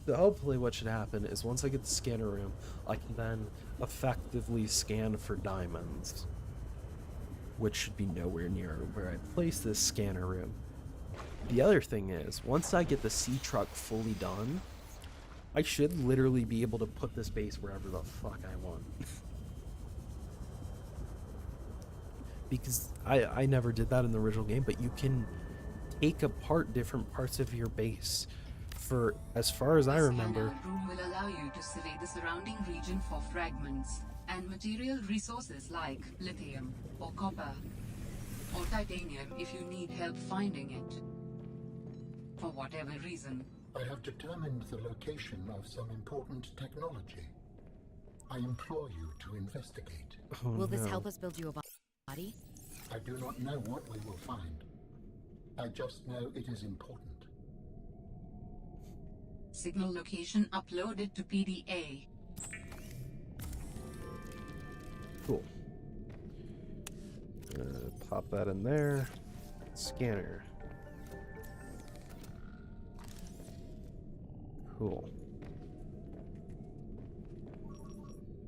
So hopefully what should happen is once I get the scanner room, I can then effectively scan for diamonds, which should be nowhere near where I place this scanner room. The other thing is, once I get the sea truck fully done, I should literally be able to put this base wherever the fuck I want. Because I never did that in the original game, but you can take apart different parts of your base. For as far as I remember, The room will allow you to survey the surrounding region for fragments and material resources like lithium or copper or titanium if you need help finding it. For whatever reason. I have determined the location of some important technology. I implore you to investigate. Oh, Will this no. help us build you a body? I do not know what we will find. I just know it is important. Signal location uploaded to PDA. Cool. Pop that in there. Scanner. Cool.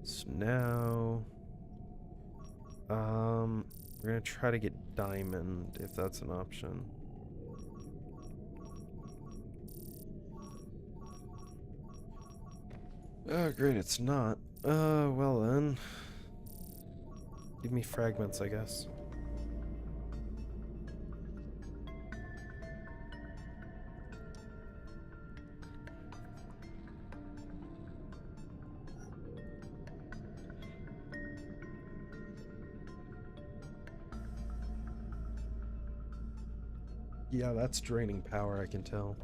So now, we're gonna try to get diamond if that's an option. Oh, great, it's not. Well then. Give me fragments, I guess. Yeah, that's draining power, I can tell.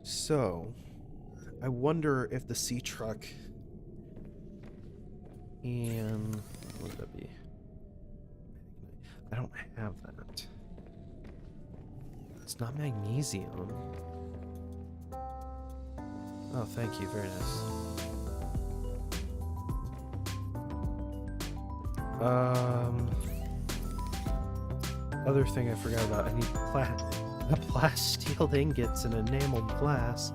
So, I wonder if the sea truck and what would that be? I don't have that. It's not magnesium. Oh, thank you, very nice. Other thing I forgot about, I need plasteel ingots and enameled glass.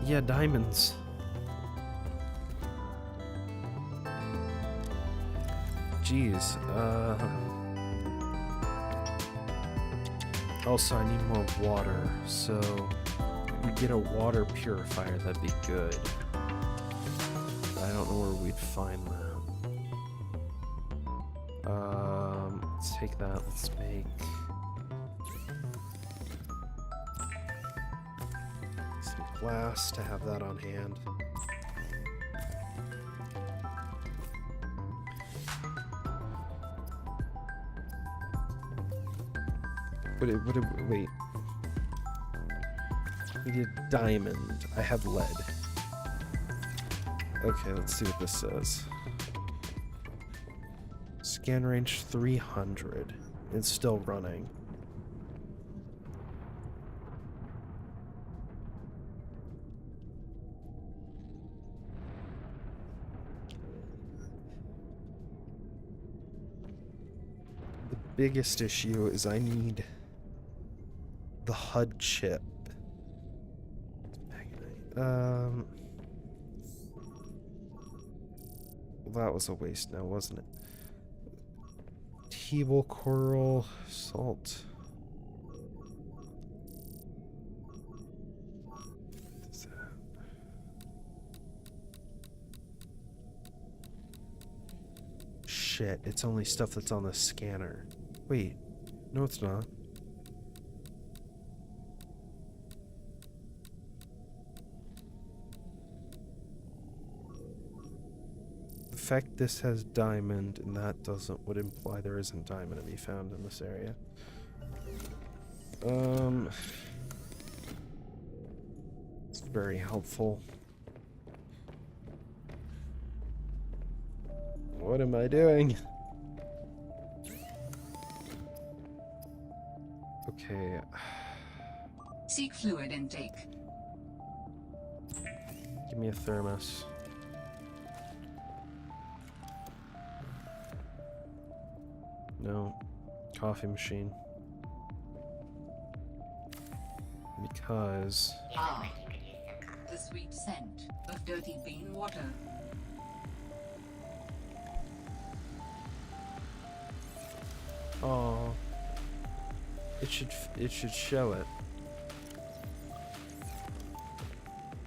Yeah, diamonds. Jeez, also, I need more water, so if we get a water purifier, that'd be good. I don't know where we'd find that. Let's take that. Let's make some glass to have that on hand. Wait. We need diamond. I have lead. Okay, let's see what this says. Scan range 300. It's still running. The biggest issue is I need the HUD chip. Well, that was a waste now, wasn't it? Table coral salt. What is that? Shit, it's only stuff that's on the scanner. Wait, no it's not. The fact this has diamond and that doesn't would imply there isn't diamond to be found in this area. very helpful. What am I doing? Okay. Seek fluid intake. Give me a thermos. No. Coffee machine. Because... Ah. The sweet scent of dirty bean water. Oh. It should show it.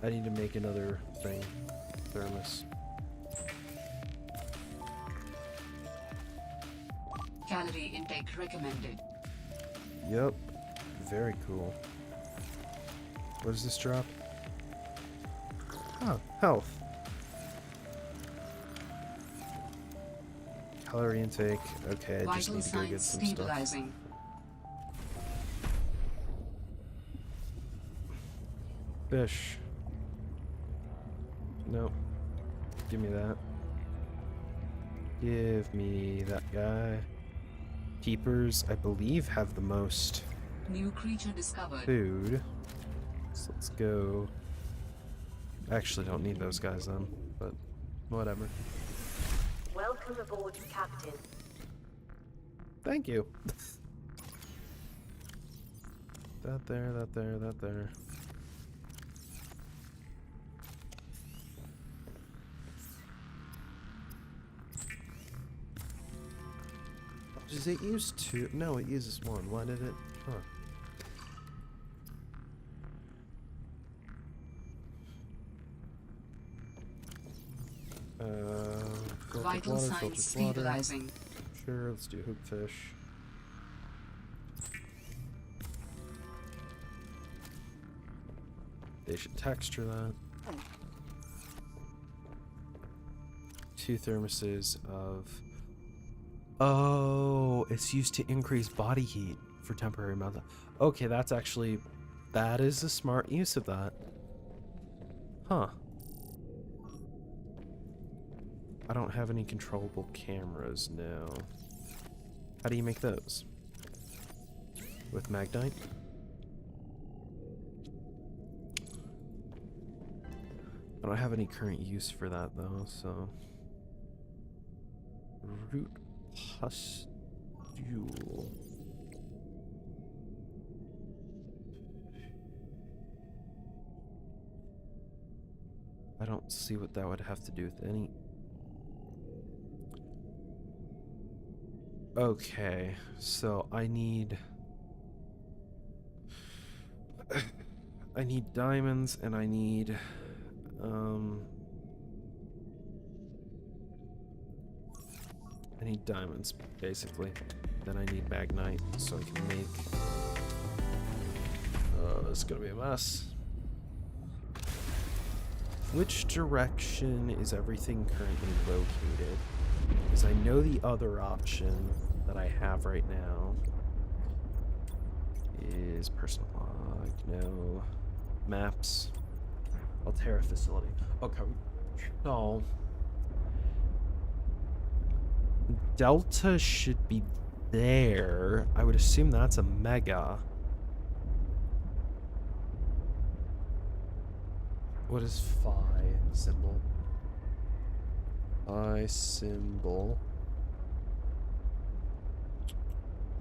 I need to make another thing. Thermos. Calorie intake recommended. Yep. Very cool. What does this drop? Oh, health. Calorie intake. Okay, I just need to go get some stuff. Fish. Nope. Give me that. Give me that guy. Keepers, I believe, have the most new creature discovered. Food. So let's go. I actually don't need those guys then, but whatever. Welcome aboard, Captain. Thank you. That there, that there, that there. Does it use two? No, it uses one. Why did it? Huh. Vital water, signs stabilizing. Sure, let's do hoopfish. They should texture that. 2 thermoses of... Oh, it's used to increase body heat for temporary method. Okay, that's actually... That is a smart use of that. Huh. I don't have any controllable cameras now. How do you make those? With Magnite? I don't have any current use for that though, so... Root pustule. I don't see what that would have to do with any... Okay, so I need diamonds and I need diamonds basically. Then I need Magnite so I can make it's gonna be a mess. Which direction is everything currently located? Because I know the other option that I have right now is personal log, no, maps, Altera facility. Okay, so Delta should be there. I would assume that's a mega. What is phi symbol? Phi symbol.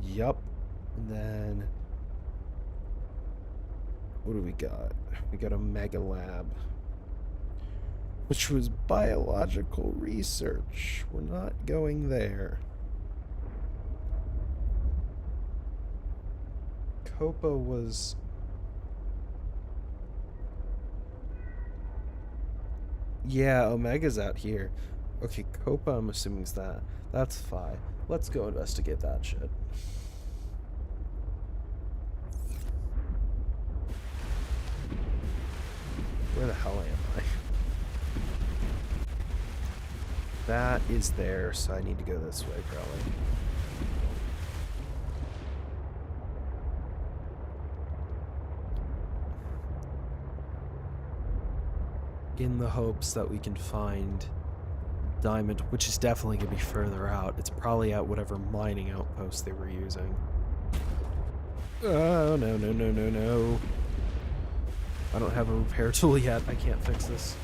Yup. And then what do we got? We got a mega lab, which was biological research. We're not going there. Copa was... Yeah, Omega's out here. Okay, Copa I'm assuming is that. That's phi. Let's go investigate that shit. Where the hell am I? That is there, so I need to go this way probably. in the hopes that we can find diamond, which is definitely going to be further out. It's probably at whatever mining outpost they were using. Oh, no, no, no, no, no. I don't have a repair tool yet. I can't fix this.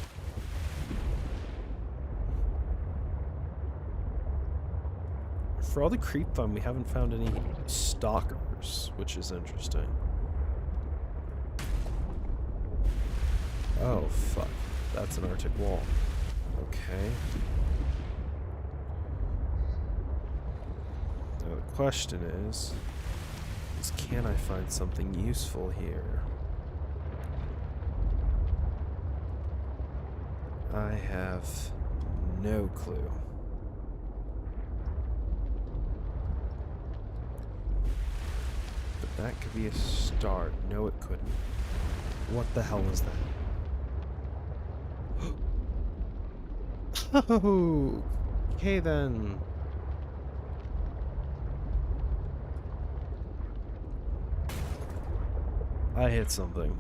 For all the creep fun, we haven't found any stalkers, which is interesting. Oh, fuck. That's an Arctic wall. Okay. Now the question is can I find something useful here? I have no clue. But that could be a start. No, it couldn't. What the hell was that? Oh, okay then. I hit something.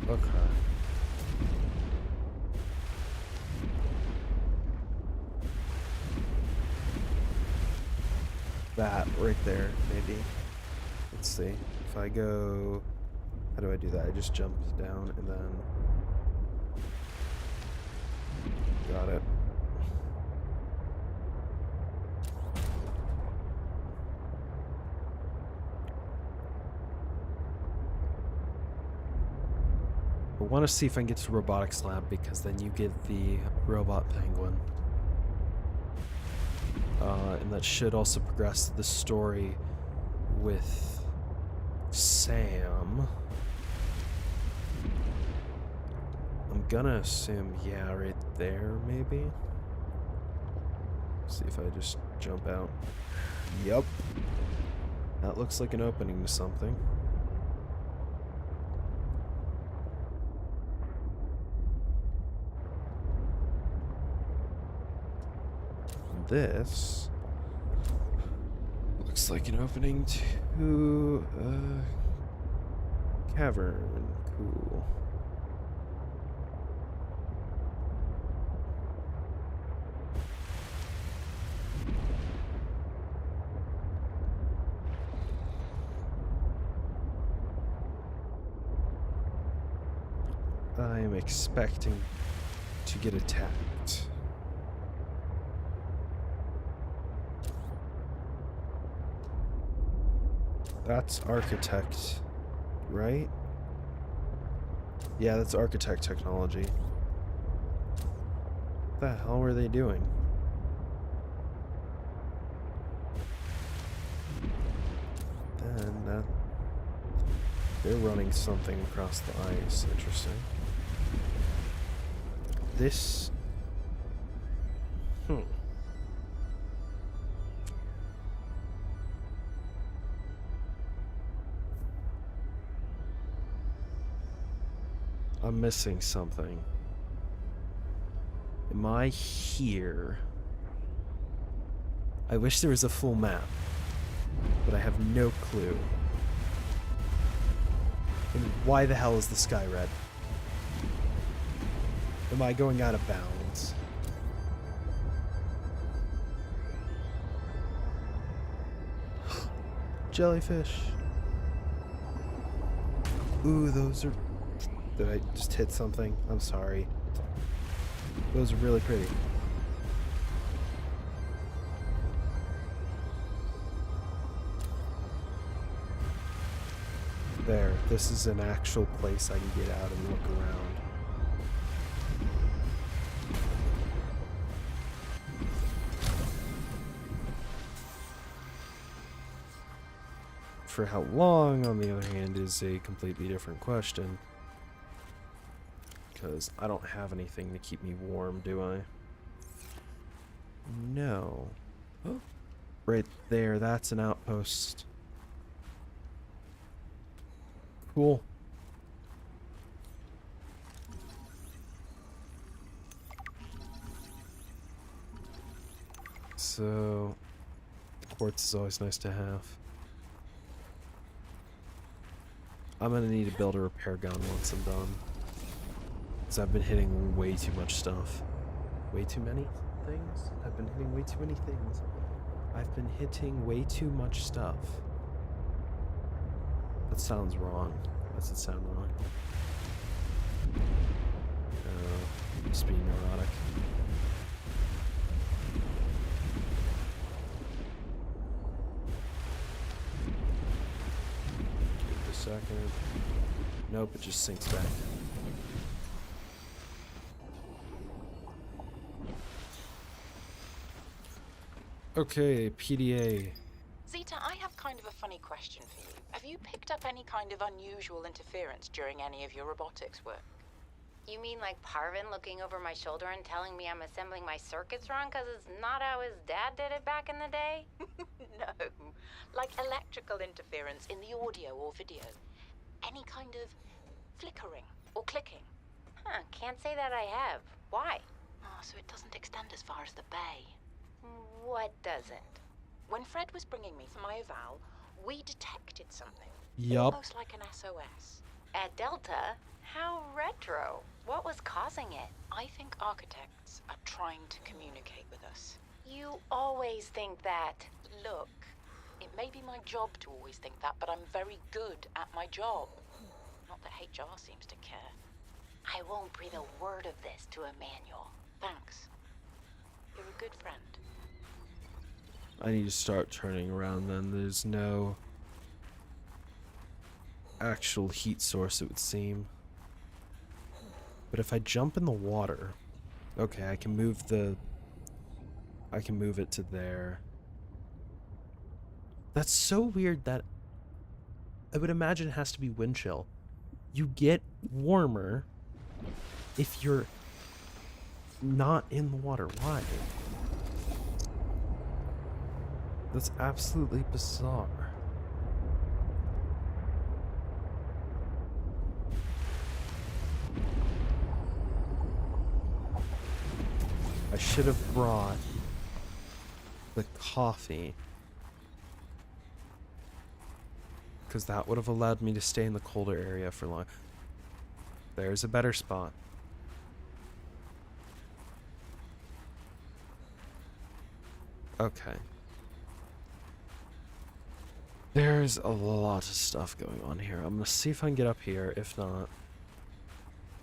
Okay. That right there, maybe. Let's see. If I go... How do I do that? I just jump down and then... Got it. I want to see if I can get to Robotics Lab because then you get the robot penguin. And that should also progress the story with Sam. I'm gonna assume, yeah, right there, maybe? See if I just jump out. Yep. That looks like an opening to something. This looks like an opening to a cavern. Cool. I am expecting to get attacked. That's architect, right? Yeah, that's architect technology. What the hell were they doing? Then they're running something across the ice. Interesting. This... I'm missing something. Am I here? I wish there was a full map, but I have no clue. And why the hell is the sky red? Am I going out of bounds? Jellyfish. Ooh, those are... Did I just hit something? I'm sorry. Those are really pretty. There. This is an actual place I can get out and look around. For how long, on the other hand, is a completely different question. Because I don't have anything to keep me warm, do I? No. Oh. Right there, that's an outpost. Cool. So... quartz is always nice to have. I'm gonna need to build a repair gun once I'm done. Because I've been hitting way too much stuff. Way too many things? I've been hitting way too many things. I've been hitting way too much stuff. That sounds wrong. Does it sound wrong? Just being neurotic. Give it a second. Nope, it just sinks back. Okay, PDA. Zeta, I have kind of a funny question for you. Have you picked up any kind of unusual interference during any of your robotics work? You mean like Parvin looking over my shoulder and telling me I'm assembling my circuits wrong because it's not how his dad did it back in the day? No. Like electrical interference in the audio or video. Any kind of flickering or clicking. Huh, can't say that I have. Why? Oh, so it doesn't extend as far as the bay. What doesn't? When Fred was bringing me my eval, we detected something. Yup. Almost like an SOS. At Delta? How retro. What was causing it? I think architects are trying to communicate with us. You always think that. Look, it may be my job to always think that, but I'm very good at my job. Not that HR seems to care. I won't breathe a word of this to Emmanuel. Thanks. You're a good friend. I need to start turning around then. There's no actual heat source, it would seem. But if I jump in the water, okay, I can move it to there. That's so weird that I would imagine it has to be wind chill. You get warmer if you're not in the water. Why? That's absolutely bizarre. I should have brought the coffee, because that would have allowed me to stay in the colder area for long. There's a better spot. Okay. There's a lot of stuff going on here. I'm gonna see if I can get up here. If not,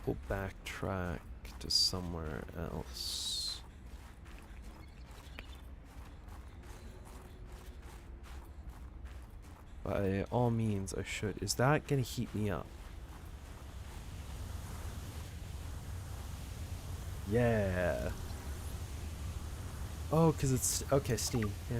we'll backtrack to somewhere else. By all means, I should. Is that gonna heat me up? Yeah. Oh, because it's... Okay, steam. Yeah.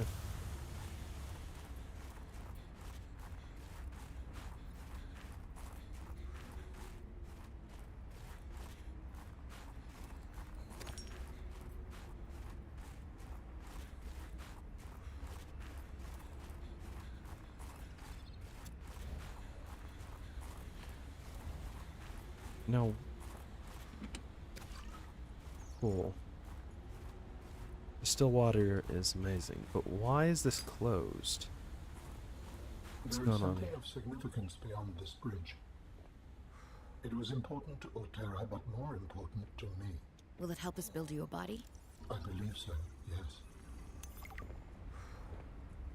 No. Cool. The still water is amazing, but why is this closed? What's There is going on something here? of significance beyond this bridge. It was important to Otera, but more important to me. Will it help us build you a body? I believe so, yes.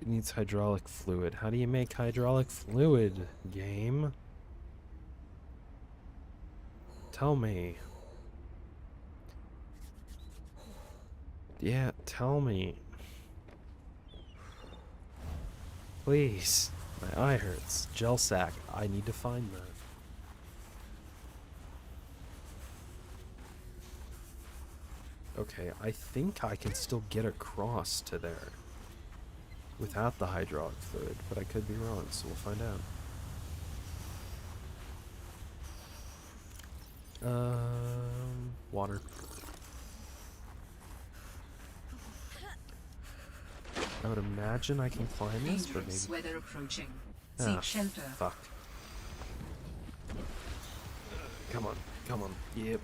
It needs hydraulic fluid. How do you make hydraulic fluid, game? Tell me. Yeah, tell me. Please. My eye hurts. Gel sack. I need to find that. Okay, I think I can still get across to there without the hydraulic fluid, but I could be wrong, so we'll find out. Water. I would imagine I can climb this, but Dangerous maybe... weather approaching. Ah, Seek shelter. fuck. Come on, come on. Yep,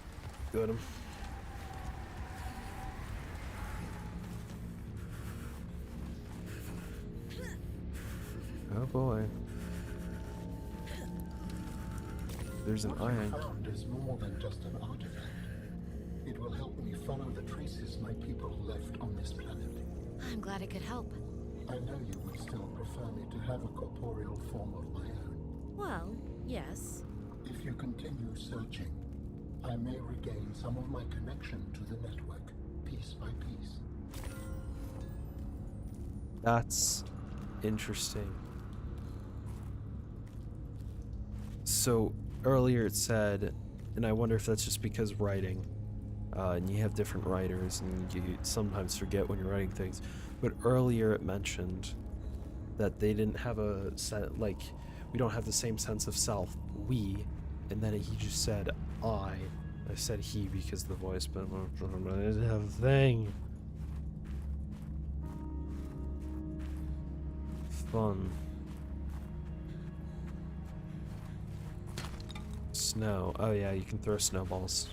got him. boy. There's an What you ion. found is more than just an artifact. It will help me follow the traces my people left on this planet. I'm glad it could help. I know you would still prefer me to have a corporeal form of my own. Well, yes. If you continue searching, I may regain some of my connection to the network, piece by piece. That's interesting. So earlier it said, and I wonder if that's just because writing, and you have different writers and you sometimes forget when you're writing things, but earlier it mentioned that they didn't have a set, like, we don't have the same sense of self, we, and then he just said I said he because the voice, but I didn't have a thing. Fun. Snow. Oh yeah, you can throw snowballs.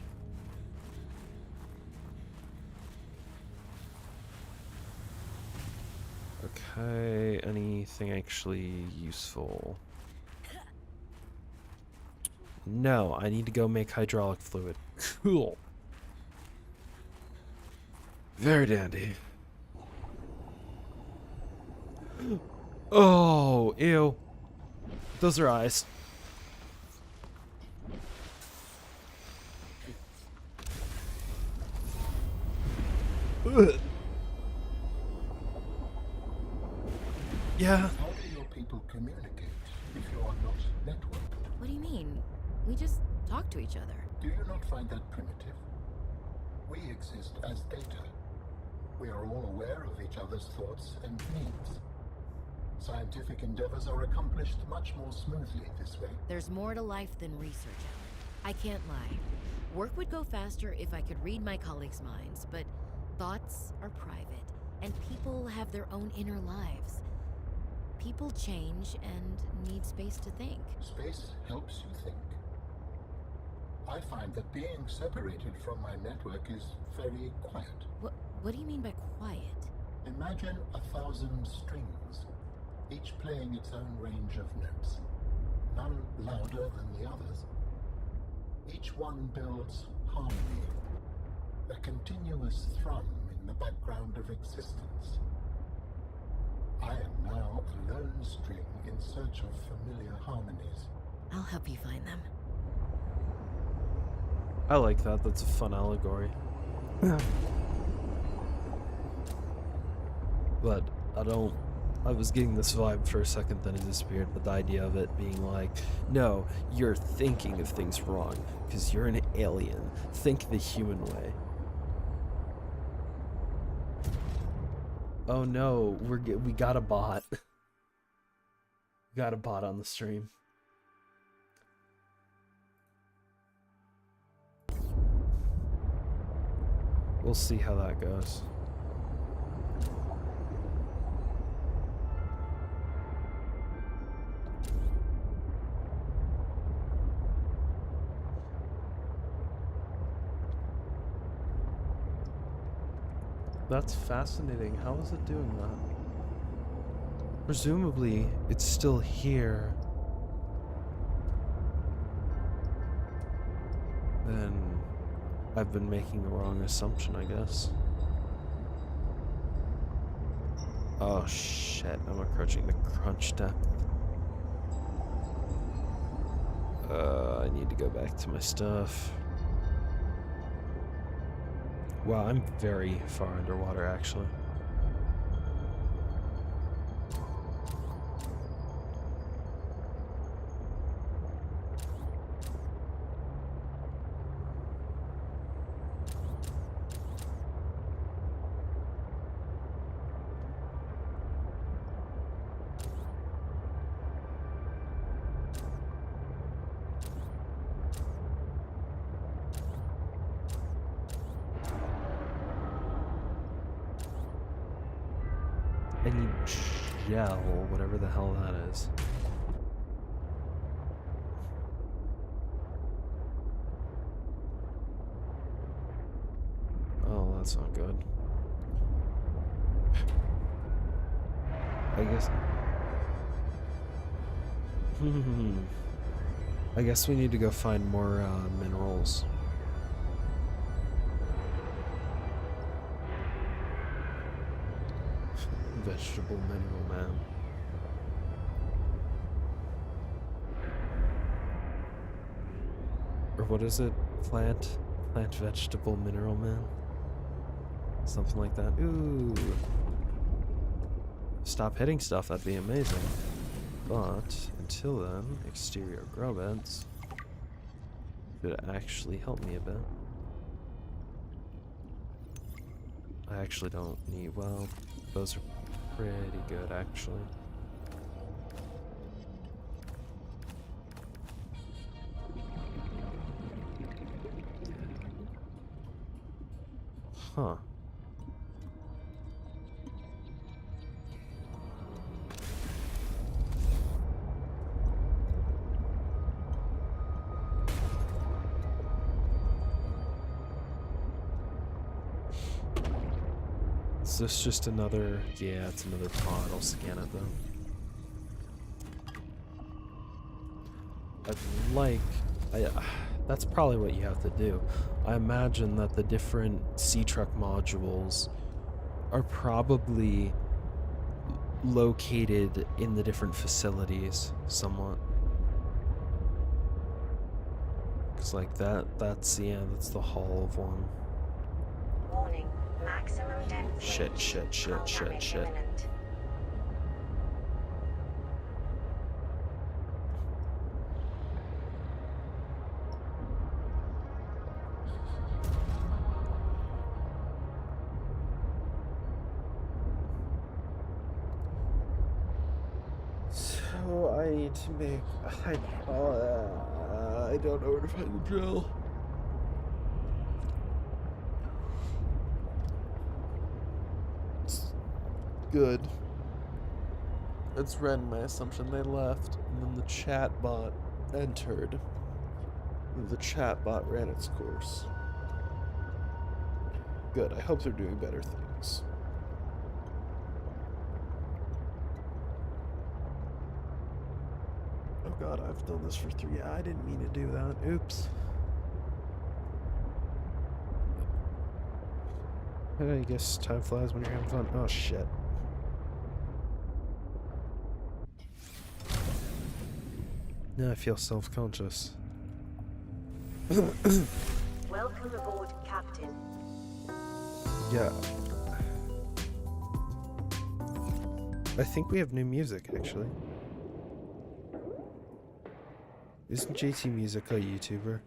Okay, anything actually useful? No, I need to go make hydraulic fluid. Cool. Very dandy. Oh, ew. Those are eyes. Ugh. Yeah. How do your people communicate if you are not networked? What do you mean? We just talk to each other. Do you not find that primitive? We exist as data. We are all aware of each other's thoughts and needs. Scientific endeavors are accomplished much more smoothly this way. There's more to life than research, Alan. I can't lie. Work would go faster if I could read my colleagues' minds, but thoughts are private, and people have their own inner lives. People change and need space to think. Space helps you think. I find that being separated from my network is very quiet. What do you mean by quiet? Imagine 1,000 strings, each playing its own range of notes, none louder than the others. Each one builds harmony, a continuous thrum in the background of existence. I am now a lone string in search of familiar harmonies. I'll help you find them. I like that. That's a fun allegory. But I was getting this vibe for a second, then it disappeared, but the idea of it being like, no, you're thinking of things wrong, because you're an alien. Think the human way. Oh no, we got a bot. We got a bot on the stream. We'll see how that goes. That's fascinating. How is it doing that? Presumably, it's still here. Then I've been making the wrong assumption, I guess. Oh shit, I'm approaching the crunch depth. I need to go back to my stuff. Wow, I'm very far underwater, actually. I need gel, whatever the hell that is. Oh, that's not good. I guess... I guess we need to go find more minerals. Vegetable mineral man. Or what is it? Plant vegetable mineral man? Something like that. Ooh. Stop hitting stuff, that'd be amazing. But until then, exterior grow beds could actually help me a bit. I actually don't need, well, those are pretty good actually. Huh. Is this just another... Yeah, it's another pod. I'll scan it though. I'd like... that's probably what you have to do. I imagine that the different sea truck modules are probably located in the different facilities somewhat. Because like that's the hull of one. Warning. Maximum depth. Shit. Imminent. So I need to make... I don't know where to find the drill. Good. It's Ren, my assumption. They left, and then the chat bot entered. And the chat bot ran its course. Good. I hope they're doing better things. Oh god, I've done this for 3. I didn't mean to do that. Oops. I guess time flies when you're having fun. Oh shit. Now I feel self-conscious. Welcome aboard, Captain. Yeah. I think we have new music, actually. Isn't JT Music a YouTuber?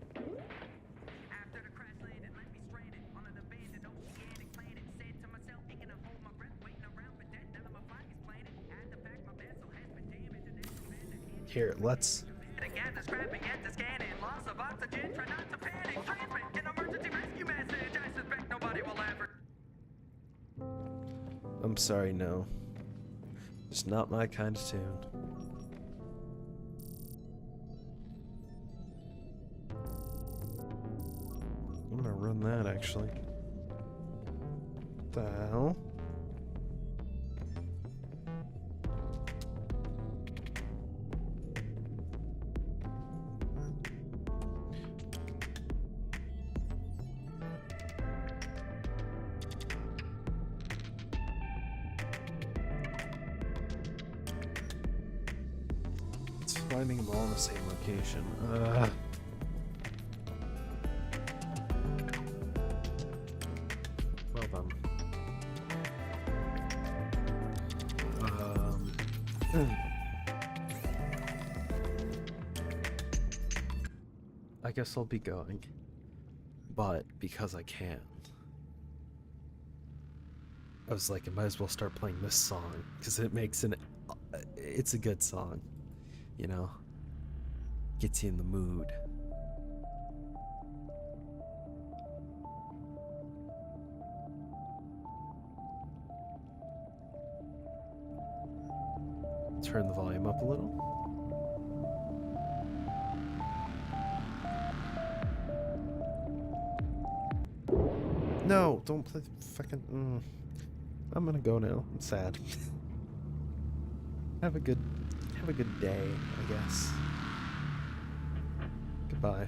Here, let's... I'm sorry, no. Just not my kind of tune. I'm gonna run that, actually. What the hell? It's finding them all in the same location. Well done. I guess I'll be going, but because I can, I was like, I might as well start playing this song because it makes it's a good song, you know, gets you in the mood. Turn the volume up a little. No, don't play the fucking... I'm gonna go now. I'm sad. Have a good Have a good day, I guess. Goodbye.